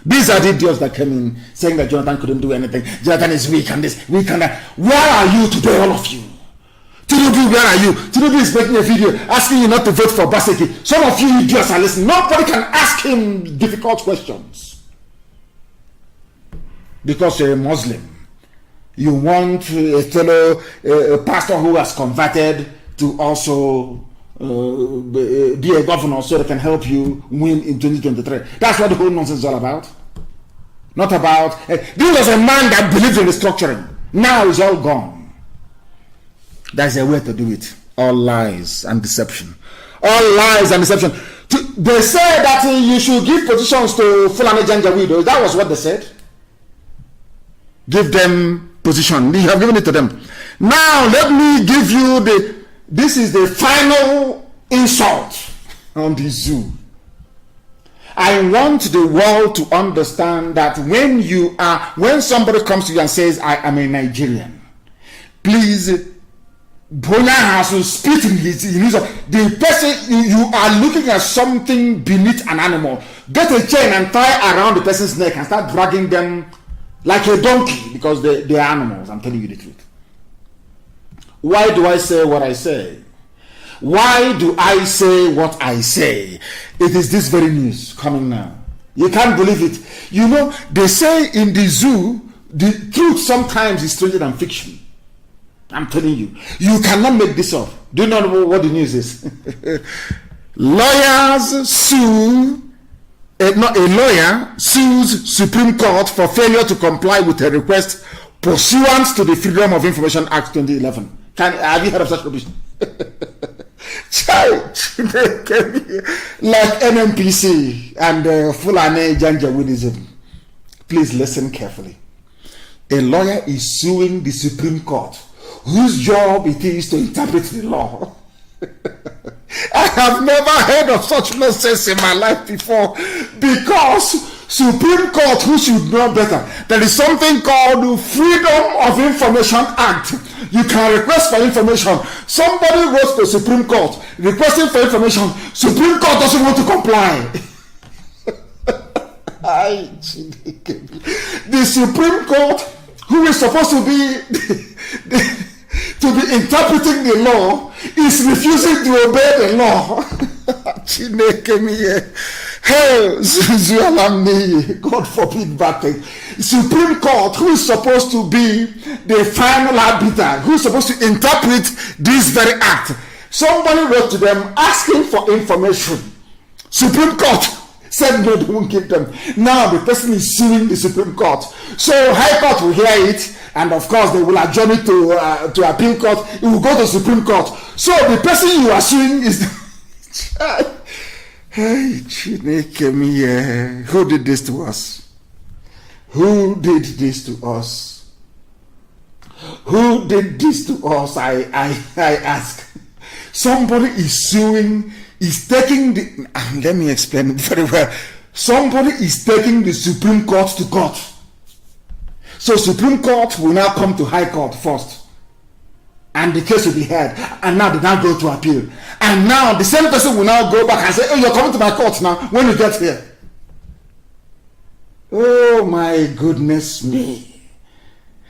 S5: These are the idiots that came in saying that Jonathan couldn't do anything. Jonathan is weak and this, weak and that. Where are you today, all of you? Tinubu, where are you? Tinubu is making a video asking you not to vote for Baseki. Some of you idiots are listening. Nobody can ask him difficult questions. Because you're a Muslim. You want a fellow pastor who has converted to also be a governor so they can help you win in 2023. That's what the whole nonsense is all about. Not about this was a man that believed in restructuring. Now it's all gone. There's a way to do it. All lies and deception. All lies and deception. They said that you should give positions to Fulani Janjaweed. That was what they said. Give them position. You have given it to them. Now let me give you this is the final insult on the zoo. I want the world to understand that when somebody comes to you and says, I am a Nigerian, please, Bola has to spit in his the person, you are looking at something beneath an animal. Get a chain and tie around the person's neck and start dragging them like a donkey, because they are animals. I'm telling you the truth. Why do I say what I say? Why do I say what I say? It is this very news coming now. You can't believe it. You know, they say in the zoo, the truth sometimes is stranger than fiction. I'm telling you. You cannot make this up. Do you know what the news is? Lawyers sue. A lawyer sues Supreme Court for failure to comply with a request pursuant to the Freedom of Information Act 2011. Have you heard of such rubbish? Like NMPC and Fulani Janjaweedism. Please listen carefully. A lawyer is suing the Supreme Court, whose job it is to interpret the law. I have never heard of such nonsense in my life before, because Supreme Court, who should know better, there is something called Freedom of Information Act. You can request for information. Somebody wrote to Supreme Court requesting for information. Supreme Court doesn't want to comply. The Supreme Court, who is supposed to be interpreting the law, is refusing to obey the law. Hey, God forbid bad thing. Supreme Court, who is supposed to be the final arbiter, who is supposed to interpret this very act, somebody wrote to them asking for information. Supreme Court said no, they won't give them. Now the person is suing the Supreme Court. So High Court will hear it, and of course they will adjourn it to Appeal Court. It will go to Supreme Court. So the person you are suing is Hey, Chineke, who did this to us? Who did this to us? Who did this to us? I ask. Somebody is suing, is taking the, let me explain it very well. Somebody is taking the Supreme Court to court. So Supreme Court will now come to High Court first. And the case will be heard. And now they now go to appeal. And now the same person will now go back and say, oh, you're coming to my court now when you get here. Oh my goodness me.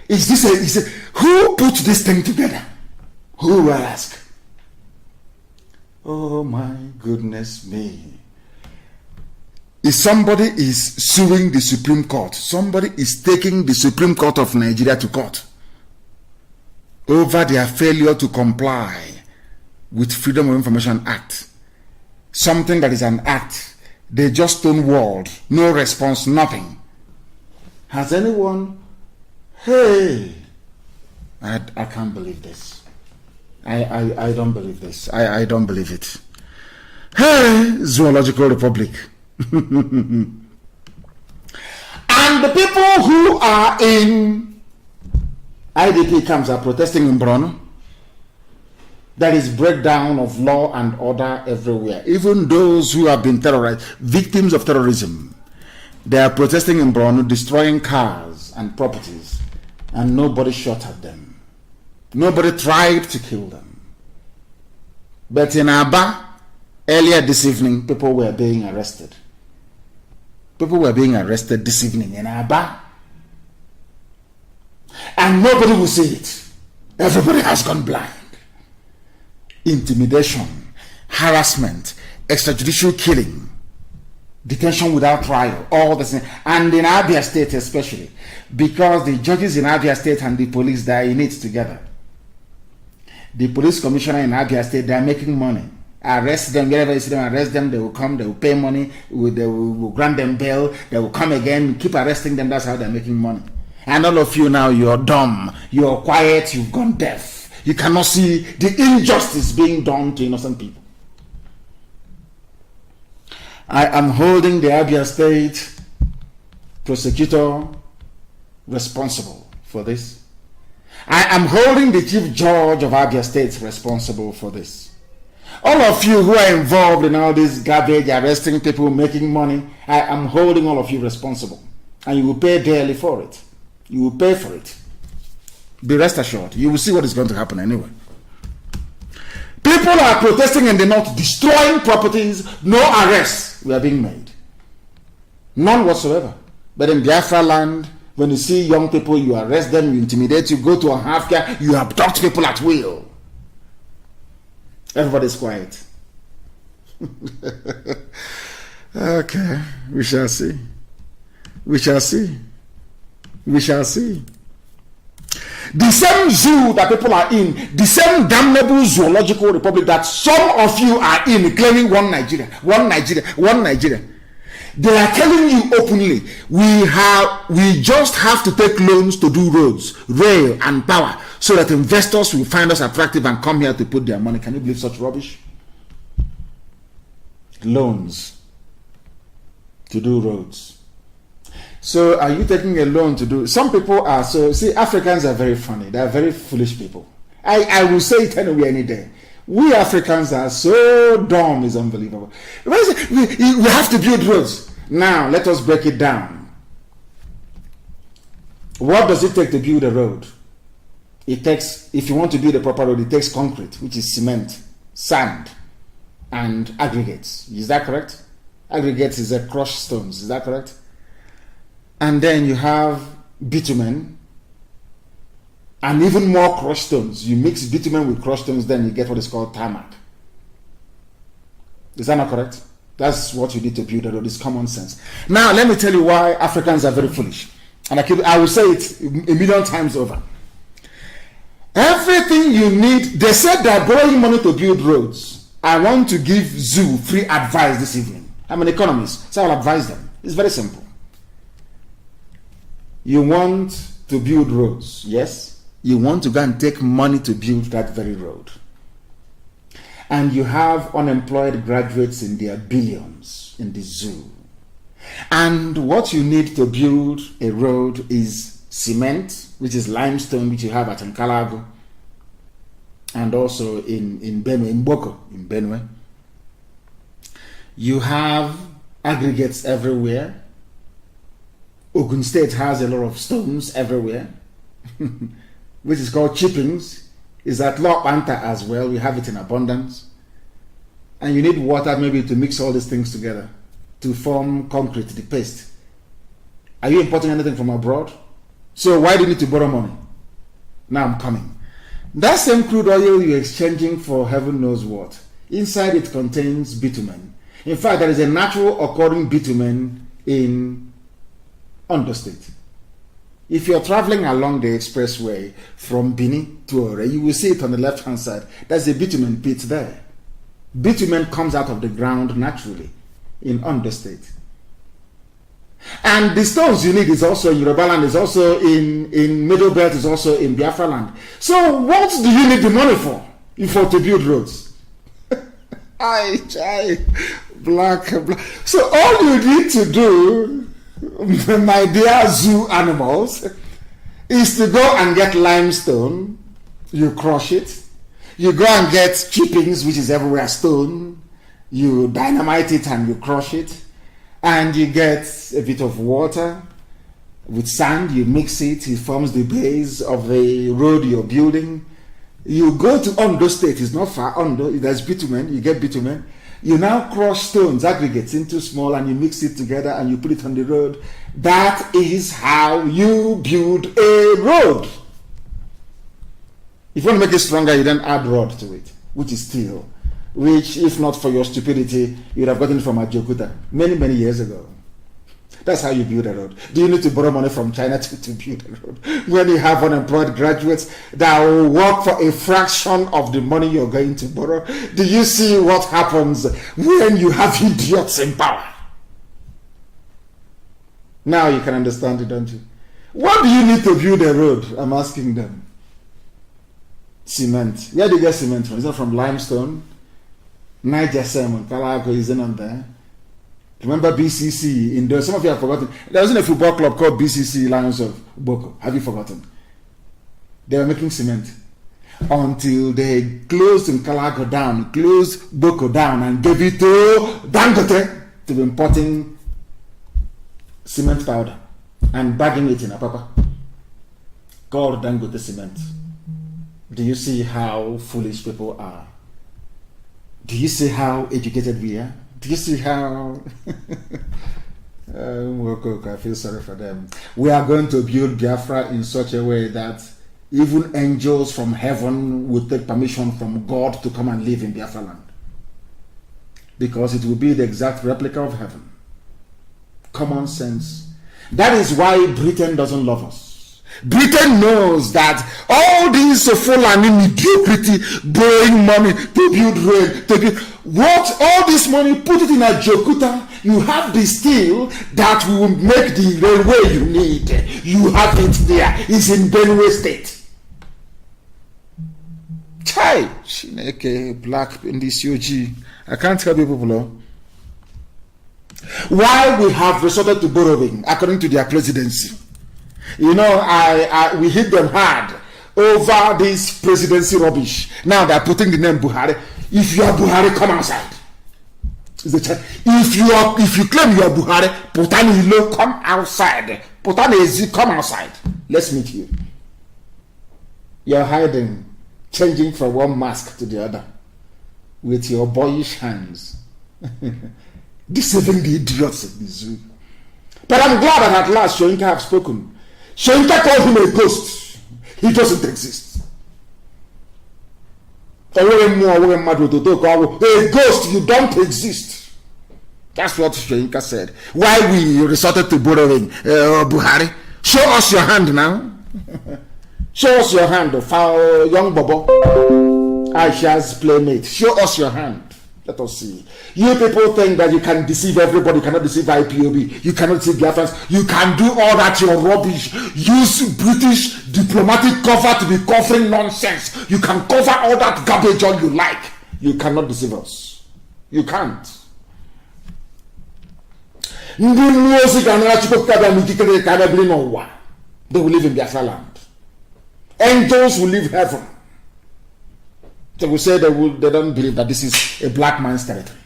S5: Who put this thing together? Who will ask? Oh my goodness me. If somebody is suing the Supreme Court, somebody is taking the Supreme Court of Nigeria to court over their failure to comply with Freedom of Information Act. Something that is an act. They just stonewalled. No response, nothing. Has anyone? Hey, I can't believe this. I don't believe this. I don't believe it. Hey, Zoological Republic. And the people who are in IDP camps are protesting in Borno. There is breakdown of law and order everywhere. Even those who have been terrorized, victims of terrorism, they are protesting in Borno, destroying cars and properties, and nobody shot at them. Nobody tried to kill them. But in Aba, earlier this evening, people were being arrested. People were being arrested this evening in Aba. And nobody will see it. Everybody has gone blind. Intimidation, harassment, extrajudicial killing, detention without trial, all the same. And in Abia State especially, because the judges in Abia State and the police, they are in it together. The police commissioner in Abia State, they are making money. Arrest them, wherever you see them, arrest them, they will come, they will pay money, they will grant them bail, they will come again, keep arresting them. That's how they're making money. And all of you now, you're dumb, you're quiet, you've gone deaf. You cannot see the injustice being done to innocent people. I am holding the Abia State prosecutor responsible for this. I am holding the chief judge of Abia State responsible for this. All of you who are involved in all this garbage, arresting people, making money, I am holding all of you responsible. And you will pay dearly for it. You will pay for it. Be rest assured, you will see what is going to happen anyway. People are protesting in the north, destroying properties, no arrests were being made. None whatsoever. But in Biafra land, when you see young people, you arrest them, you intimidate, you go to a half-care, you abduct people at will. Everybody's quiet. Okay, we shall see. We shall see. We shall see. The same zoo that people are in, the same damnable zoological republic that some of you are in, claiming one Nigeria, one Nigeria, one Nigeria. They are telling you openly, we just have to take loans to do roads, rail, and power, so that investors will find us attractive and come here to put their money. Can you believe such rubbish? Loans to do roads. So are you taking a loan to do? Some people are so, see, Africans are very funny. They are very foolish people. I will say it anyway any day. We Africans are so dumb, it's unbelievable. We have to build roads. Now, let us break it down. What does it take to build a road? It takes, if you want to build a proper road, it takes concrete, which is cement, sand, and aggregates. Is that correct? Aggregates is a crushed stones. Is that correct? And then you have bitumen and even more crushed stones. You mix bitumen with crushed stones, then you get what is called tarmac. Is that not correct? That's what you need to build a road. It's common sense. Now, let me tell you why Africans are very foolish. And I will say it a million times over. Everything you need, they said they're borrowing money to build roads. I want to give Zoo free advice this evening. I'm an economist, so I'll advise them. It's very simple. You want to build roads, yes? You want to go and take money to build that very road. And you have unemployed graduates in their billions in the zoo. And what you need to build a road is cement, which is limestone, which you have at Nkalago, and also in Benue, in Boko, in Benue. You have aggregates everywhere. Ogun State has a lot of stones everywhere, which is called chippings. Is at Lok Banta as well. We have it in abundance. And you need water maybe to mix all these things together to form concrete, the paste. Are you importing anything from abroad? So why do you need to borrow money? Now I'm coming. That same crude oil you're exchanging for heaven knows what. Inside it contains bitumen. In fact, there is a natural occurring bitumen in Ondo State. If you're traveling along the expressway from Bini to Ore, you will see it on the left hand side. There's a bitumen pit there. Bitumen comes out of the ground naturally in Ondo State. And the stones you need is also in Yoruba land, is also in Middle Belt, is also in Biafra land. So what do you need the money for? for to build roads. Black. So all you need to do, my dear zoo animals, is to go and get limestone. You crush it. You go and get chippings, which is everywhere stone. You dynamite it and you crush it. And you get a bit of water with sand. You mix it. It forms the base of the road you're building. You go to Ondo State. It's not far. Ondo, there's bitumen. You get bitumen. You now crush stones, aggregates into small, and you mix it together and you put it on the road. That is how you build a road. If you want to make it stronger, you then add rod to it, which is steel, which, if not for your stupidity, you'd have gotten from Ajokuta many, many years ago. That's how you build a road. Do you need to borrow money from China to build a road? When you have unemployed graduates that will work for a fraction of the money you're going to borrow, do you see what happens when you have idiots in power? Now you can understand it, don't you? What do you need to build a road? I'm asking them. Cement. Where do you get cement from? Is it from limestone? Niger Salmon, Calago isn't on there. Remember BCC in there? Some of you have forgotten. There wasn't a football club called BCC Lions of Boko. Have you forgotten? They were making cement until they closed in Calago down, closed Boko down, and gave it to Dangote to be importing cement powder and bagging it in Apapa called Dangote cement. Do you see how foolish people are? Do you see how educated we are? Do you see how I feel sorry for them. We are going to build Biafra in such a way that even angels from heaven will take permission from God to come and live in Biafra land, because it will be the exact replica of heaven. Common sense. That is why Britain doesn't love us. Britain knows that all these Fulani mediocrity, borrowing money to build rail, to build what, all this money, put it in a Jokuta. You have the steel that will make the railway you need. You have it there. It's in Benue State. Chai, Chineke, black in this UG. I can't tell you people. Why we have resorted to borrowing according to their presidency. You know, we hit them hard over this presidency rubbish. Now they're putting the name Buhari. If you are Buhari, come outside. If you claim you are Buhari, Potani Hilo, come outside. Potani Ezi, come outside. Let's meet you. You're hiding, changing from one mask to the other with your boyish hands. Deceiving the idiots in the zoo. But I'm glad that at last Shoinka have spoken. Shoinka called him a ghost. He doesn't exist. A ghost, you don't exist. That's what Shoinka said. Why we resorted to borrowing Buhari? Show us your hand now. Show us your hand, young Bobo. Aisha's playmate. Show us your hand. Let us see. You people think that you can deceive everybody. You cannot deceive IPOB. You cannot deceive Biafrans. You can do all that, your rubbish. Use British diplomatic cover to be covering nonsense. You can cover all that garbage all you like. You cannot deceive us. You can't. They will live in Biafra land. Angels will leave heaven. They will say they don't believe that this is a black man's territory.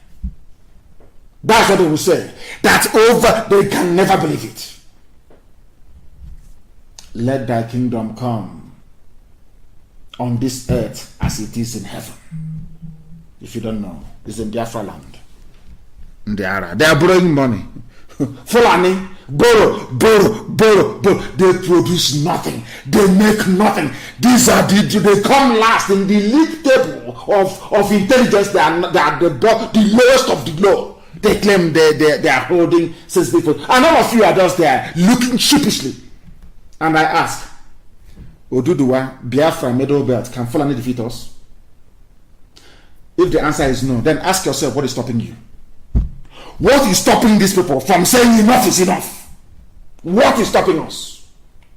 S5: That's what they will say. That they can never believe it. Let thy kingdom come on this earth as it is in heaven. If you don't know, it's in Biafra land. They are borrowing money. Fulani, borrow. They produce nothing. They make nothing. These are they come last in the league table of intelligence. They are the lowest of the low. They claim they are holding sensitive people. And all of you are just there looking sheepishly. And I ask, Oduduwa, Biafra, Middle Belt, can Fulani defeat us? If the answer is no, then ask yourself, what is stopping you? What is stopping these people from saying enough is enough? What is stopping us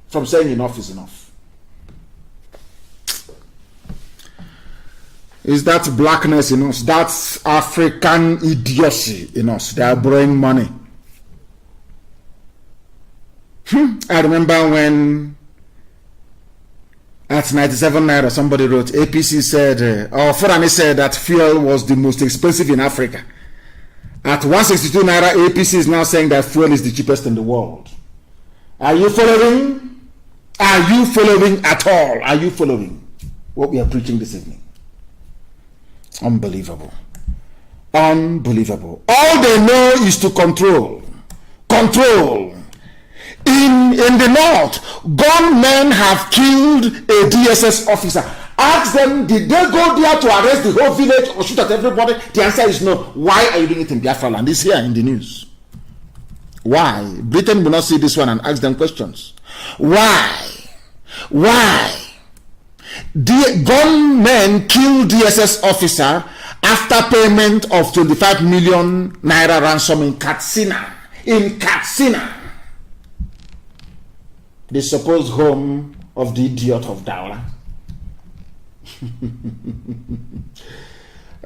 S5: from saying enough is enough? It's that blackness in us, that's African idiocy in us. They are borrowing money. I remember when at 97 naira somebody wrote, APC said, or Fulani said that fuel was the most expensive in Africa. At 162 naira, APC is now saying that fuel is the cheapest in the world. Are you following? Are you following at all? Are you following what we are preaching this evening? Unbelievable. Unbelievable. All they know is to control. Control. In the north, gunmen have killed a DSS officer. Ask them, did they go there to arrest the whole village or shoot at everybody? The answer is no. Why are you doing it in Biafra land? It's here in the news. Why? Britain will not see this one and ask them questions. Why? Why? The gunmen killed DSS officer after payment of 25 million naira ransom in Katsina. In Katsina, the supposed home of the idiot of Daura.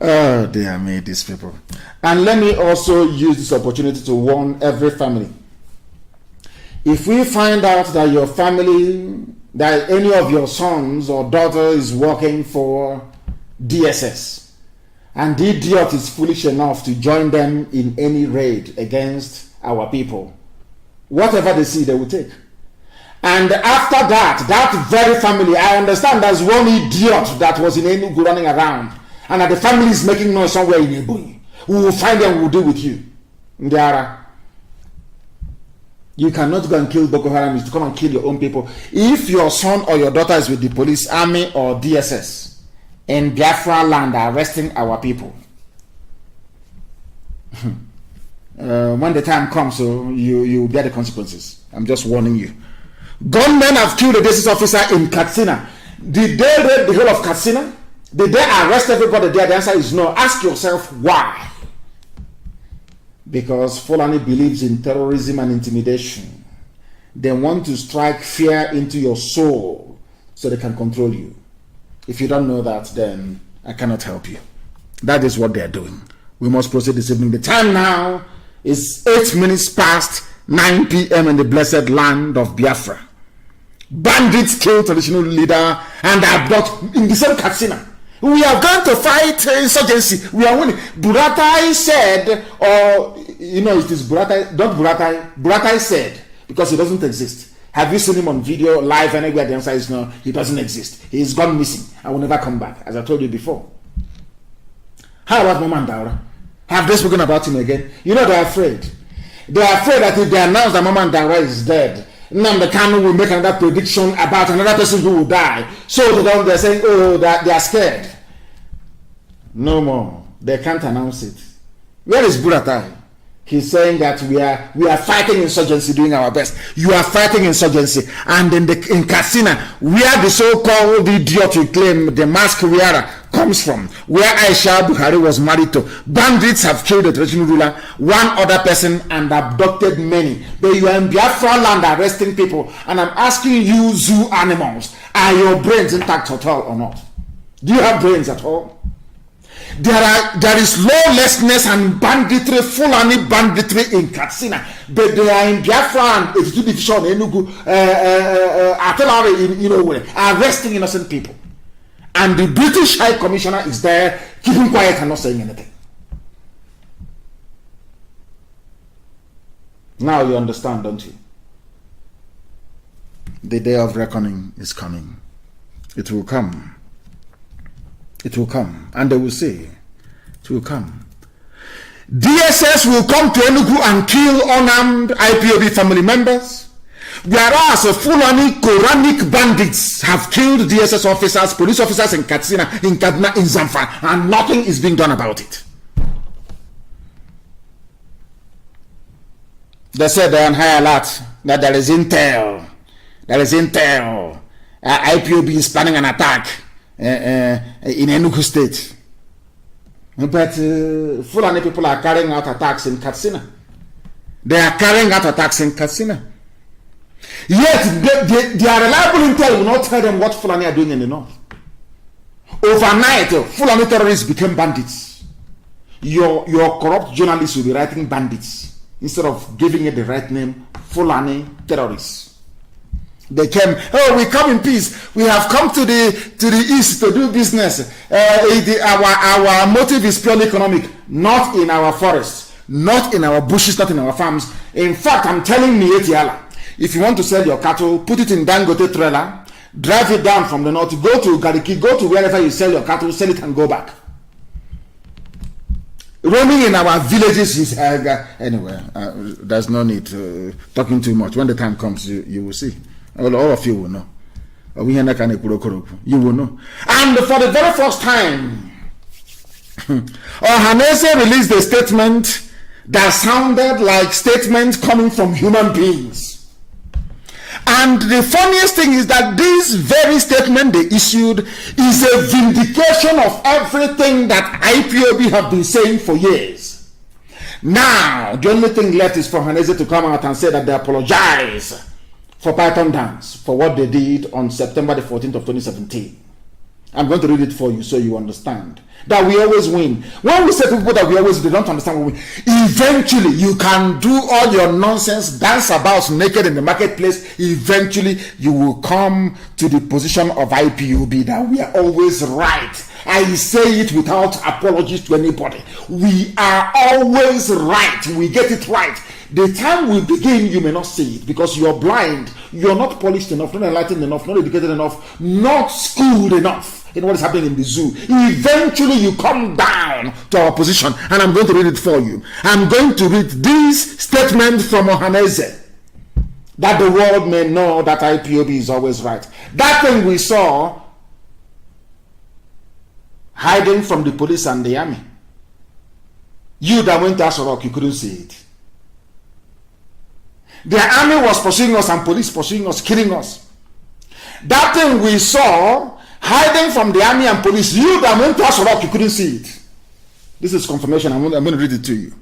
S5: Oh, dear me, these people. And let me also use this opportunity to warn every family. If we find out that your family, that any of your sons or daughter is working for DSS, and the idiot is foolish enough to join them in any raid against our people, whatever they see, they will take. And after that, that very family, I understand there's one idiot that was in Enugu running around, and that the family is making noise somewhere in Ebonyi. We will find them, we will deal with you. Ndiara, you cannot go and kill Boko Haram, to come and kill your own people. If your son or your daughter is with the police, army, or DSS in Biafra land arresting our people, when the time comes, so you bear the consequences. I'm just warning you. Gunmen have killed a DSS officer in Katsina. Did they raid the whole of Katsina? Did they arrest everybody there? The answer is no. Ask yourself why. Because Fulani believes in terrorism and intimidation. They want to strike fear into your soul so they can control you. If you don't know that, then I cannot help you. That is what they are doing. We must proceed this evening. The time now is 8 minutes past 9 p.m. in the blessed land of Biafra. Bandits kill traditional leader and are brought in the same Katsina. We are going to fight insurgency. We are winning. Buratai said, or it is Buratai, not Buratai. Buratai said, because he doesn't exist. Have you seen him on video, live, anywhere? The answer is no, he doesn't exist. He's gone missing. I will never come back, as I told you before. How about Mama Daura? Have they spoken about him again? They're afraid. They're afraid that if they announce that Mama Daura is dead, Nnamdi Kanu will make another prediction about another person who will die. So they're saying, oh, that they are scared. No more. They can't announce it. Where is Buratai? He's saying that we are fighting insurgency, doing our best. You are fighting insurgency. And in Katsina, where the so-called idiot you claim, the mask wearer, comes from, where Aisha Buhari was married to, bandits have killed the traditional ruler, one other person, and abducted many. But you are in Biafra land arresting people. And I'm asking you, zoo animals, are your brains intact at all or not? Do you have brains at all? There is lawlessness and banditry, Fulani banditry in Katsina, but they are in Biafra and 82 division, Enugu, artillery in arresting innocent people, and the British High Commissioner is there keeping quiet and not saying anything. Now you understand, don't you? The day of reckoning is coming. It will come. It will come, and they will say, it will come. DSS will come to Enugu and kill unarmed IPOB family members, whereas Fulani Quranic bandits have killed DSS officers, police officers in Katsina, in Kaduna, in Zamfara, and nothing is being done about it. They said they're on high alert, that there is intel. There is intel. IPOB is planning an attack in Enugu State. But Fulani people are carrying out attacks in Katsina. They are carrying out attacks in Katsina. Yet their reliable intel will not tell them what Fulani are doing in the north. Overnight, Fulani terrorists became bandits. Your corrupt journalists will be writing bandits instead of giving it the right name, Fulani terrorists. They came, oh, we come in peace. We have come to the east to do business. Our motive is purely economic, not in our forests, not in our bushes, not in our farms. In fact, I'm telling you, Etiala, if you want to sell your cattle, put it in Dangote trailer, drive it down from the north, go to Gariki, go to wherever you sell your cattle, sell it and go back. Roaming in our villages is anyway. There's no need talking too much. When the time comes, you will see. All of you will know. You will know. And for the very first time, Ohaneze released a statement that sounded like statements coming from human beings. And the funniest thing is that this very statement they issued is a vindication of everything that IPOB have been saying for years. Now, the only thing left is for Ohaneze to come out and say that they apologize for Python Dance for what they did on September the 14th of 2017. I'm going to read it for you so you understand that we always win. When we say to people that we always win, they don't understand what we win. Eventually, you can do all your nonsense, dance about naked in the marketplace. Eventually, you will come to the position of IPOB that we are always right. I say it without apologies to anybody. We are always right. We get it right. The time we begin, you may not see it because you're blind. You're not polished enough, not enlightened enough, not educated enough, not schooled enough in what is happening in the zoo. Eventually, you come down to our position, and I'm going to read it for you. I'm going to read this statement from Ohaneze, that the world may know that IPOB is always right. That thing we saw hiding from the police and the army. You that went to Asorok, you couldn't see it. The army was pursuing us and police pursuing us, killing us. That thing we saw hiding from the army and police, you that went to Asorok, you couldn't see it. This is confirmation. I'm going to read it to you.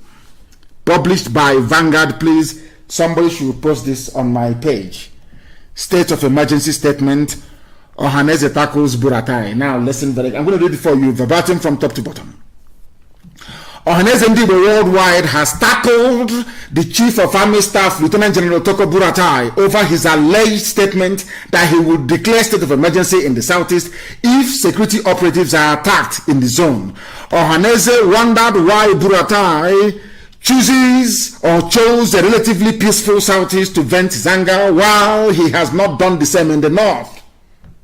S5: Published by Vanguard. Please, somebody should post this on my page. State of emergency statement. Ohaneze tackles Buratai. Now listen very. I'm going to read it for you verbatim from top to bottom. Ohaneze Ndibo worldwide has tackled the Chief of Army Staff, Lieutenant General Toko Buratai, over his alleged statement that he would declare state of emergency in the southeast if security operatives are attacked in the zone. Ohaneze wondered why Buratai chose a relatively peaceful southeast to vent his anger while he has not done the same in the north.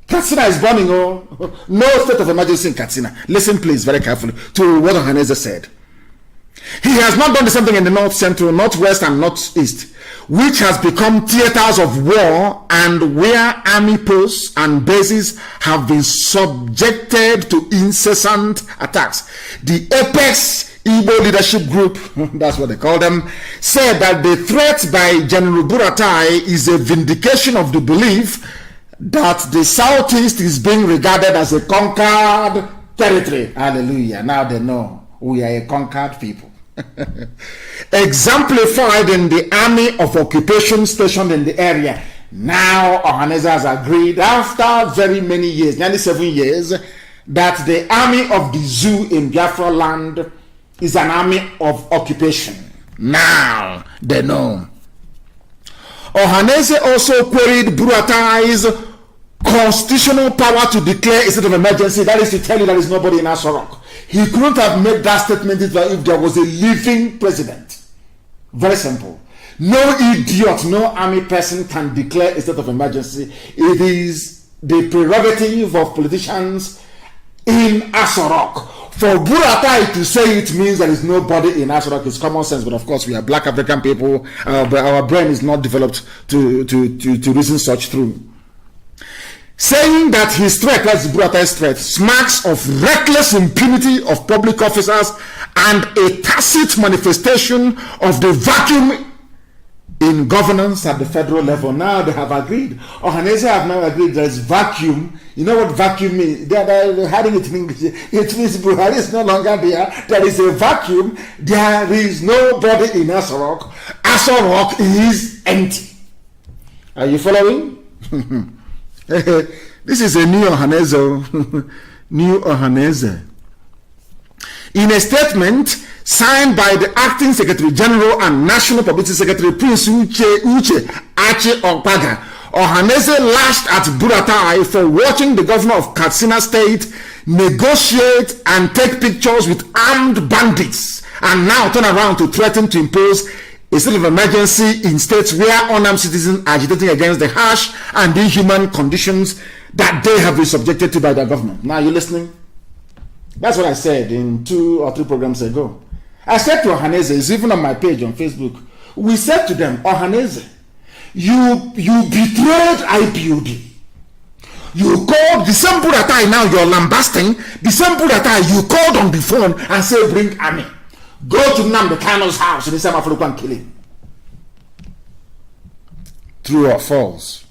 S5: Katsina is burning, no state of emergency in Katsina. Listen please very carefully to what Ohaneze said. He has not done the same thing in the north central, northwest and northeast, which has become theaters of war and where army posts and bases have been subjected to incessant attacks. The Apex Igbo Leadership Group, that's what they call them, said that the threat by General Buratai is a vindication of the belief that the southeast is being regarded as a conquered territory. Hallelujah. Now they know we are a conquered people. Exemplified in the army of occupation stationed in the area. Now Ohaneze has agreed after very many years, nearly 7 years, that the army of the zoo in Biafra land is an army of occupation. Now they know. Ohaneze also queried Buratai's constitutional power to declare a state of emergency. That is to tell you there is nobody in Asorok. He couldn't have made that statement if there was a living president. Very simple. No idiot, no army person can declare a state of emergency. It is the prerogative of politicians in Asorok. For Buratai to say it means there is nobody in Asorok is common sense, but of course we are black African people, but our brain is not developed to reason such through. Saying that his threat, that's Buratai's threat, smacks of reckless impunity of public officers and a tacit manifestation of the vacuum in governance at the federal level. Now they have agreed. Ohaneze have now agreed there is vacuum. You know what vacuum means? They're hiding it in English. It means Buhari is no longer there. There is a vacuum. There is nobody in Asorok. Asorok is empty. Are you following? This is a new Ohaneze. New Ohaneze. In a statement signed by the Acting Secretary General and National Publicity Secretary Prince Uche Ache Okpaga, Ohaneze lashed at Buratai for watching the governor of Katsina State negotiate and take pictures with armed bandits, and now turn around to threaten to impose a state of emergency in states where unarmed citizens are agitating against the harsh and inhuman conditions that they have been subjected to by their government. Now, you listening? That's what I said in 2 or 3 programs ago. I said to Ohaneze, it's even on my page on Facebook, we said to them, Ohaneze, you betrayed IPOB. You called the same Buratai now you're lambasting, the same Buratai you called on the phone and say, bring army. Go to Nnamdi Kanu'S house in the South African killing. True or false?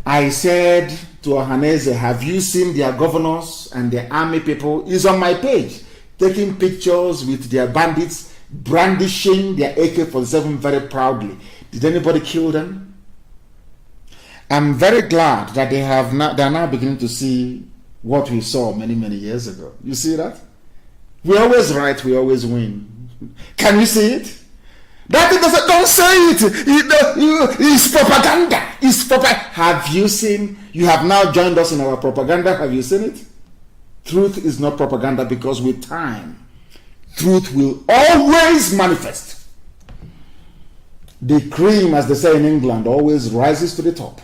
S5: I said to Ohaneze, have you seen their governors and their army people? It's on my page, taking pictures with their bandits, brandishing their AK-47 very proudly. Did anybody kill them? I'm very glad that they're now beginning to see what we saw many, many years ago. You see that? We're always right, we always win. Can you see it? That thing doesn't, don't say it. It's propaganda. It's propaganda. Have you seen? You have now joined us in our propaganda. Have you seen it? Truth is not propaganda, because with time, truth will always manifest. The cream, as they say in England, always rises to the top.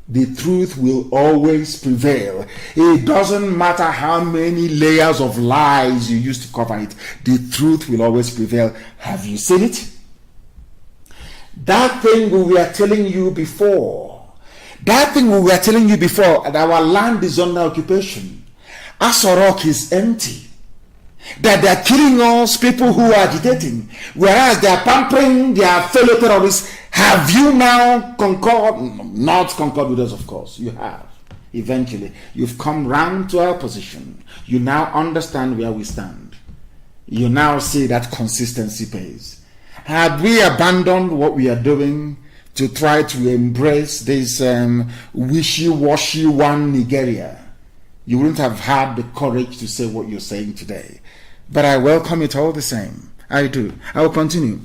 S5: The truth will always prevail. It doesn't matter how many layers of lies you use to cover it. The truth will always prevail. Have you seen it? That thing we were telling you before. That our land is under occupation. Asorok is empty. That they are killing us, people who are agitating, whereas they are pampering their fellow terrorists. Have you now not concord with us? Of course, you have. Eventually, you've come round to our position. You now understand where we stand. You now see that consistency pays. Had we abandoned what we are doing to try to embrace this wishy-washy one Nigeria, you wouldn't have had the courage to say what you're saying today. But I welcome it all the same. I do. I will continue.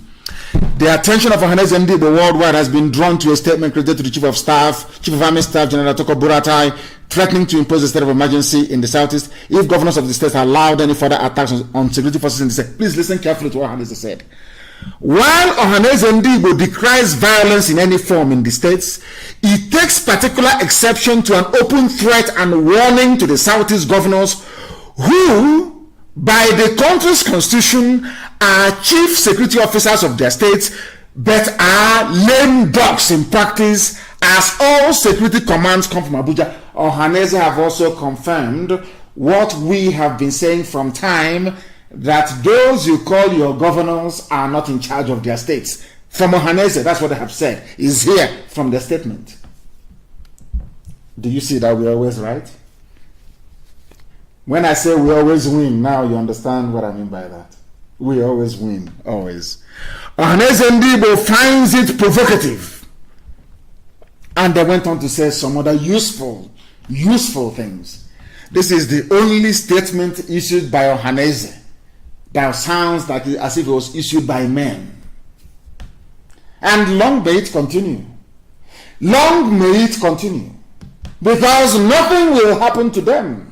S5: The attention of Ohaneze Ndigbo worldwide has been drawn to a statement created to the Chief of Army Staff, General Toko Buratai, threatening to impose a state of emergency in the southeast if governors of the states allowed any further attacks on security forces in the state. Please listen carefully to what Ohaneze said. While Ohaneze Ndigbo decries violence in any form in the states, it takes particular exception to an open threat and warning to the southeast governors who, by the country's constitution, are chief security officers of their states, but are lame ducks in practice, as all security commands come from Abuja. Ohaneze have also confirmed what we have been saying from time, that those you call your governors are not in charge of their states. From Ohaneze, that's what they have said, is here from the statement. Do you see that we're always right? When I say we always win, now you understand what I mean by that. We always win, always. Ohaneze Ndigbo finds it provocative. And they went on to say some other useful things. This is the only statement issued by Ohaneze that sounds like as if it was issued by men. And long may it continue. Long may it continue. Because nothing will happen to them.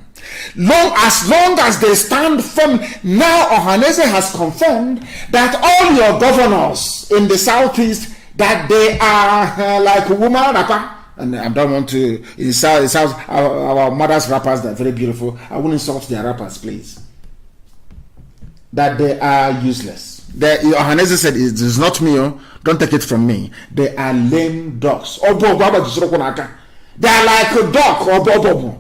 S5: As long as they stand firm. Now Ohaneze has confirmed that all your governors in the southeast, that they are like woman rapper. And I don't want to insult our mothers' rappers, they're very beautiful. I won't insult their rappers, please. That they are useless. Ohaneze said, it is not me, don't take it from me. They are lame dogs. They are like a dog or bobo,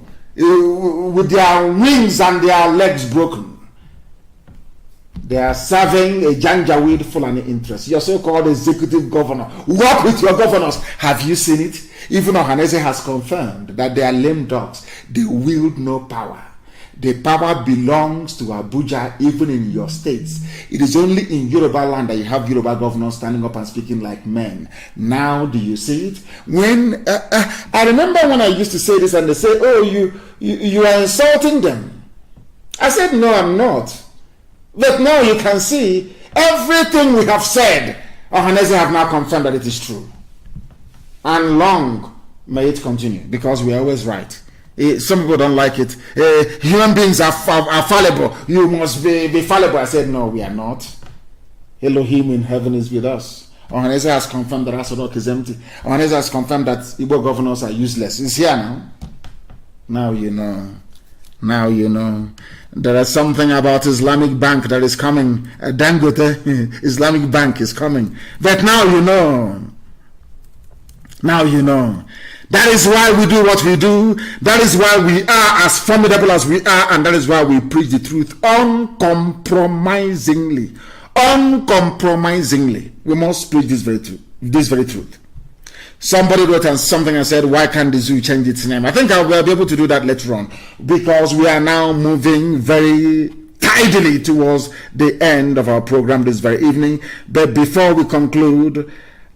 S5: with their wings and their legs broken. They are serving a Janjaweed Fulani interest. Your so-called executive governor. Work with your governors. Have you seen it? Even Ohaneze has confirmed that they are lame dogs. They wield no power. the power belongs to Abuja, even in your states. It is only in Yoruba land that you have Yoruba governors standing up and speaking like men. Now, do you see it? When I remember when I used to say this, and they say, "Oh, you are insulting them." I said, "No, I'm not." But now you can see everything we have said. Ohaneze have now confirmed that it is true, and long may it continue, because we are always right. Some people don't like it. Human beings are fallible. You must be fallible. I said, no, we are not. Elohim in heaven is with us. Ohaneze has confirmed that Asadok is empty. Ohaneze has confirmed that Igbo governors are useless. It's here now. Now you know. Now you know. There is something about Islamic Bank that is coming. Dangote Islamic Bank is coming. But now you know. Now you know. That is why we do what we do. That is why we are as formidable as we are. And that is why we preach the truth uncompromisingly. Uncompromisingly. We must preach this very truth. Somebody wrote something and said, why can't the zoo change its name? I think I will be able to do that later on, because we are now moving very tidily towards the end of our program this very evening. But before we conclude,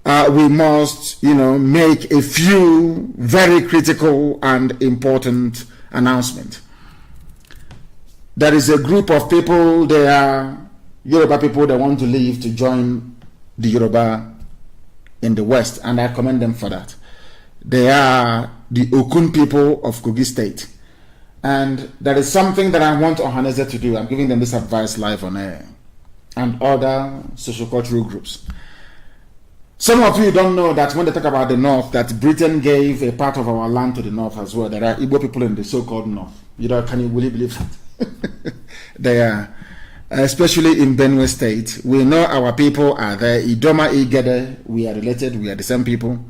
S5: we must, make a few very critical and important announcements. There is a group of people, they are Yoruba people that want to leave to join the Yoruba in the West, and I commend them for that. They are the Okun people of Kogi State. And there is something that I want Ohaneze to do. I'm giving them this advice live on air, and other social-cultural groups. Some of you don't know that when they talk about the North, that Britain gave a part of our land to the North as well. There are Igbo people in the so-called North. Can you really believe that? They are. Especially in Benue State. We know our people are there. Idoma, Igede, we are related. We are the same people.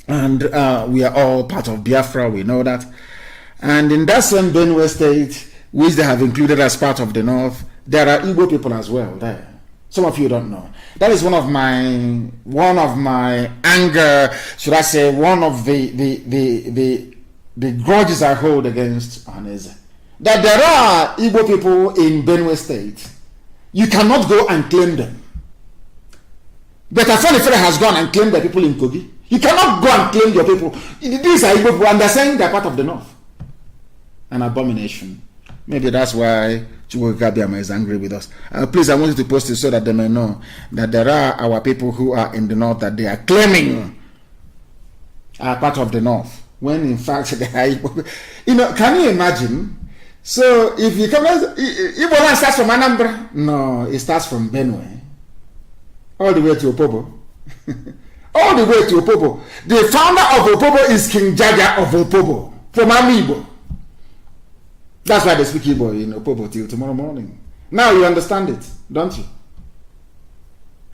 S5: And we are all part of Biafra. We know that. And in that same Benue State, which they have included as part of the North, there are Igbo people as well there. Some of you don't know. That is one of my anger, should I say, one of the grudges I hold against Ohaneze. That there are Igbo people in Benue State. You cannot go and claim them. But Afenifere has gone and claimed the people in Kogi. You cannot go and claim your people. These are Igbo people, and they're saying they're part of the North. An abomination. Maybe that's why Chukwukabiama is angry with us. Please, I want you to post it so that they may know that there are our people who are in the North that they are claiming are part of the North, when in fact they are Igbo. Can you imagine? So if you come, Igbo land starts from Anambra? No, it starts from Benue, all the way to Opobo. All the way to Opobo. The founder of Opobo is King Jaja of Opobo, from Amibo. That's why they speak Igbo in Opobo till tomorrow morning. Now you understand it, don't you?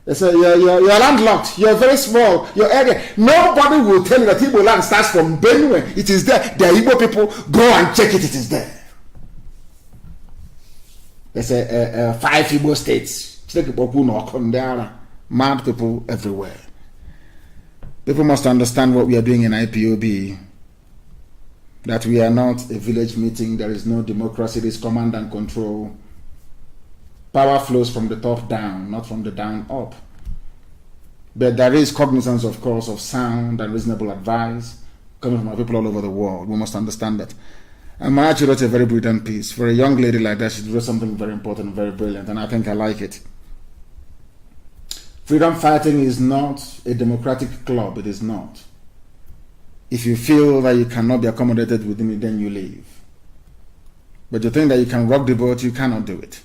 S5: They say you're landlocked, you're very small, your area. Nobody will tell you that Igbo land starts from Benue. It is there. The Igbo people, go and check it, it is there. There's 5 Igbo states. There are mad people everywhere. People must understand what we are doing in IPOB. That we are not a village meeting. There is no democracy. There is command and control. Power flows from the top down, not from the down up. But there is cognizance, of course, of sound and reasonable advice coming from our people all over the world. We must understand that. And Maachi wrote a very brilliant piece. For a young lady like that, she wrote something very important and very brilliant, and I think I like it. Freedom fighting is not a democratic club. It is not. If you feel that you cannot be accommodated within it, then you leave. But you think that you can rock the boat, you cannot do it.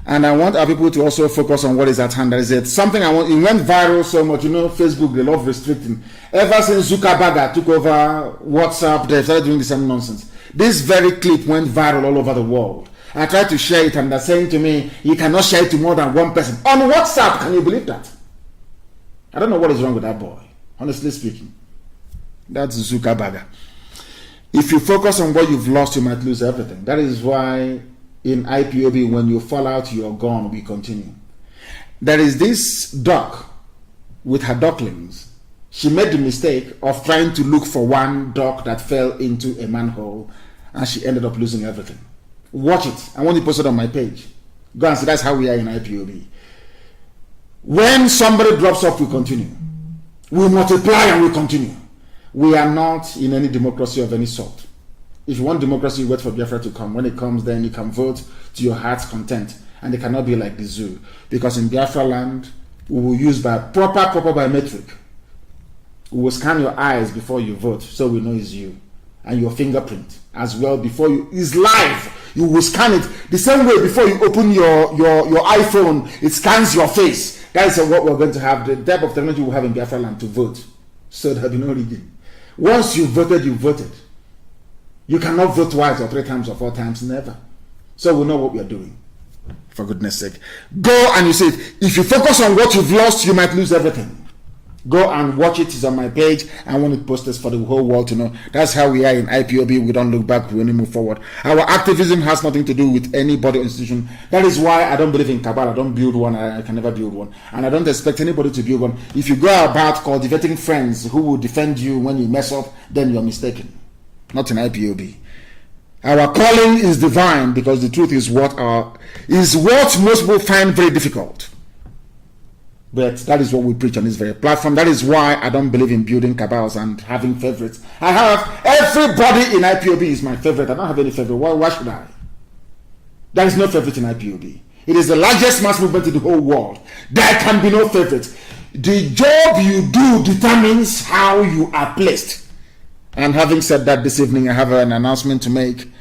S5: And I want our people to also focus on what is at hand. There is something I want. It went viral so much. Facebook, they love restricting. Ever since Zuckerberg took over WhatsApp, they started doing the same nonsense. This very clip went viral all over the world. I tried to share it, and they're saying to me, you cannot share it to more than one person. On WhatsApp, can you believe that? I don't know what is wrong with that boy, honestly speaking. That's Zuckerberg. If you focus on what you've lost, you might lose everything. That is why in IPOB, when you fall out, you're gone, we continue. There is this duck with her ducklings. She made the mistake of trying to look for one duck that fell into a manhole, and she ended up losing everything. Watch it. I want to post it on my page. Go and see. That's how we are in IPOB. When somebody drops off, we continue. We multiply and we continue. We are not in any democracy of any sort. If you want democracy, you wait for Biafra to come. When it comes, then you can vote to your heart's content. And it cannot be like the zoo. Because in Biafra land, we will use proper biometric. We will scan your eyes before you vote, so we know it's you. And your fingerprint as well before you. It's live. You will scan it. The same way before you open your iPhone, it scans your face. That is what we're going to have. The type of technology we have in Biafra land to vote. So there'll be no rigging. Once you voted, you voted. You cannot vote twice or 3 times or 4 times, never. So we know what we are doing. For goodness sake. Go and you see it. If you focus on what you've lost, you might lose everything. Go and watch it. It's on my page. I want to post this for the whole world to know. That's how we are in IPOB. We don't look back. We only move forward. Our activism has nothing to do with any body or institution. That is why I don't believe in cabal. I don't build one. I can never build one. And I don't expect anybody to build one. If you go about cultivating friends who will defend you when you mess up, then you're mistaken. Not in IPOB. Our calling is divine, because the truth is what most people find very difficult. But that is what we preach on this very platform. That is why I don't believe in building cabals and having favorites. I have everybody in IPOB is my favorite. I don't have any favorite. Why should I? There is no favorite in IPOB. It is the largest mass movement in the whole world. There can be no favorite. The job you do determines how you are placed. And having said that, this evening I have an announcement to make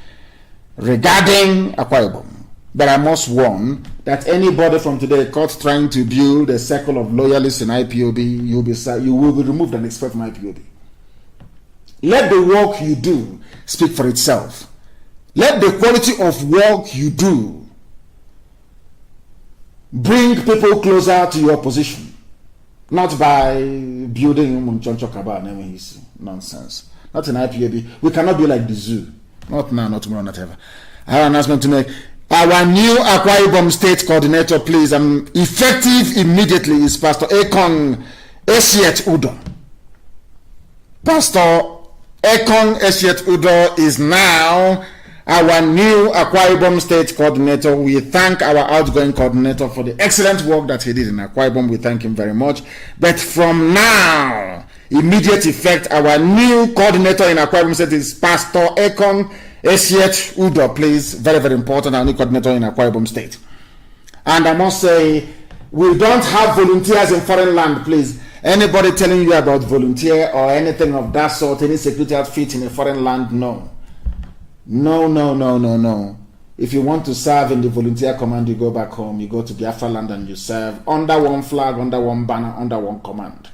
S5: regarding Akwa Ibom. But I must warn that anybody from today caught trying to build a circle of loyalists in IPOB, you will be removed and expelled from IPOB. Let the work you do speak for itself. Let the quality of work you do bring people closer to your position, not by building nonsense. Not in IPOB. We cannot be like the zoo. Not now, not tomorrow, not ever. I have an announcement to make. Our new Akwa Ibom State Coordinator, please, effective immediately, is Pastor Ekong Esiet Udo. Pastor Ekong Esiet Udo is now our new Akwa Ibom State Coordinator. We thank our outgoing coordinator for the excellent work that he did in Akwa Ibom. We thank him very much. But from now, immediate effect, our new coordinator in Akwa Ibom State is Pastor Ekong Esiet Udo, please. Very, very important. Our new coordinator in Akwa Ibom State. And I must say, we don't have volunteers in foreign land, please. Anybody telling you about volunteer or anything of that sort, any security outfit in a foreign land, no. No. If you want to serve in the volunteer command, you go back home, you go to Biafra land and you serve under one flag, under one banner, under one command.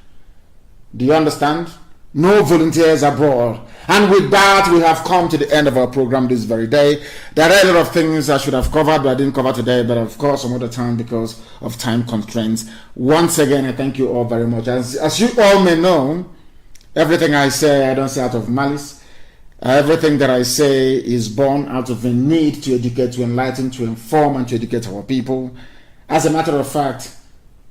S5: Do you understand? No volunteers abroad. And with that, we have come to the end of our program this very day. There are a lot of things I should have covered, but I didn't cover today, but of course some other time because of time constraints. Once again, I thank you all very much. As you all may know, everything I say, I don't say out of malice. Everything that I say is born out of a need to educate, to enlighten, to inform, and to educate our people. As a matter of fact,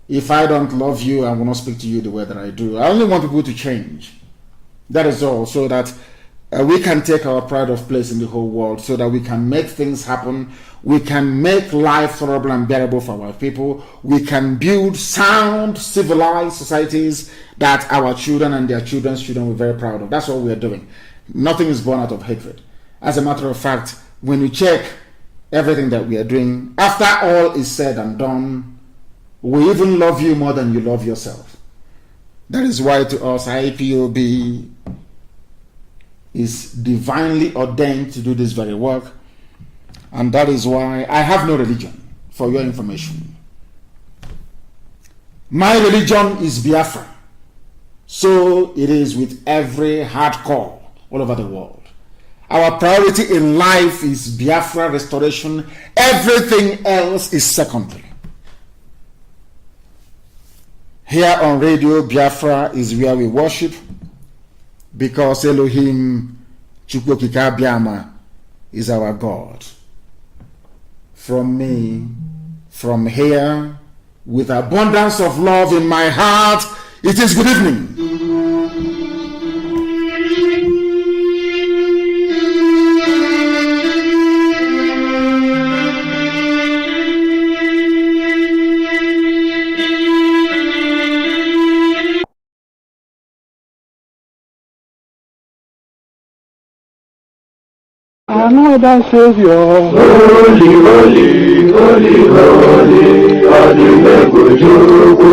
S5: if I don't love you, I will not speak to you the way that I do. I only want people to change. That is all, so that we can take our pride of place in the whole world, so that we can make things happen. We can make life tolerable and bearable for our people. We can build sound, civilized societies that our children and their children's children will be very proud of. That's what we are doing. Nothing is born out of hatred. As a matter of fact, when you check everything that we are doing, after all is said and done, we even love you more than you love yourself. That is why to us, IPOB is divinely ordained to do this very work. And that is why I have no religion, for your information. My religion is Biafra. So it is with every hardcore all over the world. Our priority in life is Biafra restoration. Everything else is secondary. Here on Radio Biafra is where we worship, because Elohim Chukwokika Biama is our God. From me, from here, with abundance of love in my heart, it is good evening.
S6: another Savior.
S2: Holy, holy, holy, holy, Adimebujuku,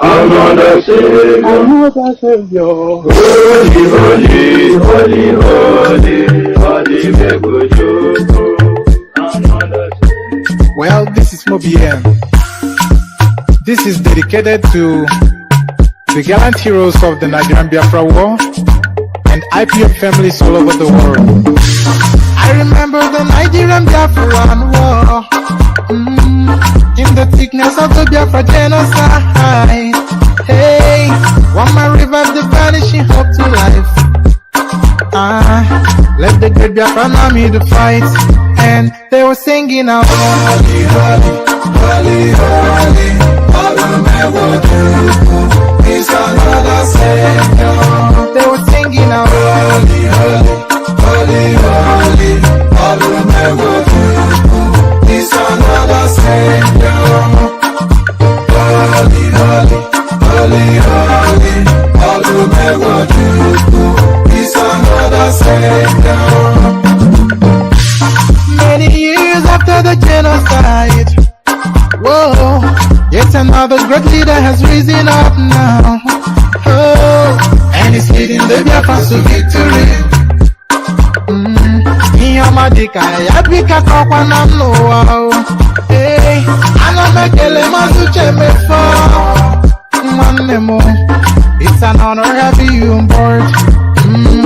S2: another Savior.
S6: Another Savior.
S2: Holy, holy, holy, holy, Adimebujuku, another Savior.
S1: Well, this is Mobien. This is dedicated to the gallant heroes of the Nigerian Biafra War and IPOB families all over the world. I remember the Nigerian Biafran War, in the thickness of the Biafra genocide. Hey, one man revived the vanishing hope to life. Let the great Biafran army to fight, and they were singing out, holy, holy, holy, holy, is another Savior. They were singing out, holy, holy, holy, holy, is another Savior. Holy, holy, holy, holy, is another Savior. Many years after the genocide, whoa, yet another great leader has risen up now. Oh, and he's leading the Biafrans to victory. Niyamadika yabika kwa namno wao. Hey, anamekele mazuche mefo. Mwanemo, it's an honor having you on board.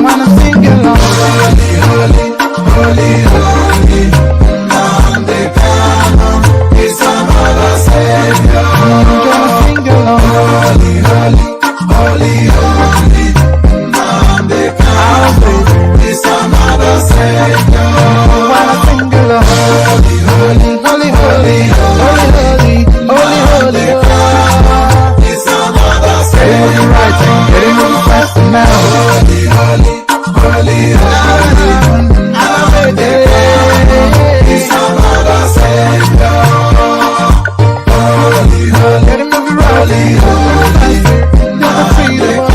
S1: Wanna sing along. Holy, holy, holy, holy, Nnamdi Kanu'S is another Savior. Gonna sing along. Holy, holy, holy, holy, Nnamdi Kanu'S is another Savior. Wanna sing along. Holy, holy, holy, holy, holy, holy, holy, holy, is another Savior. Getting right and getting on faster now. Holy, holy, holy, holy, is another Savior. Holy, holy, let him move you right. Holy, holy, never freedom.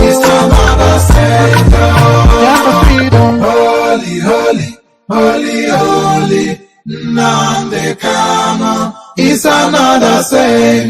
S1: Is another Savior. Never freedom. Holy, holy, holy, holy, Nnamdi Kanu'S is another Savior.